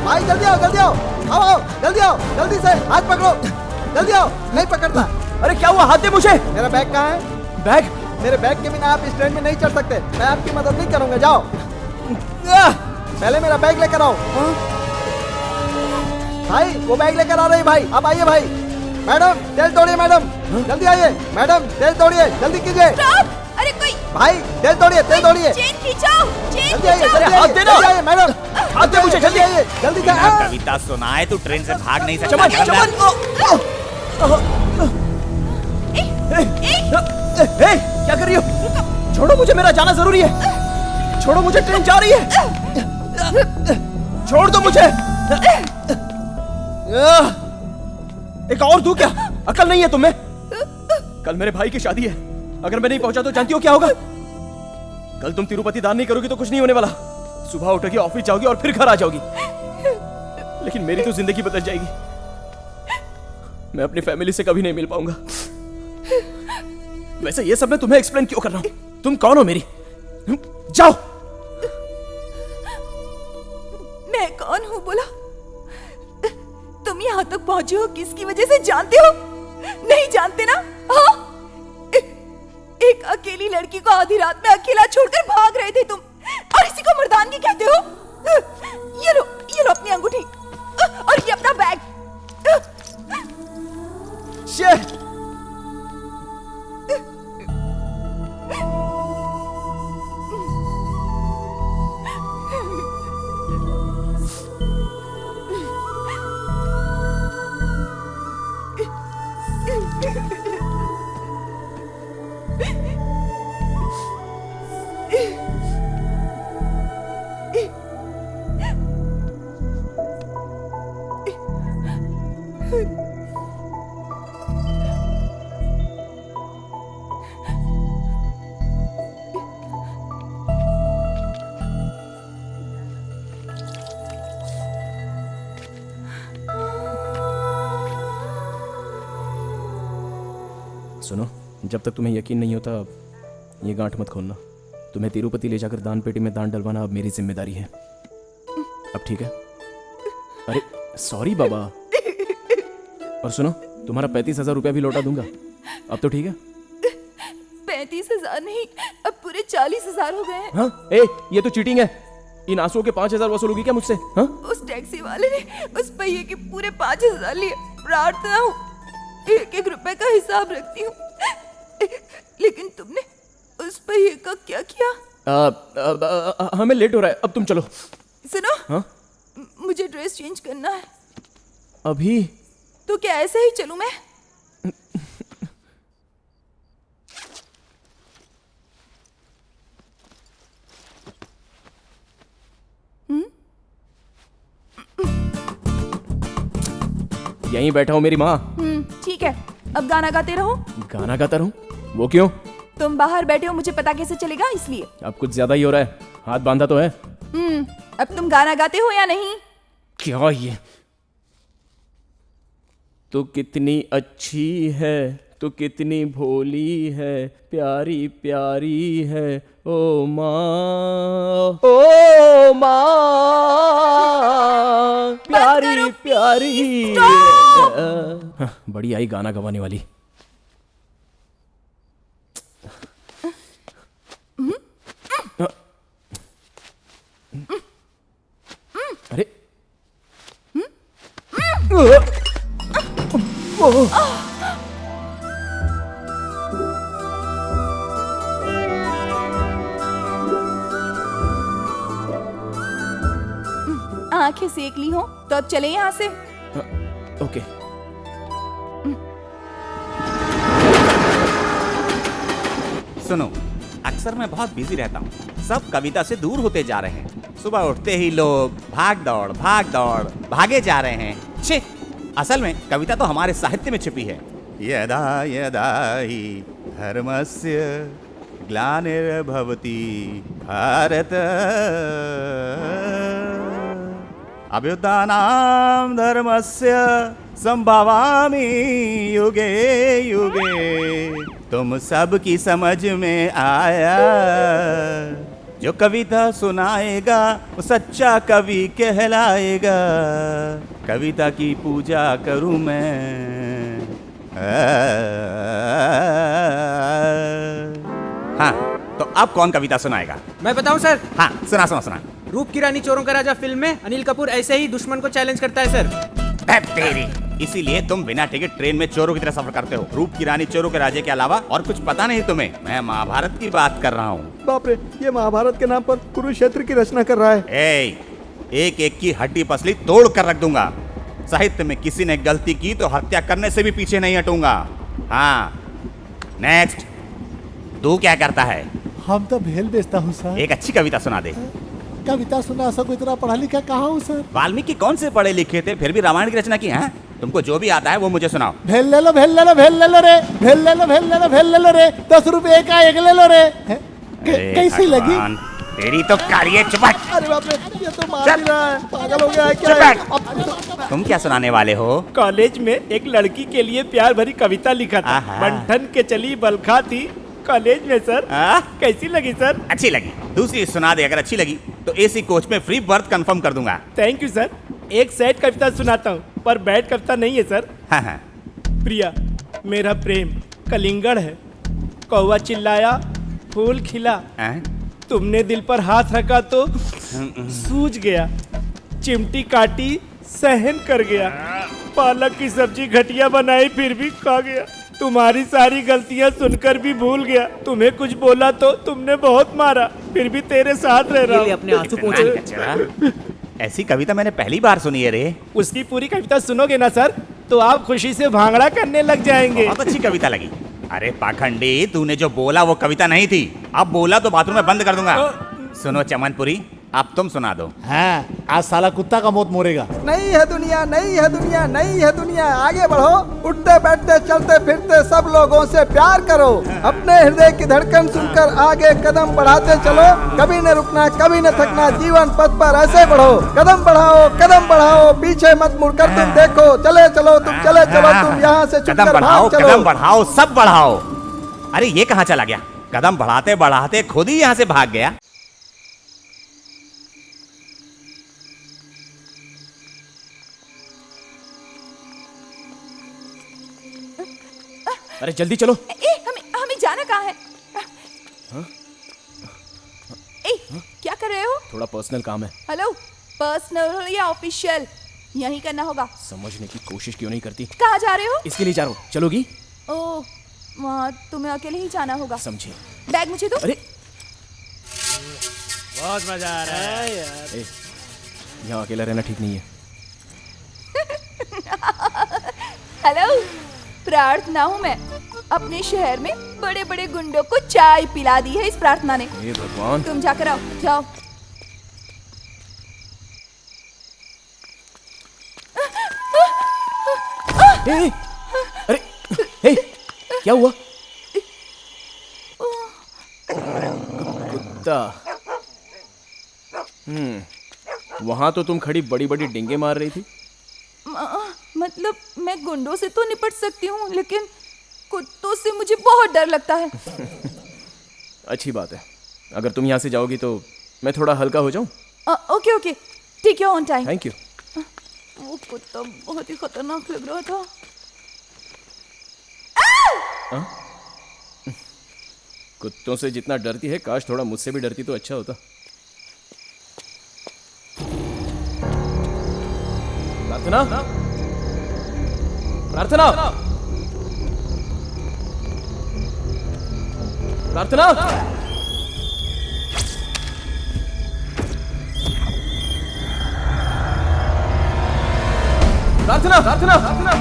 भाई जल्दी आओ, जल्दी आओ, आओ, आओ, जल्दी आओ, जल्दी से हाथ पकड़ो, जल्दी आओ। नहीं पकड़ता। अरे क्या हुआ, हाथ दे मुझे। मेरा बैग कहाँ है? बैग? मेरे बैग के बिना आप इस ट्रेन में नहीं चढ़ सकते। मैं आपकी मदद नहीं करूंगा, जाओ। पहले मेरा बैग लेकर आओ। भाई, वो बैग लेकर आ रही भाई, आप आइए भाई। मैडम, तेल तोड़िए मैडम, जल्दी आइए। मैडम, तेल तोड़िए, जल्दी कीजिए। अरे कोई भाई, तेल तोड़िए, तेल तोड़िए। चेन खींचो, चेन जल्दी आइए, खींचो। जल्दी हाथ आइए, देना। जल्दी आइए मैडम, हाथ दे मुझे, जल्दी आइए, जल्दी से। बिना कविता सुनाए तू ट्रेन से भाग नहीं सकता। चमन, चमन, क्या कर रही हो? छोड़ो मुझे, मेरा जाना जरूरी है। छोड़ो मुझे, ट्रेन जा रही है। छोड़ दो मुझे। एक और दूं क्या? अकल नहीं है तुम्हें? कल मेरे भाई की शादी है, अगर मैं नहीं पहुंचा तो जानती हो क्या होगा? कल तुम तिरुपति दान नहीं करोगी तो कुछ नहीं होने वाला। सुबह उठोगी, ऑफिस जाओगी और फिर घर आ जाओगी। लेकिन मेरी तो जिंदगी बदल जाएगी। मैं अपनी फैमिली से कभी नहीं मिल पाऊंगा। वैसे ये सब मैं तुम्हें एक्सप्लेन क्यों कर रहा हूं? तुम कौन हो मेरी? जाओ। मैं कौन हूं बोला? तुम यहाँ तक पहुंचे हो किसकी वजह से जानते हो? नहीं जानते ना? हाँ? एक अकेली लड़की को आधी रात में अकेला छोड़कर भाग रहे थे तुम, और इसी को मर्दानगी कहते हो? ये लो अपनी अंगूठी और ये अपना बैग। सुनो, जब तक तुम्हें यकीन नहीं होता ये गांठ मत खोलना। तुम्हें तिरुपति ले जाकर दान पेटी में दान डलवाना अब मेरी जिम्मेदारी है। अब ठीक है? अरे सॉरी बाबा। और सुनो, तुम्हारा 35,000 रुपया भी लौटा दूंगा। अब तो ठीक है? 35,000 नहीं, अब पूरे 40,000 हो गए हैं। हाँ? ये तो चीटिंग है। इन आंसुओं के 5,000 वसूलोगी क्या मुझसे? हाँ? उस टैक्सी वाले ने उस पहिए के पूरे 5,000 लिए। प्रार्थना हूँ, एक रुपए का हिसाब रखती हूँ, लेकिन तुमने उस पहिए का क्या किया? हमें लेट हो रहा है, अब तुम चलो। सुनो, हाँ? मुझे ड्रेस चेंज करना है। अभी? तो क्या ऐसे ही चलूं मैं? यहीं बैठा हूँ मेरी माँ। ठीक है, अब गाना गाते रहो। गाना गाता रहूं? वो क्यों? तुम बाहर बैठे हो, मुझे पता कैसे चलेगा, इसलिए। अब कुछ ज्यादा ही हो रहा है। हाथ बांधा तो है। अब तुम गाना गाते हो या नहीं? क्या ये? तू कितनी अच्छी है, तू कितनी भोली है, प्यारी प्यारी है ओ माँ, ओ माँ, प्यारी प्यारी। बड़ी आई गाना गवाने वाली। अरे आंखें सेक ली हो तो अब चले यहाँ से। ओके। सुनो, अक्सर मैं बहुत बिजी रहता हूँ, सब कविता से दूर होते जा रहे हैं। सुबह उठते ही लोग भाग दौड़ भागे जा रहे हैं। छे, असल में कविता तो हमारे साहित्य में छिपी है। यदा यदा हि धर्मस्य ग्लानिर्भवति भारत अभ्युत्थानं धर्मस्य संभवामि युगे युगे। तुम सबकी समझ में आया, जो कविता सुनाएगा वो सच्चा कवि कहलाएगा। कविता की पूजा करूं मैं। हाँ, तो अब कौन कविता सुनाएगा? मैं बताऊं सर? हाँ, सुना। रूप की रानी चोरों का राजा फिल्म में अनिल कपूर ऐसे ही दुश्मन को चैलेंज करता है सर। तेरी, इसीलिए तुम बिना टिकट ट्रेन में चोरों की तरह सफर करते हो। रूप की रानी चोरों के राजे के अलावा और कुछ पता नहीं तुम्हें। मैं महाभारत की बात कर रहा हूँ। बाप रे, ये महाभारत के नाम पर कुरुक्षेत्र की रचना कर रहा है। एक एक की हड्डी पसली तोड़ कर रख दूंगा। साहित्य में किसी ने गलती की तो हत्या करने से भी पीछे नहीं हटूंगा। हाँ, नेक्स्ट। तू क्या करता है? हम तो भेल बेचता हूँ सर। एक अच्छी कविता सुना दे। कविता सुना सको, इतना पढ़ा लिखा कहाँ हूँ सर। वाल्मीकि कौन से पढ़े लिखे थे, फिर भी रामायण की रचना की है? तुमको जो भी आता है वो मुझे सुनाओ। भेल ले लो भेल ले लो भेल ले लो रे, भेल ले लो भेल ले लो भेल ले लो रे, 10 रुपए का एक ले लो रे। कैसी लगी? तेरी तो कारिये चुपट। अरे बाप रे, ये तो मार ही रहा है, पागल हो गया है क्या? तुम क्या सुनाने वाले हो? कॉलेज में एक लड़की के लिए प्यार भरी कविता लिखा था। मंठन के चली बलखा थी कॉलेज में सर। कैसी लगी सर? अच्छी लगी। दूसरी सुना दे, अगर अच्छी लगी तो एसी कोच में फ्री बर्थ कंफर्म कर दूंगा। Thank you sir. एक सैड कविता सुनाता हूँ, पर बैड कविता नहीं है सर। हाँ। प्रिया मेरा प्रेम कलिंगड़ है, कौवा चिल्लाया फूल खिला, तुमने दिल पर हाथ रखा तो सूझ गया, चिमटी काटी सहन कर गया, पालक की सब्जी घटिया बनाई फिर भी खा गया, तुम्हारी सारी गलतियां सुनकर भी भूल गया, तुम्हें कुछ बोला तो तुमने बहुत मारा, फिर भी तेरे साथ रह रहा हूं। अपने आंसू पोंछे। ऐसी कविता मैंने पहली बार सुनी है रे। उसकी पूरी कविता सुनोगे ना सर तो आप खुशी से भांगड़ा करने लग जाएंगे। बहुत अच्छी कविता लगी। अरे पाखंडी, तूने जो बोला वो कविता नहीं थी। अब बोला तो बाथरूम में बंद कर दूंगा। सुनो चमनपुरी, अब तुम सुना दो। हाँ, आज साला कुत्ता का मौत मोरेगा। नहीं है दुनिया, नहीं है दुनिया, नहीं है दुनिया, आगे बढ़ो, उठते बैठते चलते फिरते सब लोगों से प्यार करो, अपने हृदय की धड़कन सुनकर आगे कदम बढ़ाते चलो, कभी न रुकना कभी न थकना, जीवन पथ पर ऐसे बढ़ो, कदम बढ़ाओ, पीछे मत मुड़कर तुम देखो, चले चलो तुम, चले चलो तुम, यहाँ से कदम बढ़ाओ, कदम बढ़ाओ, सब बढ़ाओ। अरे ये कहाँ चला गया? कदम बढ़ाते बढ़ाते खुद ही यहाँ से भाग गया। अरे जल्दी चलो। हमें जाना कहाँ है? क्या कर रहे हो? थोड़ा पर्सनल काम है। हेलो, पर्सनल या ऑफिशियल यही करना होगा। समझने की कोशिश क्यों नहीं करती? कहाँ जा रहे हो? इसके लिए जा रहा हूँ, चलोगी? ओह, वहाँ तुम्हें अकेले ही जाना होगा। समझे। बैग मुझे दो। अरे बहुत मजा आ रहा है यार। यहाँ अकेला रहना ठीक नहीं है। हेलो, प्रार्थना हूँ मैं। अपने शहर में बड़े बड़े गुंडों को चाय पिला दी है इस प्रार्थना ने। हे भगवान। तुम जाकर आओ, जाओ। अरे क्या हुआ? कुत्ता। वहां तो तुम खड़ी बड़ी बड़ी डिंगे मार रही थी। मतलब मैं गुंडों से तो निपट सकती हूँ, लेकिन कुत्तों से मुझे बहुत डर लगता है। अच्छी बात है, अगर तुम यहाँ से जाओगी तो मैं थोड़ा हल्का हो जाऊँ। Okay okay, take your own time. Thank you. वो कुत्ता बहुत ही खतरनाक लग रहा था। कुत्तों से जितना डरती है, काश थोड़ा मुझसे भी डरती तो अच्छा होता। प्रार्थना, प्रार्थना, प्रार्थना, प्रार्थना, प्रार्थना, प्रार्थना।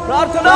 प्रार्थना,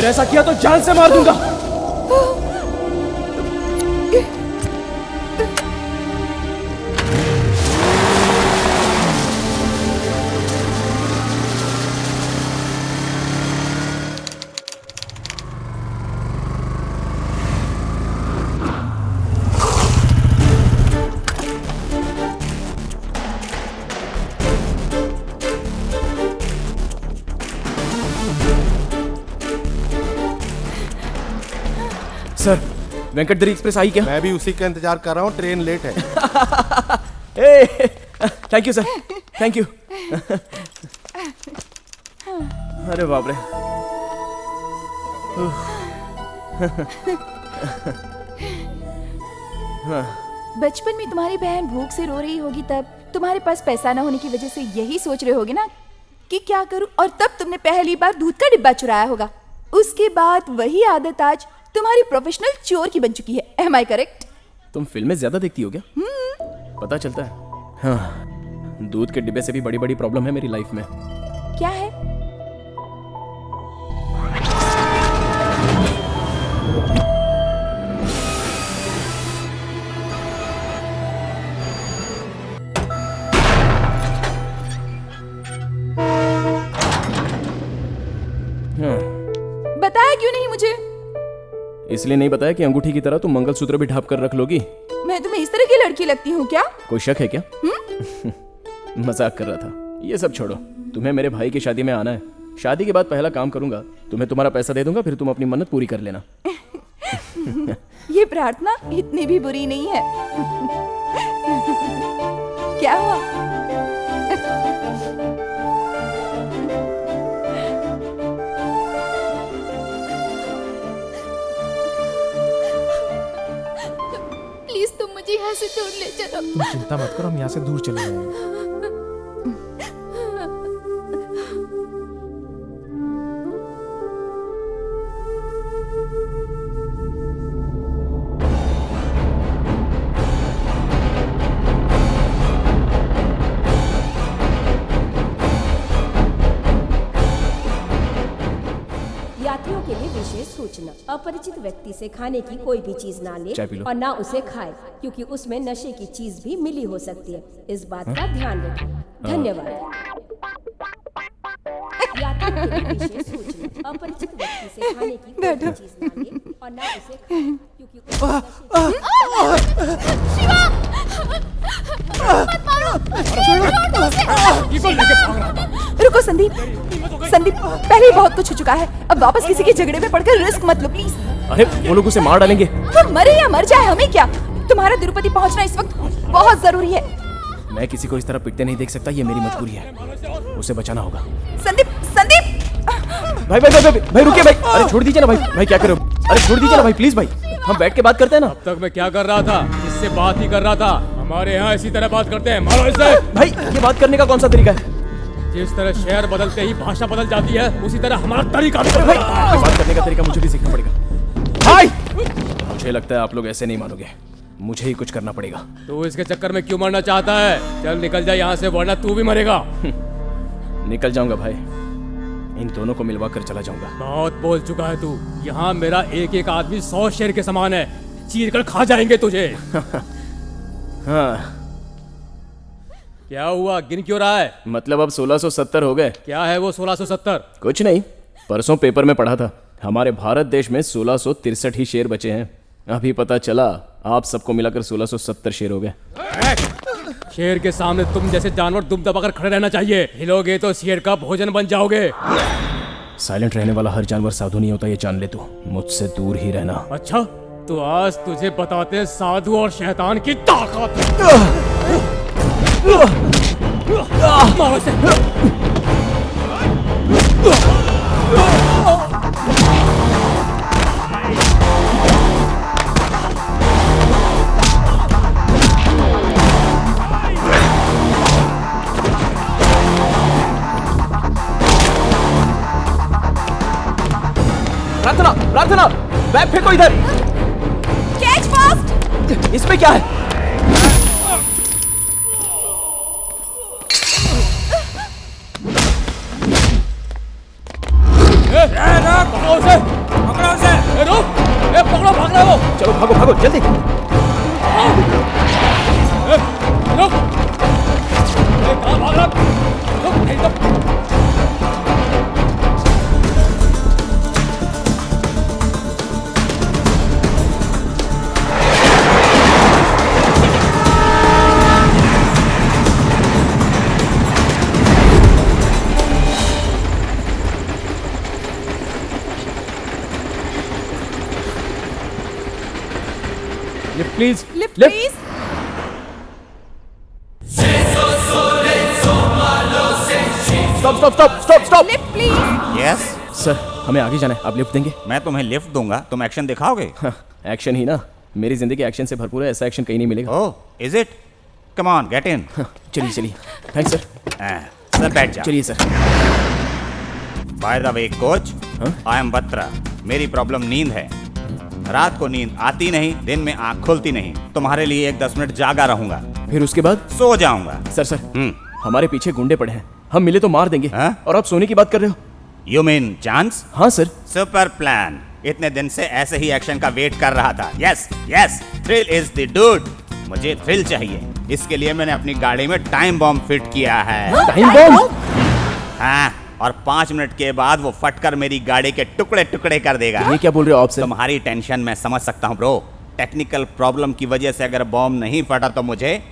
ऐसा किया तो जान से मार दूंगा। सर, वेंकटगिरी एक्सप्रेस आई क्या? मैं भी उसी का इंतजार कर रहा हूँ, ट्रेन लेट है। Thank you sir, thank you. अरे बाप रे। बचपन में तुम्हारी बहन भूख से रो रही होगी, तब तुम्हारे पास पैसा ना होने की वजह से यही सोच रहे होगे ना कि क्या करूं, और तब तुमने पहली बार दूध का डिब्बा चुराया होगा। उसके बाद वही आदत आज तुम्हारी प्रोफेशनल चोर की बन चुकी है। Am I correct? तुम फिल्में ज्यादा देखती हो क्या? पता चलता है। हाँ, दूध के डिब्बे से भी बड़ी बड़ी प्रॉब्लम है मेरी लाइफ में। क्या है? बताया क्यों नहीं मुझे? इसलिए नहीं बताया कि अंगूठी की तरह तुम मंगलसूत्र भी ढाप कर रख लोगी। मैं तुम्हें इस तरह की लड़की लगती हूँ क्या? कोई शक है क्या? मजाक कर रहा था। ये सब छोड़ो, तुम्हें मेरे भाई की शादी में आना है। शादी के बाद पहला काम करूंगा, तुम्हें तुम्हारा पैसा दे दूंगा, फिर तुम अपनी मन्नत पूरी कर लेना। ये प्रार्थना इतनी भी बुरी नहीं है। क्या हुआ? प्लीज तुम मुझे यहाँ से दूर ले चलो। तुम चिंता मत करो, हम यहाँ से दूर चले जाएंगे। यात्रियों के लिए विशेष सूचना, अपरिचित व्यक्ति से खाने की कोई भी चीज ना ले और ना उसे खाए, क्योंकि उसमें नशे की चीज भी मिली हो सकती है। इस बात का ध्यान रखें। धन्यवाद। यात्रियों के लिए विशेष सूचना, अपरिचित व्यक्ति से खाने की कोई भी चीज ना ले और ना उसे खाए, क्योंकि रुको संदीप, संदीप पहले ही बहुत कुछ हो चुका है। अब वापस किसी के झगड़े में पड़कर रिस्क मत लो प्लीज। अरे वो लोग उसे मार डालेंगे। वो मरे या मर जाए हमें क्या? तुम्हारा तिरुपति पहुंचना इस वक्त बहुत जरूरी है। मैं किसी को इस तरह पिटते नहीं देख सकता, ये मेरी मजबूरी है। उसे बचाना होगा। संदीप, संदीप! भाई भाई भाई भाई, भाई रुकिए भाई। अरे छोड़ दीजिए ना भाई। भाई क्या करो? अरे छोड़ दीजिए ना भाई, प्लीज भाई। हम बैठ के बात करते हैं ना। अब तक मैं क्या कर रहा था? इससे बात ही कर रहा था। हमारे यहाँ इसी तरह बात करते हैं। मारो इसे। भाई ये बात करने का कौन सा तरीका है? जिस तरह शहर बदलते ही भाषा बदल जाती है, उसी तरह हमारा तरीका भी। भाई बात करने का तरीका मुझे भी सीखना पड़ेगा। भाई मुझे लगता है आप लोग ऐसे नहीं मानोगे, मुझे ही कुछ करना पड़ेगा। तू इसके चक्कर में क्यों मरना चाहता है? चल निकल जा यहाँ से, वरना तू भी मरेगा। निकल जाऊंगा भाई, इन दोनों को मिलवा कर चला जाऊंगा। बहुत बोल चुका है तू। यहाँ मेरा एक एक आदमी 100 शेर के समान है, चीर कर खा जाएंगे तुझे। हाँ क्या हुआ, गिन क्यों रहा है? मतलब अब 1670 हो गए। क्या है वो 1670? कुछ नहीं, परसों पेपर में पढ़ा था हमारे भारत देश में 1663 ही शेर बचे हैं। अभी पता चला आप सबको मिलाकर 1670 शेर हो गए। शेर के सामने तुम जैसे जानवर दुम दबाकर खड़े रहना चाहिए। हिलोगे तो शेर का भोजन बन जाओगे। साइलेंट रहने वाला हर जानवर साधु नहीं होता, ये जान ले तू। मुझसे दूर ही रहना। अच्छा तो आज तुझे बताते हैं साधु और शैतान की ताकत। मारो से। प्रार्थना, प्रार्थना, बैग फेंको इधर। Catch fast. इसमें क्या है? मारो से। Lift please. Lift please. Stop stop stop stop stop. Lift please. Yes sir हमें आगे जाना है, आप लिफ्ट देंगे? मैं तुम्हें लिफ्ट दूंगा, तुम एक्शन दिखाओगे? एक्शन ही ना, मेरी जिंदगी एक्शन से भरपूर है, ऐसा एक्शन कहीं नहीं मिलेगा। Oh is it? Come on get in. चलिए चलिए। Thanks sir. सर बैठ जाओ। चलिए sir. By the way coach, I am Batra. मेरी प्रॉब्लम नींद है। रात को नींद आती नहीं, दिन में आंख खुलती नहीं। तुम्हारे लिए एक 10 मिनट जागा रहूंगा, फिर उसके बाद सो जाऊंगा। सर हमारे पीछे गुंडे पड़े हैं, हम मिले तो मार देंगे। और आप सोने की बात कर रहे हो? You mean chance? हाँ सर। Super plan. इतने दिन से ऐसे ही एक्शन का वेट कर रहा था। Yes yes, thrill is the dude. मुझे थ्रिल चाहिए, इसके लिए मैंने अपनी गाड़ी में टाइम बॉम्ब फिट किया है। Time bomb? हाँ, और 5 मिनट के बाद वो फटकर मेरी गाड़ी के टुकड़े टुकड़े कर देगा। ये क्या बोल रहे हो आप सर? तुम्हारी टेंशन मैं समझ सकता हूँ ब्रो। टेक्निकल प्रॉब्लम की वजह से अगर बॉम्ब नहीं फटा तो मुझे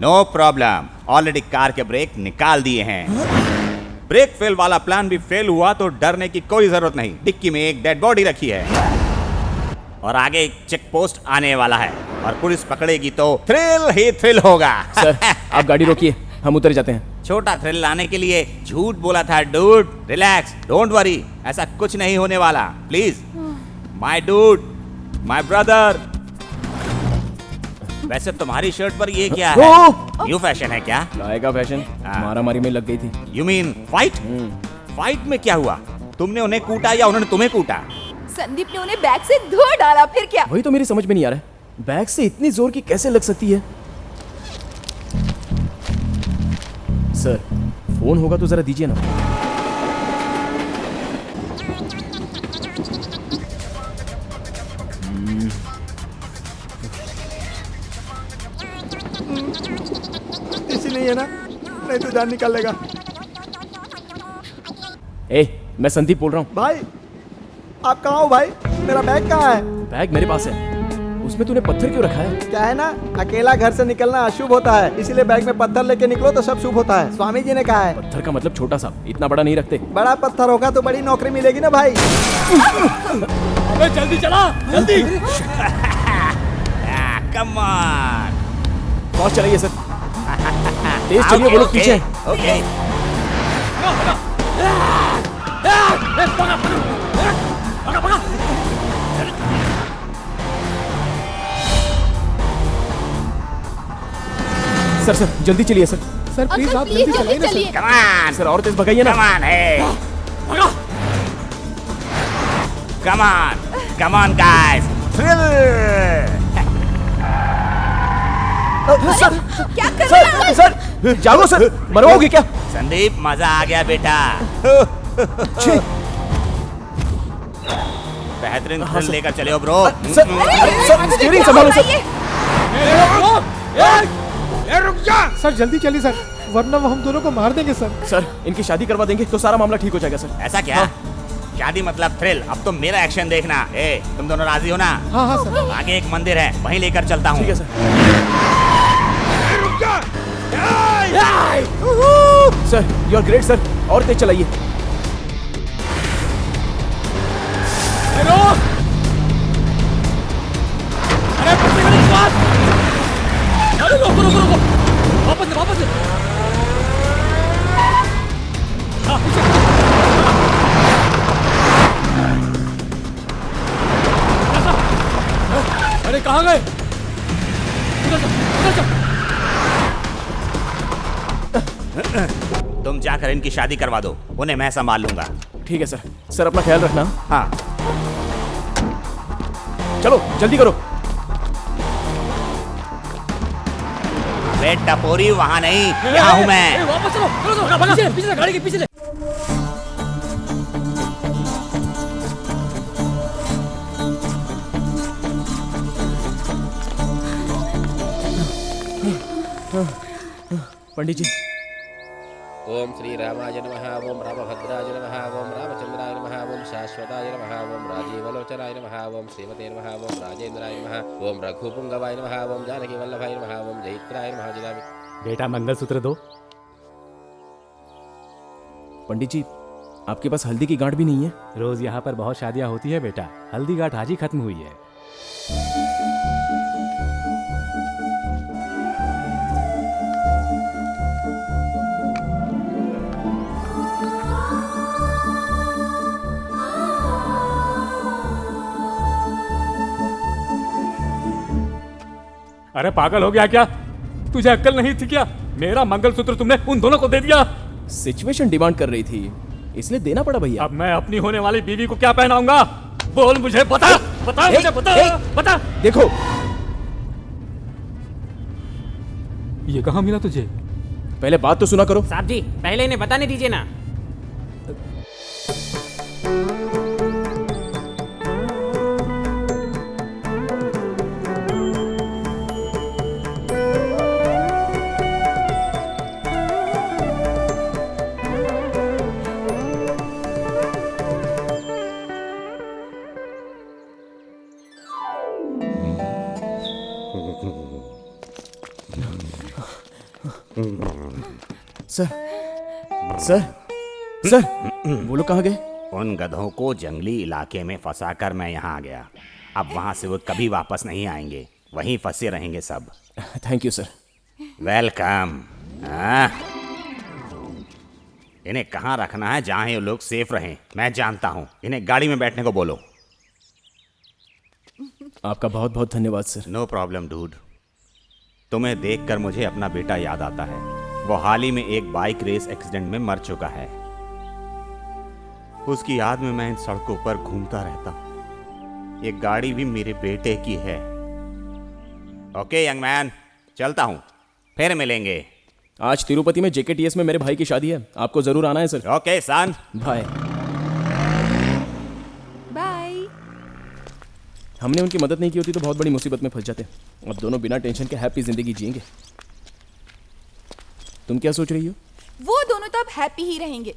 नो प्रॉब्लम, ऑलरेडी कार के ब्रेक निकाल दिए हैं। ब्रेक फेल वाला प्लान भी फेल हुआ तो डरने की कोई जरूरत नहीं। डिक्की में एक डेड बॉडी रखी है और आगे एक चेक पोस्ट आने वाला है और पुलिस पकड़ेगी तो थ्रिल ही थ्रिल होगा। सर आप गाड़ी रोकिए, हम उतर जाते हैं। छोटा थ्रिल लाने के लिए झूठ बोला था डूड। रिलैक्स, डोंट वरी, ऐसा कुछ नहीं होने वाला। Please my dude, my brother. वैसे तुम्हारी शर्ट पर ये क्या है? न्यू फैशन है क्या? लाएगा फैशन, मारामारी में लग गई थी। You mean fight? फाइट में क्या हुआ? तुमने उन्हें कूटा या उन्होंने तुम्हें कूटा? संदीप ने उन्हें बैग से धो डाला, फिर क्या? वही तो मेरी समझ में नहीं आ रहा है, बैग से इतनी जोर की कैसे लग सकती है? सर फोन होगा तो जरा दीजिए ना। इसीलिए ना, नहीं तो जान निकाल लेगा। मैं संदीप बोल रहा हूँ। भाई आप कहाँ हो भाई? मेरा बैग कहाँ है? बैग मेरे पास है, उसमें तूने पत्थर क्यों रखा है? क्या है ना, अकेला घर से निकलना अशुभ होता है, इसीलिए बैग में पत्थर लेके निकलो तो सब शुभ होता है, स्वामी जी ने कहा है। पत्थर का मतलब छोटा सा, इतना बड़ा नहीं रखते। बड़ा पत्थर होगा तो बड़ी नौकरी मिलेगी ना भाई। अबे जल्दी चला, जल्दी। Come on. बहुत चलाइए सर, तेज चलिए, वो लोग पीछे। ओके। सर सर जल्दी चलिए सर। सर प्लीज आप जल्दी चलाइए ना सर। कम ऑन सर, और तेज भगाइए ना। कम ऑन है। Come on, come on guys. Sir क्या कर रहे हैं? सर जागो सर, मरवाओगे क्या? संदीप मजा आ गया बेटा। बेहतरीन थ्रिल लेकर चले हो ब्रो। सर स्टीयरिंग संभालो सर। रुक जा सर, जल्दी चलिए सर, वरना वो हम दोनों को मार देंगे सर। सर इनकी शादी करवा देंगे तो सारा मामला ठीक हो जाएगा सर। ऐसा क्या? शादी मतलब थ्रिल? अब तुम मेरा एक्शन देखना। तुम दोनों राजी हो ना? हाँ हाँ सर। आगे एक मंदिर है, वहीं लेकर चलता हूँ। ठीक है sir. Sir you are great sir, और तेज चलाइए। अरे रुको रुको रुको, वापस ले वापस ले। अरे कहाँ गए? तुम जाकर इनकी शादी करवा दो, उन्हें मैं संभाल लूंगा। ठीक है सर। सर अपना ख्याल रखना। हाँ चलो जल्दी करो। टपोरी वहाँ नहीं, यहाँ हूँ मैं। वापस चलो, चलो चलो, पीछे पीछे गाड़ी के पीछे। पंडित जी। ओम श्री रामाय नमः, ओम रामभद्राय नमः, ओम रामचंद्राय नमः, ओम शाश्वताय नमः, ओम राजीवलोचनाय नमः, ओम श्रीमते नमः, ओम राजेंद्राय नमः, ओम रघुपुंगवाय नमः, ओम जानकी वल्लभाय नमः, ओम जयित्राय नमः। जिलामि बेटा मंगलसूत्र दो। पंडित जी आपके पास हल्दी की गांठ भी नहीं है? रोज यहाँ पर बहुत शादियाँ होती है बेटा, हल्दी गांठ आज ही खत्म हुई है। अरे पागल हो गया क्या? तुझे अक्ल नहीं थी क्या? मेरा मंगलसूत्र तुमने उन दोनों को दे दिया। सिचुएशन डिमांड कर रही थी, इसलिए देना पड़ा भैया। अब मैं अपनी होने वाली बीवी को क्या पहनाऊंगा? बोल मुझे, बता बता मुझे, बता बता। देखो ये कहाँ मिला तुझे? पहले बात तो सुना करो। साहब जी पहले इन्हें बताने दीजिए ना। सर सर सर वो लोग कहाँ गए? उन गधों को जंगली इलाके में फंसाकर मैं यहाँ आ गया। अब वहाँ से वो कभी वापस नहीं आएंगे, वहीं फंसे रहेंगे सब। Thank you sir. वेलकम। इन्हें कहाँ रखना है जहाँ ये लोग सेफ रहें, मैं जानता हूँ। इन्हें गाड़ी में बैठने को बोलो। आपका बहुत बहुत धन्यवाद सर। No problem dude. तुम्हें देखकर मुझे अपना बेटा याद आता है। वो हाल ही में एक बाइक रेस एक्सीडेंट में मर चुका है। उसकी याद में मैं इन सड़कों पर घूमता रहता हूँ। ये गाड़ी भी मेरे बेटे की है। ओके यंग मैन, चलता हूँ, फिर मिलेंगे। आज तिरुपति में JKTS में मेरे भाई की शादी है, आपको जरूर आना है सर। ओके सन। बाय। बाय। हमने उनकी मदद नहीं की होती तो बहुत बड़ी मुसीबत में फंस जाते। अब दोनों बिना टेंशन के हैप्पी जिंदगी जिएंगे। तुम क्या सोच रही हो? वो दोनों तो अब हैप्पी ही रहेंगे।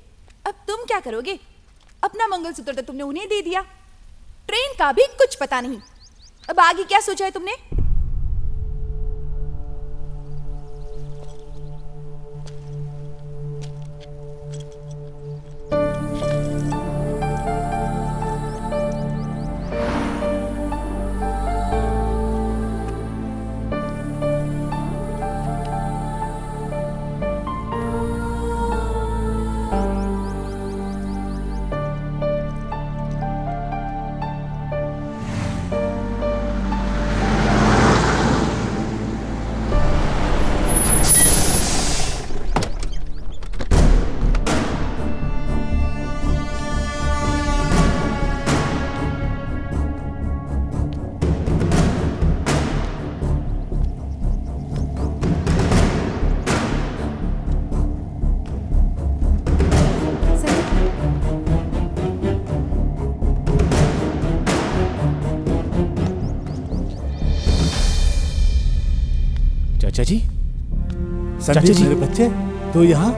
अब तुम क्या करोगे? अपना मंगलसूत्र तो तुमने उन्हें दे दिया, ट्रेन का भी कुछ पता नहीं। अब आगे क्या सोचा है तुमने? चाचा जी, संजीव मेरे बच्चे, तू यहाँ?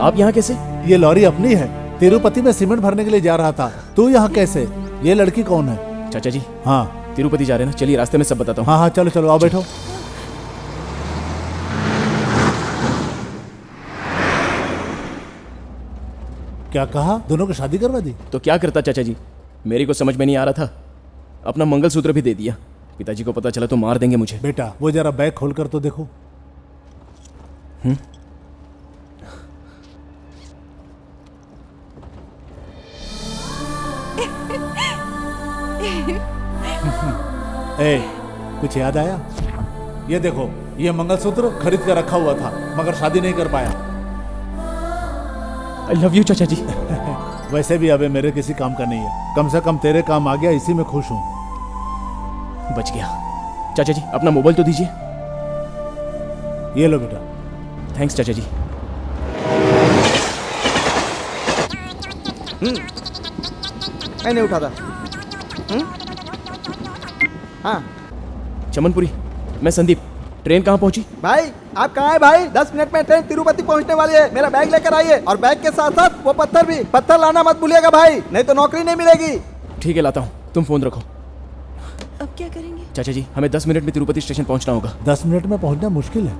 आप यहाँ कैसे? ये लॉरी अपनी है। तिरुपति में सीमेंट भरने के लिए जा रहा था। तू यहाँ कैसे? ये लड़की कौन है? चाचा जी, हाँ तिरुपति जा रहे हैं ना, चलिए रास्ते में सब बताता हूँ। हाँ हाँ चलो चलो, आओ बैठो। क्या कहा? दोनों की शादी करवा दी? तो क्या करता चाचा जी, मेरी को समझ में नहीं आ रहा था। अपना मंगलसूत्र भी दे दिया। पिताजी को पता चला तो मार देंगे मुझे। बेटा वो जरा बैग खोल कर तो देखो। ए, कुछ याद आया? ये देखो, ये मंगलसूत्र खरीद कर रखा हुआ था मगर शादी नहीं कर पाया। I love you चाचा जी। वैसे भी अबे मेरे किसी काम का नहीं है, कम से कम तेरे काम आ गया, इसी में खुश हूँ। बच गया। चाचा जी अपना मोबाइल तो दीजिए। ये लो बेटा। थैंक्स चाचा जी। मैं नहीं उठाता। हाँ चमनपुरी, मैं संदीप। ट्रेन कहाँ पहुंची? भाई आप कहाँ हैं भाई? 10 मिनट में ट्रेन तिरुपति पहुंचने वाली है। मेरा बैग लेकर आइए और बैग के साथ साथ वो पत्थर भी। पत्थर लाना मत भूलिएगा भाई, नहीं तो नौकरी नहीं मिलेगी। ठीक है लाता हूँ, तुम फोन रखो। अब क्या करेंगे? चाचा जी हमें 10 मिनट में तिरुपति स्टेशन पहुंचना होगा। 10 मिनट में पहुंचना मुश्किल है।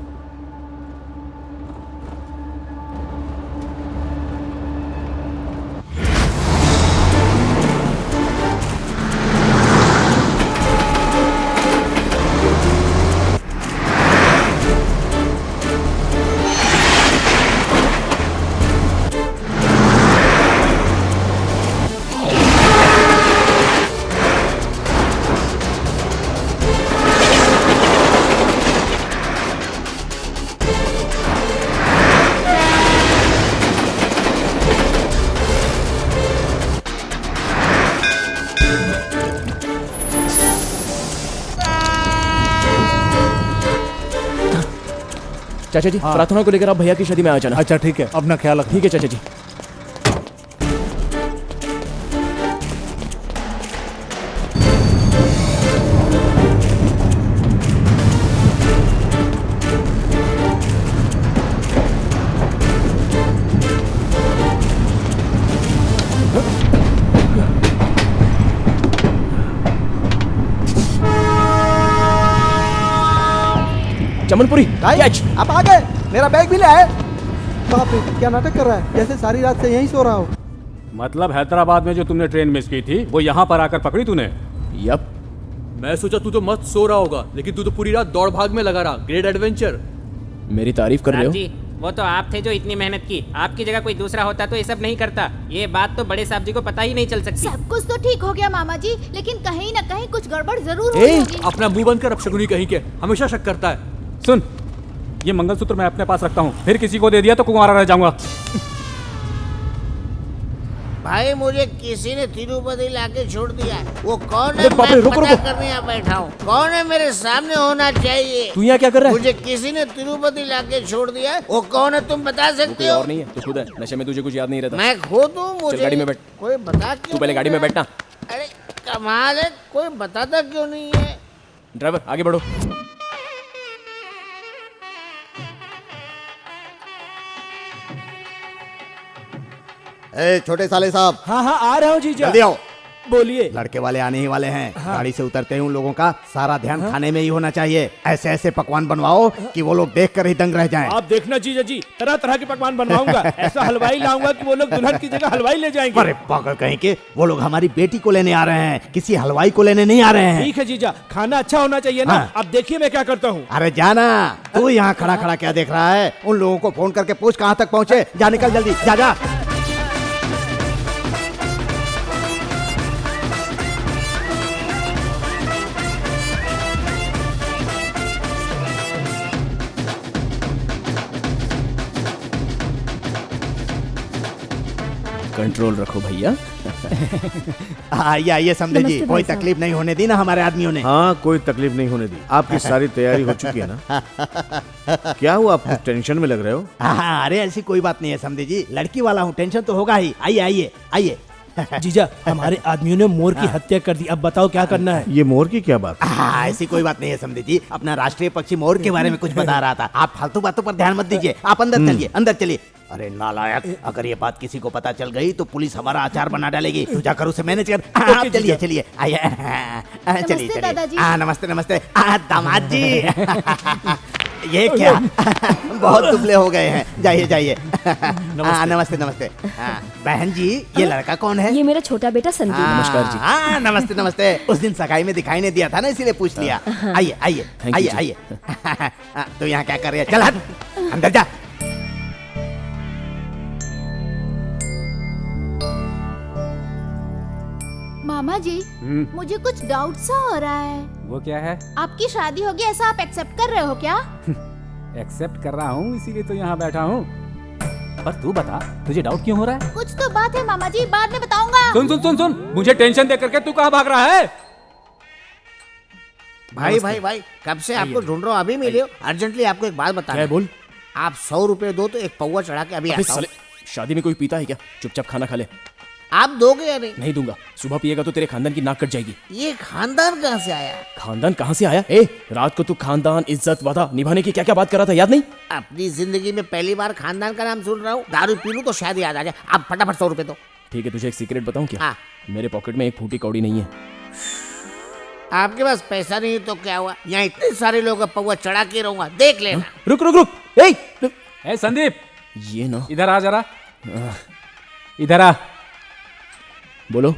चाचा जी प्रार्थना को लेकर आप भैया की शादी में आ जाना। अच्छा ठीक है, अपना ख्याल रखना। ठीक है चाचा जी। चमनपुरी कैच। आप आ गए, मेरा बैग भी ले आए। बाप रे, क्या नाटक कर रहा है, जैसे सारी रात से यहीं सो रहा हो। मतलब हैदराबाद में जो तुमने ट्रेन मिस की थी वो यहाँ पर आकर पकड़ी तूने? यप। मैं सोचा तू तो मत सो रहा होगा, लेकिन तू तो पूरी रात दौड़ भाग में लगा रहा। Great adventure. मेरी तारीफ कर रहे हो? जी, वो तो आप थे जो इतनी मेहनत की। आपकी जगह कोई दूसरा होता तो ये सब नहीं करता। ये बात तो बड़े साहब जी को पता ही नहीं चल सकती। सब कुछ तो ठीक हो गया मामा जी, लेकिन कहीं न कहीं कुछ गड़बड़ जरूर होगी। अपना मुंह बंद कर, अपशगुनी कहीं के, हमेशा शक करता है। सुन, ये मंगलसूत्र मैं अपने पास रखता हूँ, फिर किसी को दे दिया तो कुंवारा रह जाऊंगा। भाई मुझे किसी ने तिरुपति लाके छोड़ दिया। वो कौन है? अरे बाप रे, मैं रुको, पता रुको। करने यहाँ बैठा हूँ। कौन है? मेरे सामने होना चाहिए। तू यहाँ क्या कर रहा है? मुझे किसी ने तिरुपति लाके छोड़ दिया है। वो कौन है तुम बता सकते हो? और नहीं है, तू खुद है। नशे में तुझे कुछ याद नहीं रहता। मैं खुद हूँ। चल मुझे गाड़ी में बैठ। कोई बता क्यों? तू पहले गाड़ी में बैठना। अरे कमाल है, कोई बताता क्यों नहीं है? ड्राइवर आगे बढ़ो। ए छोटे साले साहब। हाँ हाँ आ रहा हूँ जीजा। जल्दी आओ। बोलिए। लड़के वाले आने ही वाले हैं। हाँ। गाड़ी से उतरते ही उन लोगों का सारा ध्यान खाने में ही होना चाहिए। ऐसे ऐसे पकवान बनवाओ कि वो लोग देखकर ही दंग रह जाएं। आप देखना जीजा जी, तरह तरह के पकवान बनवाऊंगा। ऐसा हलवाई लाऊंगा कि वो लोग दुल्हन की जगह हलवाई ले जाएंगे। अरे पागल कहीं के, वो लोग हमारी बेटी को लेने आ रहे हैं, किसी हलवाई को लेने नहीं आ रहे हैं। ठीक है जीजा, खाना अच्छा होना चाहिए ना। हाँ। अब देखिए मैं क्या करता हूँ। अरे जाना, तू यहाँ खड़ा खड़ा क्या देख रहा है? उन लोगों को फोन करके पूछ कहाँ तक पहुँचे। जा निकल जल्दी, जा जा। कंट्रोल रखो भैया। आइए आइए समझे जी, नमस्ते कोई भाई साहब। तकलीफ नहीं होने दी ना हमारे आदमियों ने। हाँ कोई तकलीफ नहीं होने दी। आपकी सारी तैयारी हो चुकी है ना? क्या हुआ, आप कुछ टेंशन में लग रहे हो? हाँ अरे ऐसी कोई बात नहीं है समझे जी, लड़की वाला हूँ, टेंशन तो होगा ही। आइए आइए आइए। जीजा हमारे आदमियों ने मोर की हत्या कर दी, अब बताओ क्या करना है? ये मोर की क्या बात? हाँ ऐसी कोई बात नहीं है समझे जी, अपना राष्ट्रीय पक्षी मोर के बारे में कुछ बता रहा था। आप फालतू बातों पर ध्यान मत दीजिए, आप अंदर चलिए, अंदर चलिए। अरे नालायक, अगर ये बात किसी को पता चल गई तो पुलिस हमारा अचार बना डालेगी। तू जाकर उसे मैनेज कर। आप चलिए चलिए, आइए चलिए चलिए। दादाजी। नमस्ते नमस्ते। दामाद जी। ये क्या? बहुत दुबले हो गए हैं। जाइए जाइए। नमस्ते नमस्ते। बहन जी ये लड़का कौन है? ये मेरा छोटा बेटा संदीप। नमस्कार जी। नमस्ते नमस्ते। उस दिन सगाई में दिखाई नहीं दिया था ना, इसीलिए पूछ लिया। आइए आइए आइए आइए। तो यहाँ क्या कर रही है? चल हट, अंदर जा। मामा जी मुझे कुछ डाउट सा हो रहा है। वो क्या है? आपकी शादी होगी ऐसा आप एक्सेप्ट कर रहे हो क्या? एक्सेप्ट कर रहा हूँ, इसीलिए तो यहाँ बैठा हूँ। पर तू बता, तुझे डाउट क्यों हो रहा है? कुछ तो बात है मामा जी, बाद में बताऊंगा। सुन सुन सुन सुन, मुझे टेंशन दे करके तू कहाँ भाग रहा है? भाई भाई भाई, कब से आपको ढूंढ रहा हूँ, अभी मिले हो। अर्जेंटली आपको एक बात बताना। क्या है, बोल। आप 100 रुपए दो तो एक पौवा चढ़ा के अभी अबे आता हूँ। साले, शादी में कोई पीता है क्या? चुपचाप खाना खा ले। आप दोगे या नहीं? नहीं दूंगा। सुबह पिएगा तो तेरे खानदान की नाक कट जाएगी। ये खानदान कहाँ से आया? खानदान कहाँ से आया? ए, रात को तू खानदान, इज्जत, वादा निभाने की क्या क्या बात कर रहा था, याद नहीं? अपनी जिंदगी में पहली बार खानदान का नाम सुन रहा हूँ। दारू पी लूं तो शायद याद आ जाए। आप फटाफट 100 रुपए दो। ठीक है, तुझे एक सीक्रेट बताऊं क्या? हाँ। मेरे पॉकेट में एक फूटी कौड़ी नहीं है। आपके पास पैसा नहीं है तो क्या हुआ? यहाँ इतने सारे लोग पौवा चढ़ा के रहूंगा, देख लेना। रुक रुक रुक। ए संदीप, ये ना, इधर आ जरा। इधर आ। बोलो।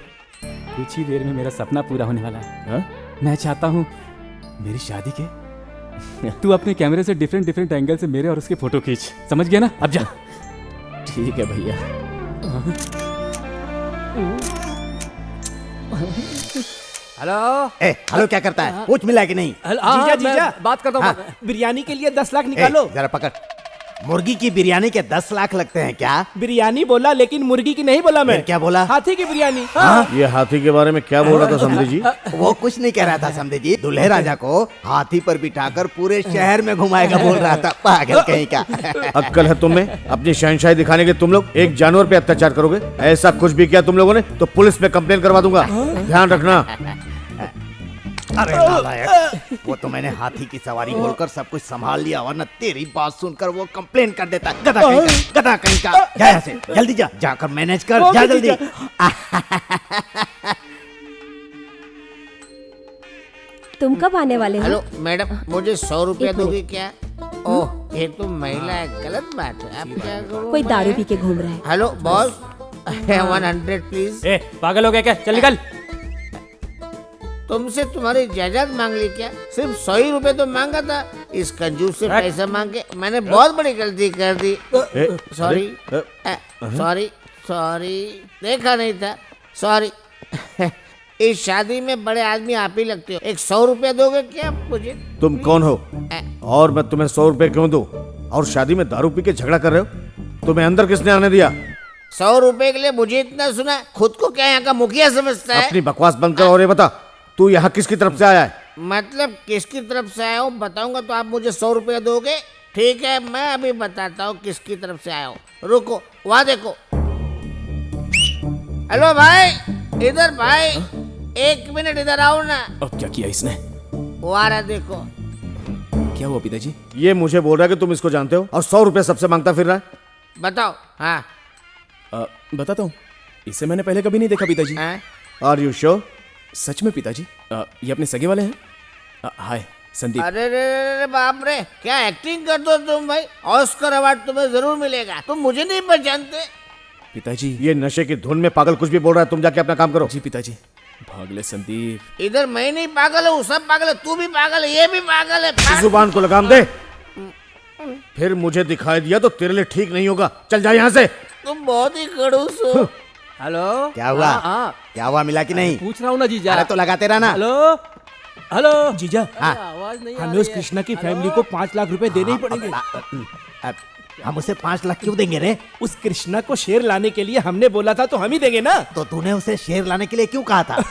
कुछ ही देर में मेरा सपना पूरा होने वाला है। हाँ? मैं चाहता हूँ मेरी शादी के तू अपने कैमरे से डिफरेंट डिफरेंट एंगल से मेरे और उसके फोटो खींच। समझ गया ना? अब जा। ठीक है भैया। हेलो। हेलो क्या करता है? कुछ मिला कि नहीं? जीजा जीजा बात करता हूँ। बिरयानी के लिए 10 लाख निकालो। जरा पकड़। मुर्गी की बिरयानी के 10 लाख लगते हैं क्या? बिरयानी बोला लेकिन मुर्गी की नहीं बोला मैं। फिर क्या बोला? हाथी की बिरयानी। ये हाथी के बारे में क्या बोल रहा था समझे जी? वो कुछ नहीं कह रहा था समझे जी, दूल्हे राजा को हाथी पर बिठाकर पूरे शहर में घुमाएगा बोल रहा था। पागल कहीं का। अक्कल है तुम में? अपनी शहनशाही दिखाने के तुम लोग एक जानवर पे अत्याचार करोगे? ऐसा कुछ भी किया तुम लोगों ने तो पुलिस में कंप्लेन करवा दूंगा, ध्यान रखना। अरे नालायक, वो तो मैंने हाथी की सवारी बोलकर सब कुछ संभाल लिया, वरना तेरी बात सुनकर वो कंप्लेन कर देता। गधा कहीं का, गधा कहीं का। जा यहाँ से, जल्दी जा, जाकर मैनेज कर, जा जल्दी। तुम कब आने वाले हो? हेलो मैडम, मुझे 100 रुपया दोगे क्या? ओह, ये तो महिला है, गलत बात है। आप क्या करो? कोई दारू पी के घूम रहा है। Hello boss, 100 please. पागल हो गया क्या? चल निकल। तुमसे तुम्हारी जायदाद मांग ली क्या? सिर्फ 100 ही रुपए तो मांगा था। इस कंजूस से पैसा मांग के मैंने बहुत बड़ी गलती कर दी। सॉरी सॉरी सॉरी, देखा नहीं था, सॉरी। इस शादी में बड़े आदमी आप ही लगते हो। एक 100 रुपया दोगे क्या मुझे? तुम कौन हो और मैं तुम्हें 100 रुपए क्यों दूं? और शादी में दारू पी के झगड़ा कर रहे हो? तुम्हें अंदर किसने आने दिया? 100 रुपए के लिए मुझे इतना सुना? खुद को क्या यहाँ का मुखिया समझता है? अपनी बकवास बंद कर और ये बता, तू यहाँ किसकी तरफ से आया है? मतलब किसकी तरफ से आया हूँ बताऊंगा तो आप मुझे 100 रुपया दोगे? ठीक है, मैं अभी बताता हूँ किसकी तरफ से आया हूँ। रुको, वहाँ देखो। हेलो भाई, इधर भाई, 1 मिनट इधर आओ ना। अब क्या किया इसने? वो आ रहा, देखो। क्या हुआ पिताजी? ये मुझे बोल रहा है कि तुम इसको जानते हो और 100 रुपए सबसे मांगता फिर रहा है। बताओ। हाँ बताता हूँ, इसे मैंने पहले कभी नहीं देखा पिताजी। Are you sure? सच में पिताजी, ये अपने सगे वाले हैं। हाय संदीप। अरे रे बाप रे, क्या एक्टिंग कर दो तुम भाई। ऑस्कर अवार्ड तुम्हें जरूर मिलेगा। तुम मुझे नहीं पहचानते? पिताजी ये नशे की धुन में पागल कुछ भी बोल रहा है, तुम जाके अपना काम करो। जी पिताजी। भागले संदीप। इधर मैं नहीं पागल हूँ, सब पागल है। तू भी पागल है, ये भी पागल है। जुबान को लगाम दे, फिर मुझे दिखाई दिया तो तेरे लिए ठीक नहीं होगा। चल जा यहाँ से। तुम बहुत ही खड़ूस हो। हेलो, क्या हुआ? क्या हुआ, मिला कि नहीं? पूछ रहा हूँ ना जीजा। अरे तो लगाते रहना। हेलो हेलो जीजा, हमें उस कृष्णा की फैमिली को 5 लाख रुपए देने ही पड़ेंगे। हम उसे 5 लाख क्यों देंगे रे? उस कृष्णा को शेर लाने के लिए हमने बोला था तो हम ही देंगे ना। तो तूने उसे शेर लाने के लिए क्यों कहा था?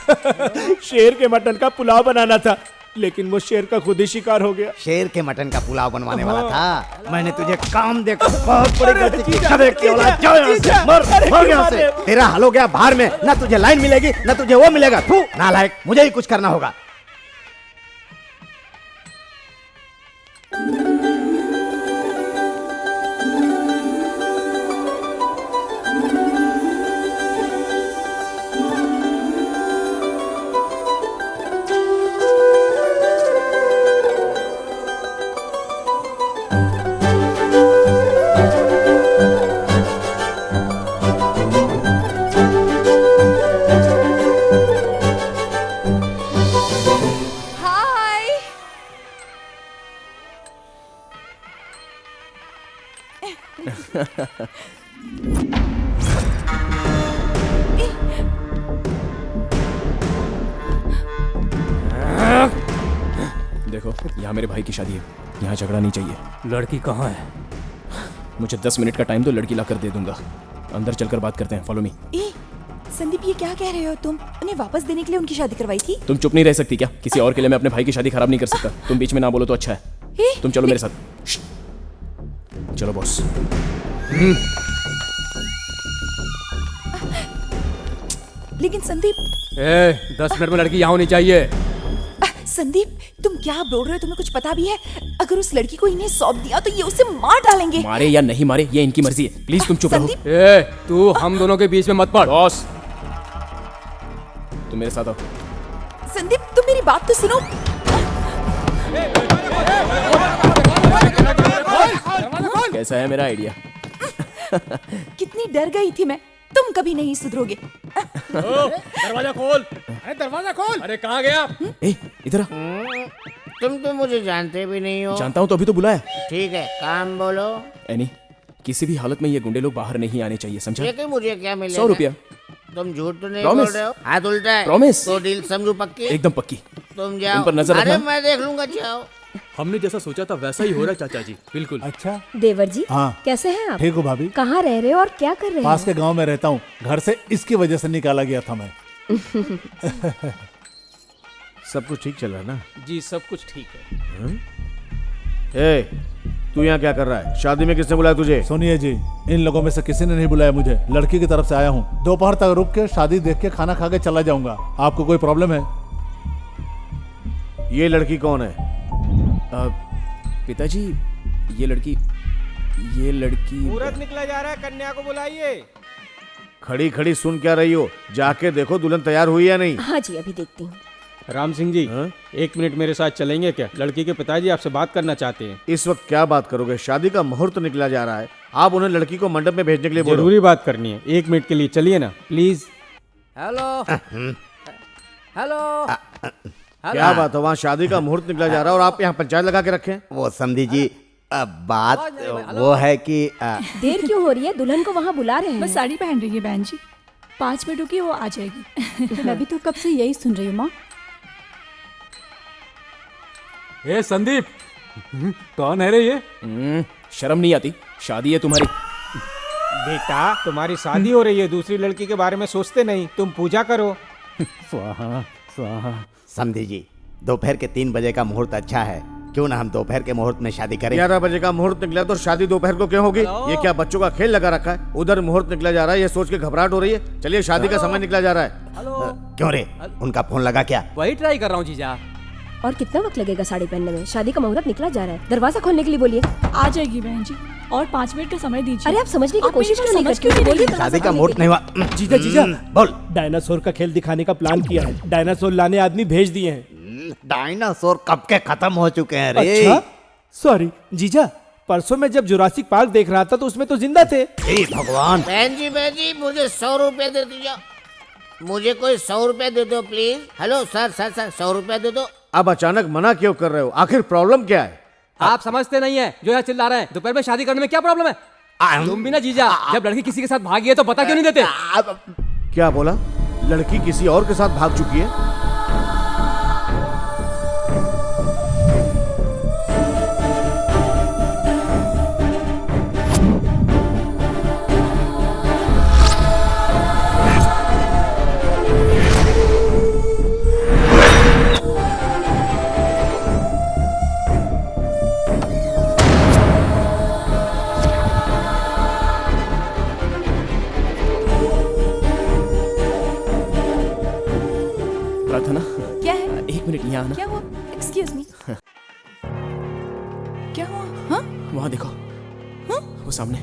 शेर के मटन का पुलाव बनाना था, लेकिन वो शेर का खुद ही शिकार हो गया। शेर के मटन का पुलाव बनवाने वाला था। मैंने तुझे काम देकर बहुत बड़ी गलती की। मर यहाँ से। तेरा हाल हो गया बाहर में, ना तुझे लाइन मिलेगी ना तुझे वो मिलेगा। तू नालायक, मुझे ही कुछ करना होगा। देखो, यहाँ मेरे भाई की शादी है, यहाँ झगड़ा नहीं चाहिए। लड़की कहाँ है? मुझे 10 मिनट का टाइम दो, लड़की लाकर दे दूंगा। अंदर चलकर बात करते हैं, फॉलो मी। संदीप, ये क्या कह रहे हो तुम? उन्हें वापस देने के लिए उनकी शादी करवाई थी? तुम चुप नहीं रह सकती क्या? किसी और के लिए मैं अपने भाई की शादी खराब नहीं कर सकता। तुम बीच में ना बोलो तो अच्छा है। तुम चलो मेरे साथ। चलो बॉस। लेकिन संदीप, 10 मिनट में लड़की यहाँ होनी चाहिए। संदीप, तुम क्या बोल रहे हो? तुम्हें कुछ पता भी है? अगर उस लड़की को इन्हें सौंप दिया तो ये उसे मार डालेंगे। मारे या नहीं मारे, ये इनकी मर्जी है। प्लीज तुम चुप रहो। तू हम दोनों के बीच में मत पड़। बॉस, तुम मेरे साथ आओ। संदीप, तुम मेरी बात तो सुनो। कैसा है मेरा आइडिया? कितनी डर गई थी मैं। तुम कभी नहीं सुधरोगे। दरवाजा खोल। अरे दरवाजा खोल। अरे कहाँ गया? इधर। तुम तो मुझे जानते भी नहीं हो। जानता हूँ तो अभी तो बुलाया। ठीक है, काम बोलो। एनी, किसी भी हालत में ये गुंडे लोग बाहर नहीं आने चाहिए, समझा? लेकिन मुझे क्या मिलेगा? 100 रुपया। तुम झूठ तो नहीं Promise? बोल रहे हो? हाथ उल्टा है। Promise? तो डील समझू पक्की? एकदम पक्की। तुम इन जाओ। पर नजर अरे रखना। मैं देख लूंगा, जाओ। हमने जैसा सोचा था वैसा ही हो रहा है चाचा जी, बिल्कुल। अच्छा देवर जी, हाँ कैसे हैं आप? ठीक हो भाभी। कहाँ रह रहे हो और क्या कर रहे पास हैं? के गांव में रहता हूँ, घर से इसकी वजह से निकाला गया था मैं। सब कुछ ठीक चल रहा है ना? जी सब कुछ ठीक है। ए, तू यहाँ क्या कर रहा है? शादी में किसने बुलाया तुझे? सुनिए जी, इन लोगों में से किसी ने नहीं बुलाया मुझे, लड़की की तरफ से आया हूँ। दोपहर तक रुक के शादी देख के खाना खा के चला जाऊंगा। आपको कोई प्रॉब्लम है? ये लड़की कौन है? पिताजी, ये लड़की मुहूर्त निकला जा रहा है, कन्या को बुलाइए। खड़ी खड़ी सुन क्या रही हो? जाके देखो दुल्हन तैयार हुई या नहीं। हाँ जी, अभी देखती हूँ। राम सिंह जी, 1 मिनट मेरे साथ चलेंगे क्या? लड़की के पिताजी आपसे बात करना चाहते हैं। इस वक्त क्या बात करोगे? शादी का मुहूर्त निकला जा रहा है, आप उन्हें लड़की को मंडप में भेजने के लिए बोलो। जरूरी बात करनी है, 1 मिनट के लिए चलिए ना प्लीज। हेलो हेलो क्या बात है? वहाँ शादी का मुहूर्त निकला जा रहा है और आप यहाँ पंचायत लगा के रखे हैं? वो समझी जी, बात वो है कि देर क्यों हो रही है? दुल्हन को वहाँ बुला रहे हैं। बस साड़ी पहन रही है बहन जी, 5 मिनट रुकी वो आ जाएगी। मैं भी तो कब से यही सुन रही हूँ माँ। ए संदीप, कौन है रे ये? शर्म नहीं आती? शादी है तुम्हारी। बेटा, तुम्हारी शादी हो रही है, दूसरी लड़की के बारे में सोचते नहीं, तुम पूजा करो। स्वाहा स्वाहा। समझी जी, दोपहर के 3 बजे का मुहूर्त अच्छा है, क्यों ना हम दोपहर के मुहूर्त में शादी करें? 11 बजे का मुहूर्त निकला तो शादी दोपहर को क्यों होगी? ये क्या बच्चों का खेल लगा रखा है? उधर मुहूर्त निकला जा रहा है, ये सोच के घबराहट हो रही है। चलिए, शादी का समय निकला जा रहा है। क्यों रे, उनका फोन लगा क्या? वही ट्राई कर रहा हूँ जीजा। और कितना वक्त लगेगा साड़ी पहनने में? शादी का मुहूर्त निकला जा रहा है, दरवाजा खोलने के लिए बोलिए। आ जाएगी बहन जी, और 5 मिनट का समय दीजिए। अरे आप समझने की कोशिश क्यों नहीं करती? बोलिए शादी का मुहूर्त नहीं हुआ। जीजा जीजा बोल। डायनासोर का खेल दिखाने का प्लान किया है, डायनासोर लाने आदमी भेज दिए हैं। डायनासोर कब के खत्म हो चुके हैं रे। अच्छा, सॉरी जीजा, परसों मैं जब जुरासिक पार्क देख रहा था तो उसमें तो जिंदा थे। भगवान। बहन जी मुझे 100 रुपए दे दीजिए, मुझे कोई 100 रुपए दे दो प्लीज। हेलो सर 100 रुपए दे दो। अब अचानक मना क्यों कर रहे हो? आखिर प्रॉब्लम क्या है? आप समझते नहीं है जो यहाँ चिल्ला रहे हैं। दोपहर में शादी करने में क्या प्रॉब्लम है? तुम भी ना जीजा, जब लड़की किसी के साथ भागी है तो पता क्यों नहीं देते? क्या बोला? लड़की किसी और के साथ भाग चुकी है? प्रार्थना, क्या है? 1 मिनट यहाँ आना। क्या हुआ? Excuse me. क्या हुआ? हाँ? वहाँ देखो। हाँ? वो सामने।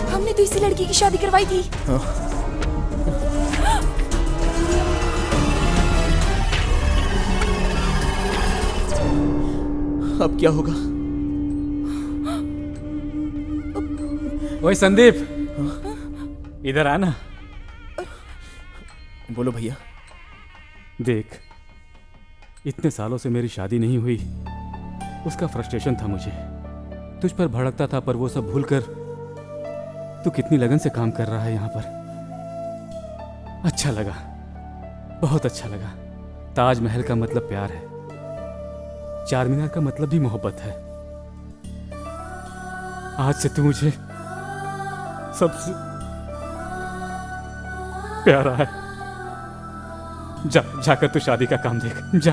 हमने तो इसी लड़की की शादी करवाई थी। हाँ। अब क्या होगा? ओए संदीप, इधर आना। बोलो भैया। देख, इतने सालों से मेरी शादी नहीं हुई, उसका फ्रस्ट्रेशन था मुझे। तुझ पर भड़कता था, पर वो सब भूलकर तू कितनी लगन से काम कर रहा है यहाँ पर। अच्छा लगा, बहुत अच्छा लगा। ताजमहल का मतलब प्यार है, चारमीनार का मतलब भी मोहब्बत है। आज से तू मुझे सबसे प्यारा है। जाकर तू शादी का काम देख, जा।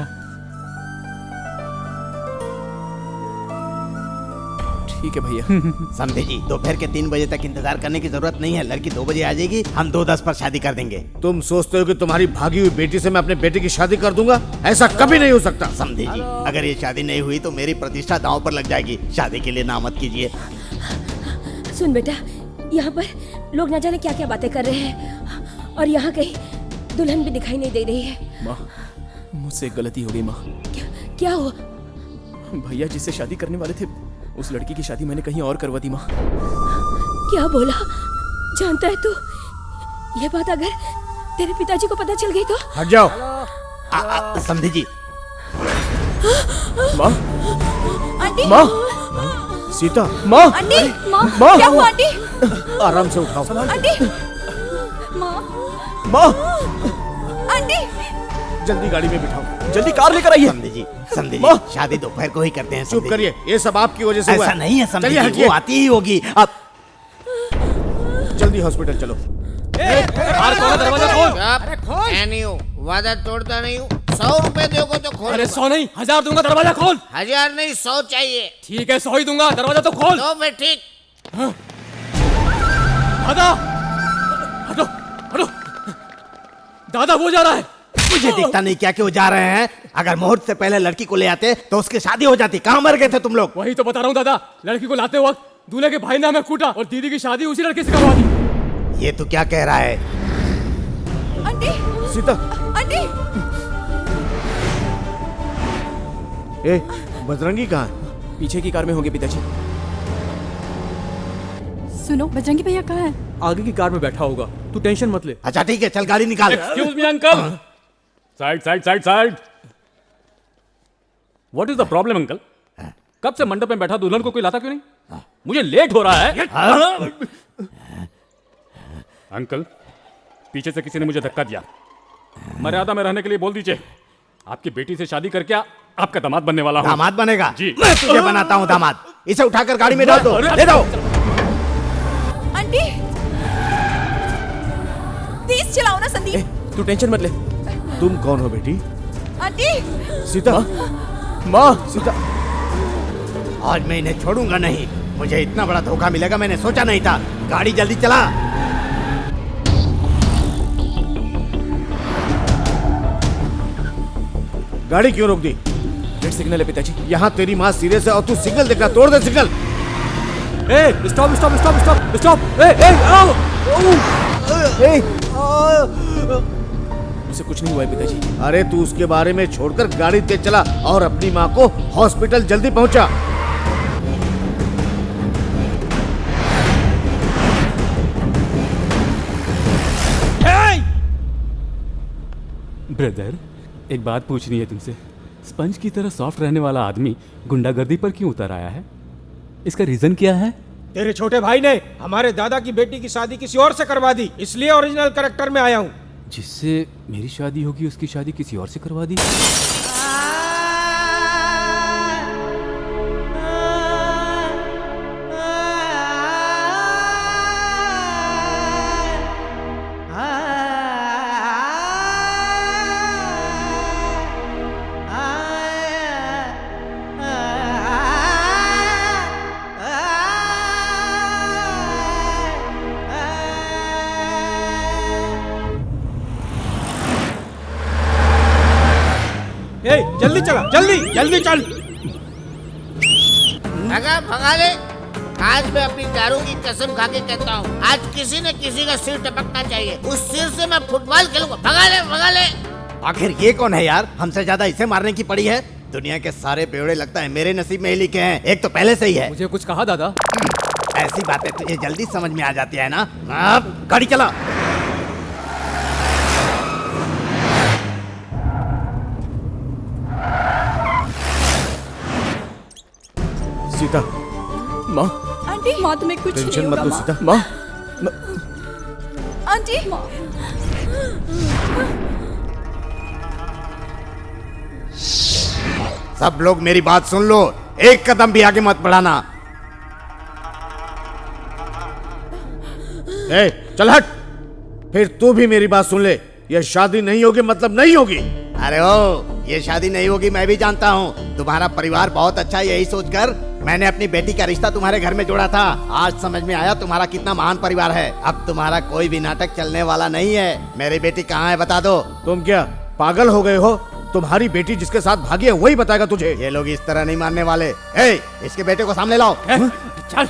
ठीक है भैया। समझे जी, दोपहर के 3 बजे तक इंतजार करने की जरूरत नहीं है। लड़की 2 बजे आ जाएगी, हम 2:10 पर शादी कर देंगे। तुम सोचते हो कि तुम्हारी भागी हुई बेटी से मैं अपने बेटे की शादी कर दूंगा? ऐसा कभी नहीं हो सकता। समझे जी, अगर ये शादी नहीं हुई तो मेरी प्रतिष्ठा दांव पर लग जाएगी। शादी के लिए ना मत कीजिए। सुन बेटा, यहाँ पर लोग ना जाने क्या क्या बातें कर रहे हैं, और यहाँ कहीं दुल्हन भी दिखाई नहीं दे रही है। माँ, मुझसे गलती हो गई माँ। क्या हुआ? भैया जिससे शादी करने वाले थे, उस लड़की की शादी मैंने कहीं और करवा दी माँ। क्या बोला? जानता है तू, ये बात अगर तेरे पिताजी को पता चल गई तो? हट जाओ। समझी जी। माँ, आंटी, माँ, सीता, माँ, आंटी, माँ, क्या हुआ आंटी? आराम से उठाओ। आंटी, माँ, आंटी, जल्दी गाड़ी में बिठाओ, जल्दी कार लेकर आइए। समझी जी, समझी जी, शादी दोपहर को ही करते हैं। चुप करिए, ये सब आपकी वजह से हुआ ऐसा नहीं है समझी चलिए जी, हटिए। वो आती ही होगी। अब जल्दी हॉस्पिटल चलो। दरवाजा खोल। मैं नहीं हूँ, वादा तोड़ता नहीं हूँ। 100 रुपए दोगे तो खोल। अरे 100 नहीं, 1000 दूंगा, दरवाजा खोल। 1000 नहीं, 100 चाहिए। ठीक है, 100 ही दूंगा, दरवाजा तो खोल। तो फिर ठीक। दादा, हटो, हटो। दादा वो जा रहा है। मुझे दिखता नहीं क्या क्यों जा रहे हैं। अगर मुहूर्त से पहले लड़की को ले आते तो उसकी शादी हो जाती। कहाँ मर गए थे तुम लोग? वही तो बता रहा हूँ दादा, लड़की को लाते वक्त दूल्हे के भाई ने हमें कूटा और दीदी की शादी उसी लड़के से करवा दी। ये तो क्या कह रहा है? आंटी, सीता, आंटी, ए, बजरंगी कहाँ है? पीछे की कार में होंगे पिताजी। सुनो, बजरंगी भैया कहाँ है? आगे की कार में बैठा होगा, तू टेंशन मत ले। अच्छा ठीक है, चल गाड़ी निकाल। Excuse me uncle, side side side side. What is the problem uncle? कब से मंडप में बैठा दुल्हन को कोई लाता क्यों नहीं? मुझे लेट हो रहा है। अंकल, पीछे से किसी ने मुझे धक्का दिया। मर्यादा में रहने के लिए बोल दीजिए। आपकी बेटी से शादी करके आपका दामाद बनने वाला हूं। दामाद बनेगा? जी। मैं तुझे बनाता हूँ दामाद। इसे उठाकर गाड़ी में डाल दो, ले दो। आंटी, तेज चलाओ ना संदीप। तू टेंशन मत ले। तुम कौन हो बेटी? आंटी, सीता, माँ, सीता। आज मैं इन्हें छोड़ूंगा नहीं। मुझे इतना बड़ा धोखा मिलेगा मैंने सोचा नहीं था। गाड़ी जल्दी चला। गाड़ी क्यों रोक दी? रेड सिग्नल है पिताजी। यहाँ तेरी माँ सीरियस है और तू सिग्नल देखा, तोड़ दे सिग्नल। ए, stop stop stop stop stop. ए, आओ। उसे कुछ नहीं हुआ है पिताजी। अरे तू उसके बारे में छोड़कर गाड़ी तेज चला और अपनी माँ को हॉस्पिटल जल्दी पहुंचा। ब्रदर, एक बात पूछनी है तुमसे। स्पंज की तरह सॉफ्ट रहने वाला आदमी गुंडागर्दी पर क्यों उतर आया है? इसका रीजन क्या है? तेरे छोटे भाई ने हमारे दादा की बेटी की शादी किसी और से करवा दी, इसलिए ओरिजिनल कैरेक्टर में आया हूँ। जिससे मेरी शादी होगी उसकी शादी किसी और से करवा दी। ए, जल्दी चला, जल्दी जल्दी चल। भगा भगा ले। आज मैं अपनी दारू की कसम खा के कहता हूँ, आज किसी न किसी का सिर टपकना चाहिए। उस सिर से मैं फुटबॉल खेलूंगा। भगा ले, भगा ले। आखिर ये कौन है यार? हमसे ज्यादा इसे मारने की पड़ी है। दुनिया के सारे बेवड़े लगता है मेरे नसीब में ही लिखे हैं। एक तो पहले से ही है। मुझे कुछ कहा दादा? ऐसी बातें तुझे जल्दी समझ में आ जाती है ना। अब गाड़ी चला। सीता, माँ, आंटी, माँ तुम्हें कुछ नहीं टेंशन मत होगा लो माँ। सीता। माँ, आंटी, सब लोग मेरी बात सुन लो। एक कदम भी आगे मत बढ़ाना। ए, चल हट। फिर तू भी मेरी बात सुन ले। यह शादी नहीं होगी मतलब नहीं होगी। अरे ओ, ये शादी नहीं होगी मैं भी जानता हूँ। तुम्हारा परिवार बहुत अच्छा है, यही सोचकर मैंने अपनी बेटी का रिश्ता तुम्हारे घर में जोड़ा था। आज समझ में आया तुम्हारा कितना महान परिवार है। अब तुम्हारा कोई भी नाटक चलने वाला नहीं है। मेरी बेटी कहाँ है बता दो। तुम क्या पागल हो गए हो? तुम्हारी बेटी जिसके साथ भागी है वही बताएगा तुझे। ये लोग इस तरह नहीं मानने वाले। ए, इसके बेटे को सामने लाओ। चल।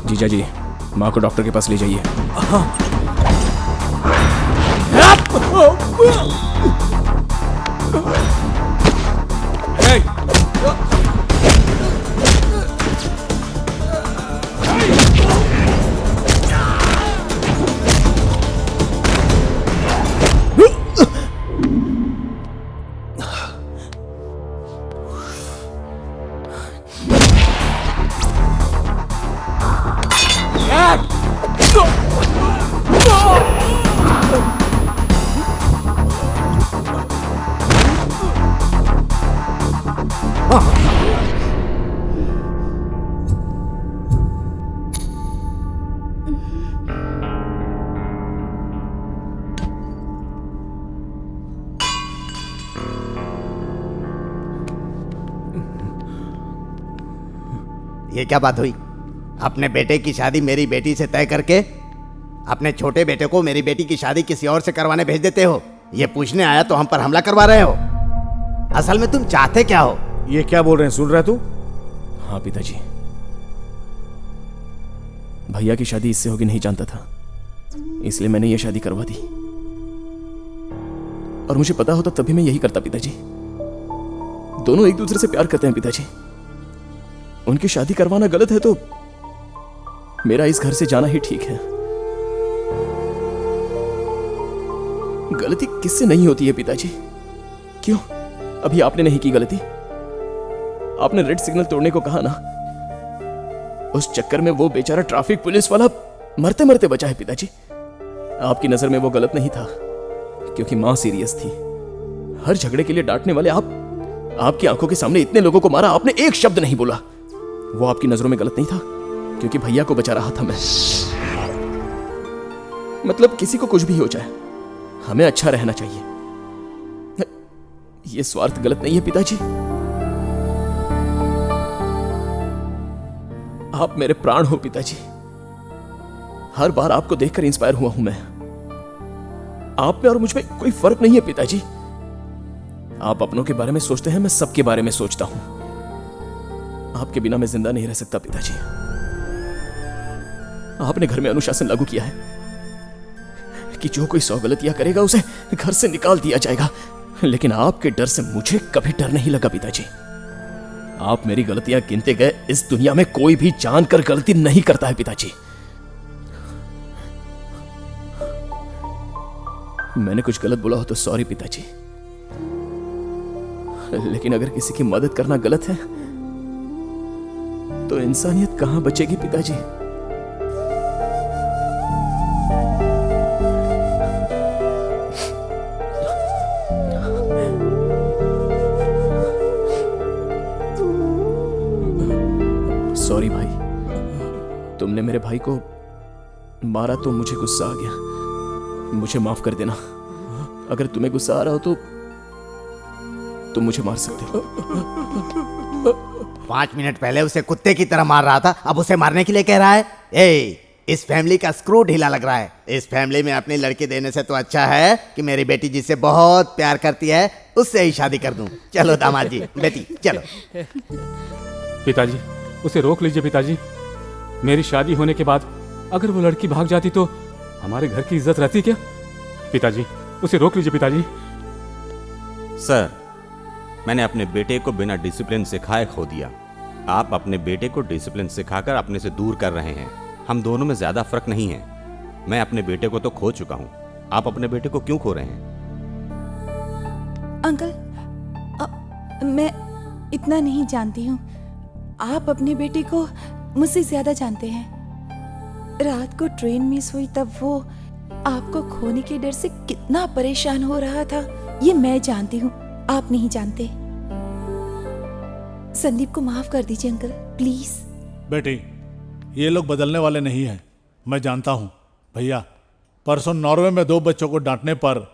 जीजा जी, माँ को डॉक्टर के पास ले जाइए। ये क्या बात हुई? अपने बेटे की शादी मेरी बेटी से तय करके अपने छोटे बेटे को मेरी बेटी की शादी किसी और से करवाने भेज देते हो। ये पूछने आया तो हम पर हमला करवा रहे हो। असल में तुम चाहते क्या हो? ये क्या बोल रहे हैं, सुन रहा तू? हाँ पिताजी, भैया की शादी इससे होगी नहीं जानता था, इसलिए मैंने ये शादी करवा दी। और मुझे पता होता तभी मैं यही करता पिताजी। दोनों एक दूसरे से प्यार करते हैं पिताजी। उनकी शादी करवाना गलत है तो मेरा इस घर से जाना ही ठीक है। गलती किससे नहीं होती है पिताजी? क्यों अभी आपने नहीं की गलती? आपने रेड सिग्नल तोड़ने को कहा ना, उस चक्कर में वो बेचारा ट्रैफिक पुलिस वाला मरते मरते बचा है पिताजी। आपकी नजर में वो गलत नहीं था क्योंकि मां सीरियस थी। हर झगड़े के लिए डांटने वाले आपकी आंखों के सामने इतने लोगों को मारा, आपने एक शब्द नहीं बोला। वो आपकी नजरों में गलत नहीं था क्योंकि भैया को बचा रहा था मैं। मतलब किसी को कुछ भी हो जाए, हमें अच्छा रहना चाहिए। ये स्वार्थ गलत नहीं है पिताजी। आप मेरे प्राण हो पिताजी। हर बार आपको देखकर इंस्पायर हुआ हूं मैं। आप में और मुझ में कोई फर्क नहीं है पिताजी। आप अपनों के बारे में सोचते हैं, मैं सबके बारे में सोचता हूं। आपके बिना मैं जिंदा नहीं रह सकता पिताजी। आपने घर में अनुशासन लागू किया है कि जो कोई 100 गलतियां करेगा उसे घर से निकाल दिया जाएगा, लेकिन आपके डर से मुझे कभी डर नहीं लगा पिताजी। आप मेरी गलतियां गिनते गए। इस दुनिया में कोई भी जानकर गलती नहीं करता है पिताजी। मैंने कुछ गलत बोला हो तो सॉरी पिताजी, लेकिन अगर किसी की मदद करना गलत है तो इंसानियत कहां बचेगी पिताजी? सॉरी भाई, तुमने मेरे भाई को मारा तो मुझे गुस्सा आ गया, मुझे माफ कर देना। अगर तुम्हें गुस्सा आ रहा हो तो तुम मुझे मार सकते हो। 5 मिनट पहले उसे कुत्ते की तरह मार रहा था, अब उसे मारने के लिए कह रहा है? इस फैमिली का स्क्रू ढीला लग रहा है। इस फैमिली में अपनी लड़की देने से तो अच्छा है कि मेरी बेटी जिससे बहुत प्यार करती है उससे ही शादी कर दूं। चलो दामाद जी, बेटी चलो। पिताजी उसे रोक लीजिए पिताजी। मेरी शादी होने के बाद अगर वो लड़की भाग जाती तो हमारे घर की इज्जत रहती क्या? पिताजी उसे रोक लीजिए पिताजी। सर, मैंने अपने बेटे को बिना डिसिप्लिन सिखाए खो दिया। आप अपने बेटे को डिसिप्लिन सिखाकर अपने से दूर कर रहे हैं। हम दोनों में ज्यादा फर्क नहीं है। मैं अपने बेटे को तो खो चुका हूं, आप अपने बेटे को क्यों खो रहे हैं? अंकल, मैं इतना नहीं जानती हूँ। आप अपने बेटे को मुझसे ज्यादा जानते हैं। रात को ट्रेन मिस हुई तब वो आपको खोने के डर से कितना परेशान हो रहा था ये मैं जानती हूँ, आप नहीं जानते। संदीप को माफ कर दीजिए अंकल, प्लीज। बेटी, ये लोग बदलने वाले नहीं हैं, मैं जानता हूँ। भैया, परसों नॉर्वे में 2 बच्चों को डांटने पर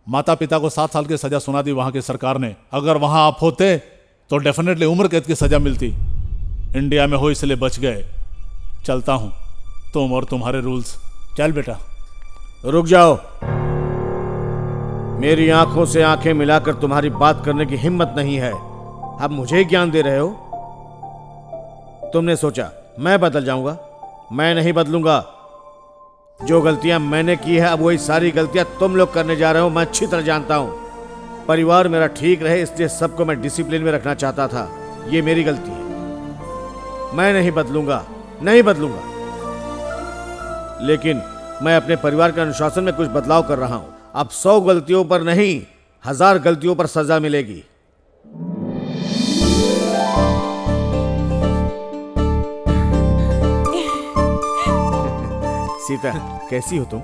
माता पिता को 7 साल की सजा सुना दी वहां की सरकार ने। अगर वहां आप होते तो डेफिनेटली उम्र कैद की सजा मिलती। इंडिया में हो इसलिए बच गए। चलता हूं, तुम और तुम्हारे रूल्स। चल बेटा। रुक जाओ। मेरी आंखों से आंखें मिलाकर तुम्हारी बात करने की हिम्मत नहीं है। अब मुझे ज्ञान दे रहे हो? तुमने सोचा मैं बदल जाऊंगा? मैं नहीं बदलूंगा। जो गलतियां मैंने की है अब वही सारी गलतियां तुम लोग करने जा रहे हो, मैं अच्छी तरह जानता हूं। परिवार मेरा ठीक रहे इसलिए सबको मैं डिसिप्लिन में रखना चाहता था। ये मेरी गलती है। मैं नहीं बदलूंगा, नहीं बदलूंगा। लेकिन मैं अपने परिवार के अनुशासन में कुछ बदलाव कर रहा हूं। अब 100 गलतियों पर नहीं, 1000 गलतियों पर सजा मिलेगी। सीता, कैसी हो तुम?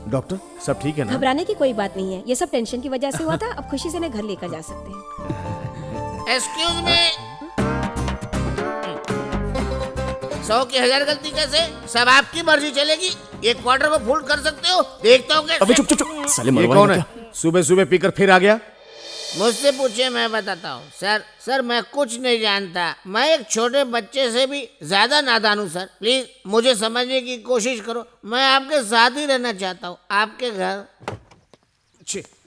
डॉक्टर, सब ठीक है ना? घबराने की कोई बात नहीं है, ये सब टेंशन की वजह से हुआ था। अब खुशी से इन्हें घर लेकर जा सकते हैं। एक्सक्यूज मी, 100 की 1000 गलती कैसे? सब आपकी मर्जी चलेगी। एक क्वार्टर को फुल कर सकते हो, देखता हूँ कैसे। अबे चुप चुप चुप। साले मरवाएंगे क्या? सुबह सुबह पीकर फिर आ गया। मुझसे पूछिए, मैं बताता हूँ। सर मैं कुछ नहीं जानता। मैं एक छोटे बच्चे से भी ज्यादा नादान हूँ सर। प्लीज मुझे समझने की कोशिश करो। मैं आपके साथ ही रहना चाहता हूँ, आपके घर।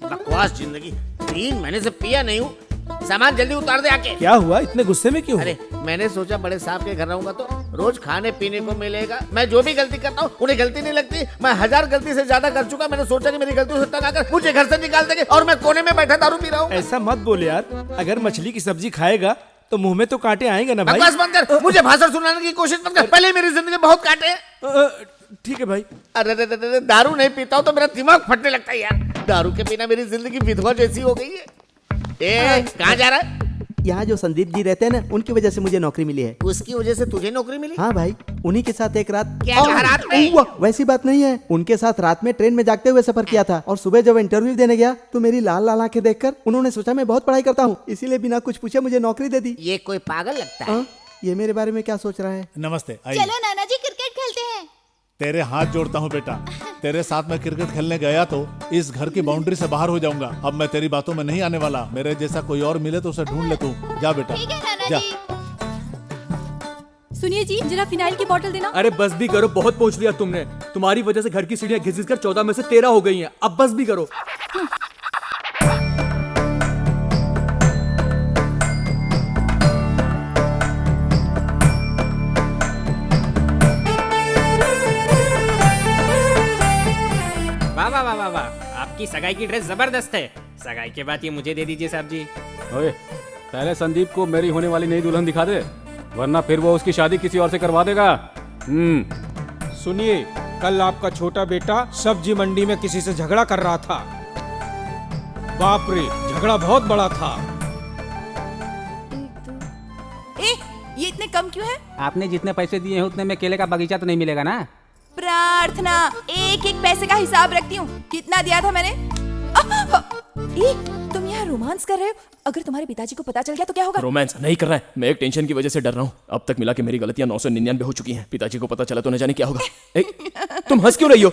बकवास जिंदगी। 3 महीने से पिया नहीं हूँ। सामान जल्दी उतार दे आके। क्या हुआ, इतने गुस्से में क्यों? अरे मैंने सोचा बड़े साहब के घर रहूंगा तो रोज खाने पीने को मिलेगा। मैं जो भी गलती करता हूँ उन्हें गलती नहीं लगती। मैं 1000 गलती से ज्यादा कर चुका। मैंने सोचा कि मेरी गलतियों से तंग आकर मुझे घर से निकाल देंगे और मैं कोने में बैठा दारू पी रहा हूँ। ऐसा मत बोले यार, अगर मछली की सब्जी खाएगा तो मुंह में तो कांटे आएंगे ना भाई। बकवास बंद कर, मुझे भाषण सुनाने की कोशिश मत कर। पहले मेरी जिंदगी में बहुत कांटे हैं। ठीक है भाई। अरे दारू नहीं पीता हूँ तो मेरा दिमाग फटने लगता है यार। दारू के बिना मेरी जिंदगी विधवा जैसी हो गई है। कहाँ जा रहा है? यहाँ जो संदीप जी रहते हैं ना, उनकी वजह से मुझे नौकरी मिली है। उसकी वजह से तुझे नौकरी मिली? हाँ भाई, उन्हीं के साथ एक रात। क्या कहा रात में? वैसी बात नहीं है, उनके साथ रात में ट्रेन में जागते हुए सफर किया था और सुबह जब इंटरव्यू देने गया तो मेरी लाल लाल आंखें देखकर उन्होंने सोचा मैं बहुत पढ़ाई करता हूँ, इसीलिए बिना कुछ पूछे मुझे नौकरी दे दी। ये कोई पागल लगता है। ये मेरे बारे में क्या सोच रहा है? नमस्ते, चलो नाना जी क्रिकेट खेलते हैं। तेरे हाथ जोड़ता हूँ बेटा, तेरे साथ मैं क्रिकेट खेलने गया तो इस घर की बाउंड्री से बाहर हो जाऊंगा। अब मैं तेरी बातों में नहीं आने वाला। मेरे जैसा कोई और मिले तो उसे ढूंढ ले तू। जा बेटा, ठीक है नाना जा। जी। सुनिए जी, जरा फिनाइल की बोतल देना। अरे बस भी करो, बहुत पहुंच लिया तुमने। तुम्हारी वजह से घर की सीढ़ियां घिस कर 14 में से 13 हो गई हैं। अब बस भी करो। वाह वाह वाह वाह, आपकी सगाई की ड्रेस जबरदस्त है। सगाई के बाद ये मुझे दे दीजिए साहब जी। ओए, पहले संदीप को मेरी होने वाली नई दुल्हन दिखा दे, वरना फिर वो उसकी शादी किसी और से करवा देगा। सुनिए, कल आपका छोटा बेटा सब्जी मंडी में किसी से झगड़ा कर रहा था। बाप रे, झगड़ा बहुत बड़ा था। ये इतने कम क्यों है? आपने जितने पैसे दिए हैं उतने में केले का बगीचा तो नहीं मिलेगा ना? प्रार्थना, एक एक पैसे का हिसाब रखती हूँ। कितना दिया था मैंने? तुम यहाँ रोमांस कर रहे हो? अगर तुम्हारे पिताजी को पता चल गया तो क्या होगा? रोमांस नहीं कर रहा है, मैं एक टेंशन की वजह से डर रहा हूँ। अब तक मिला के मेरी गलतियां 999 हो चुकी हैं। पिताजी को पता चला तो न जाने क्या होगा। तुम हंस क्यों रही हो?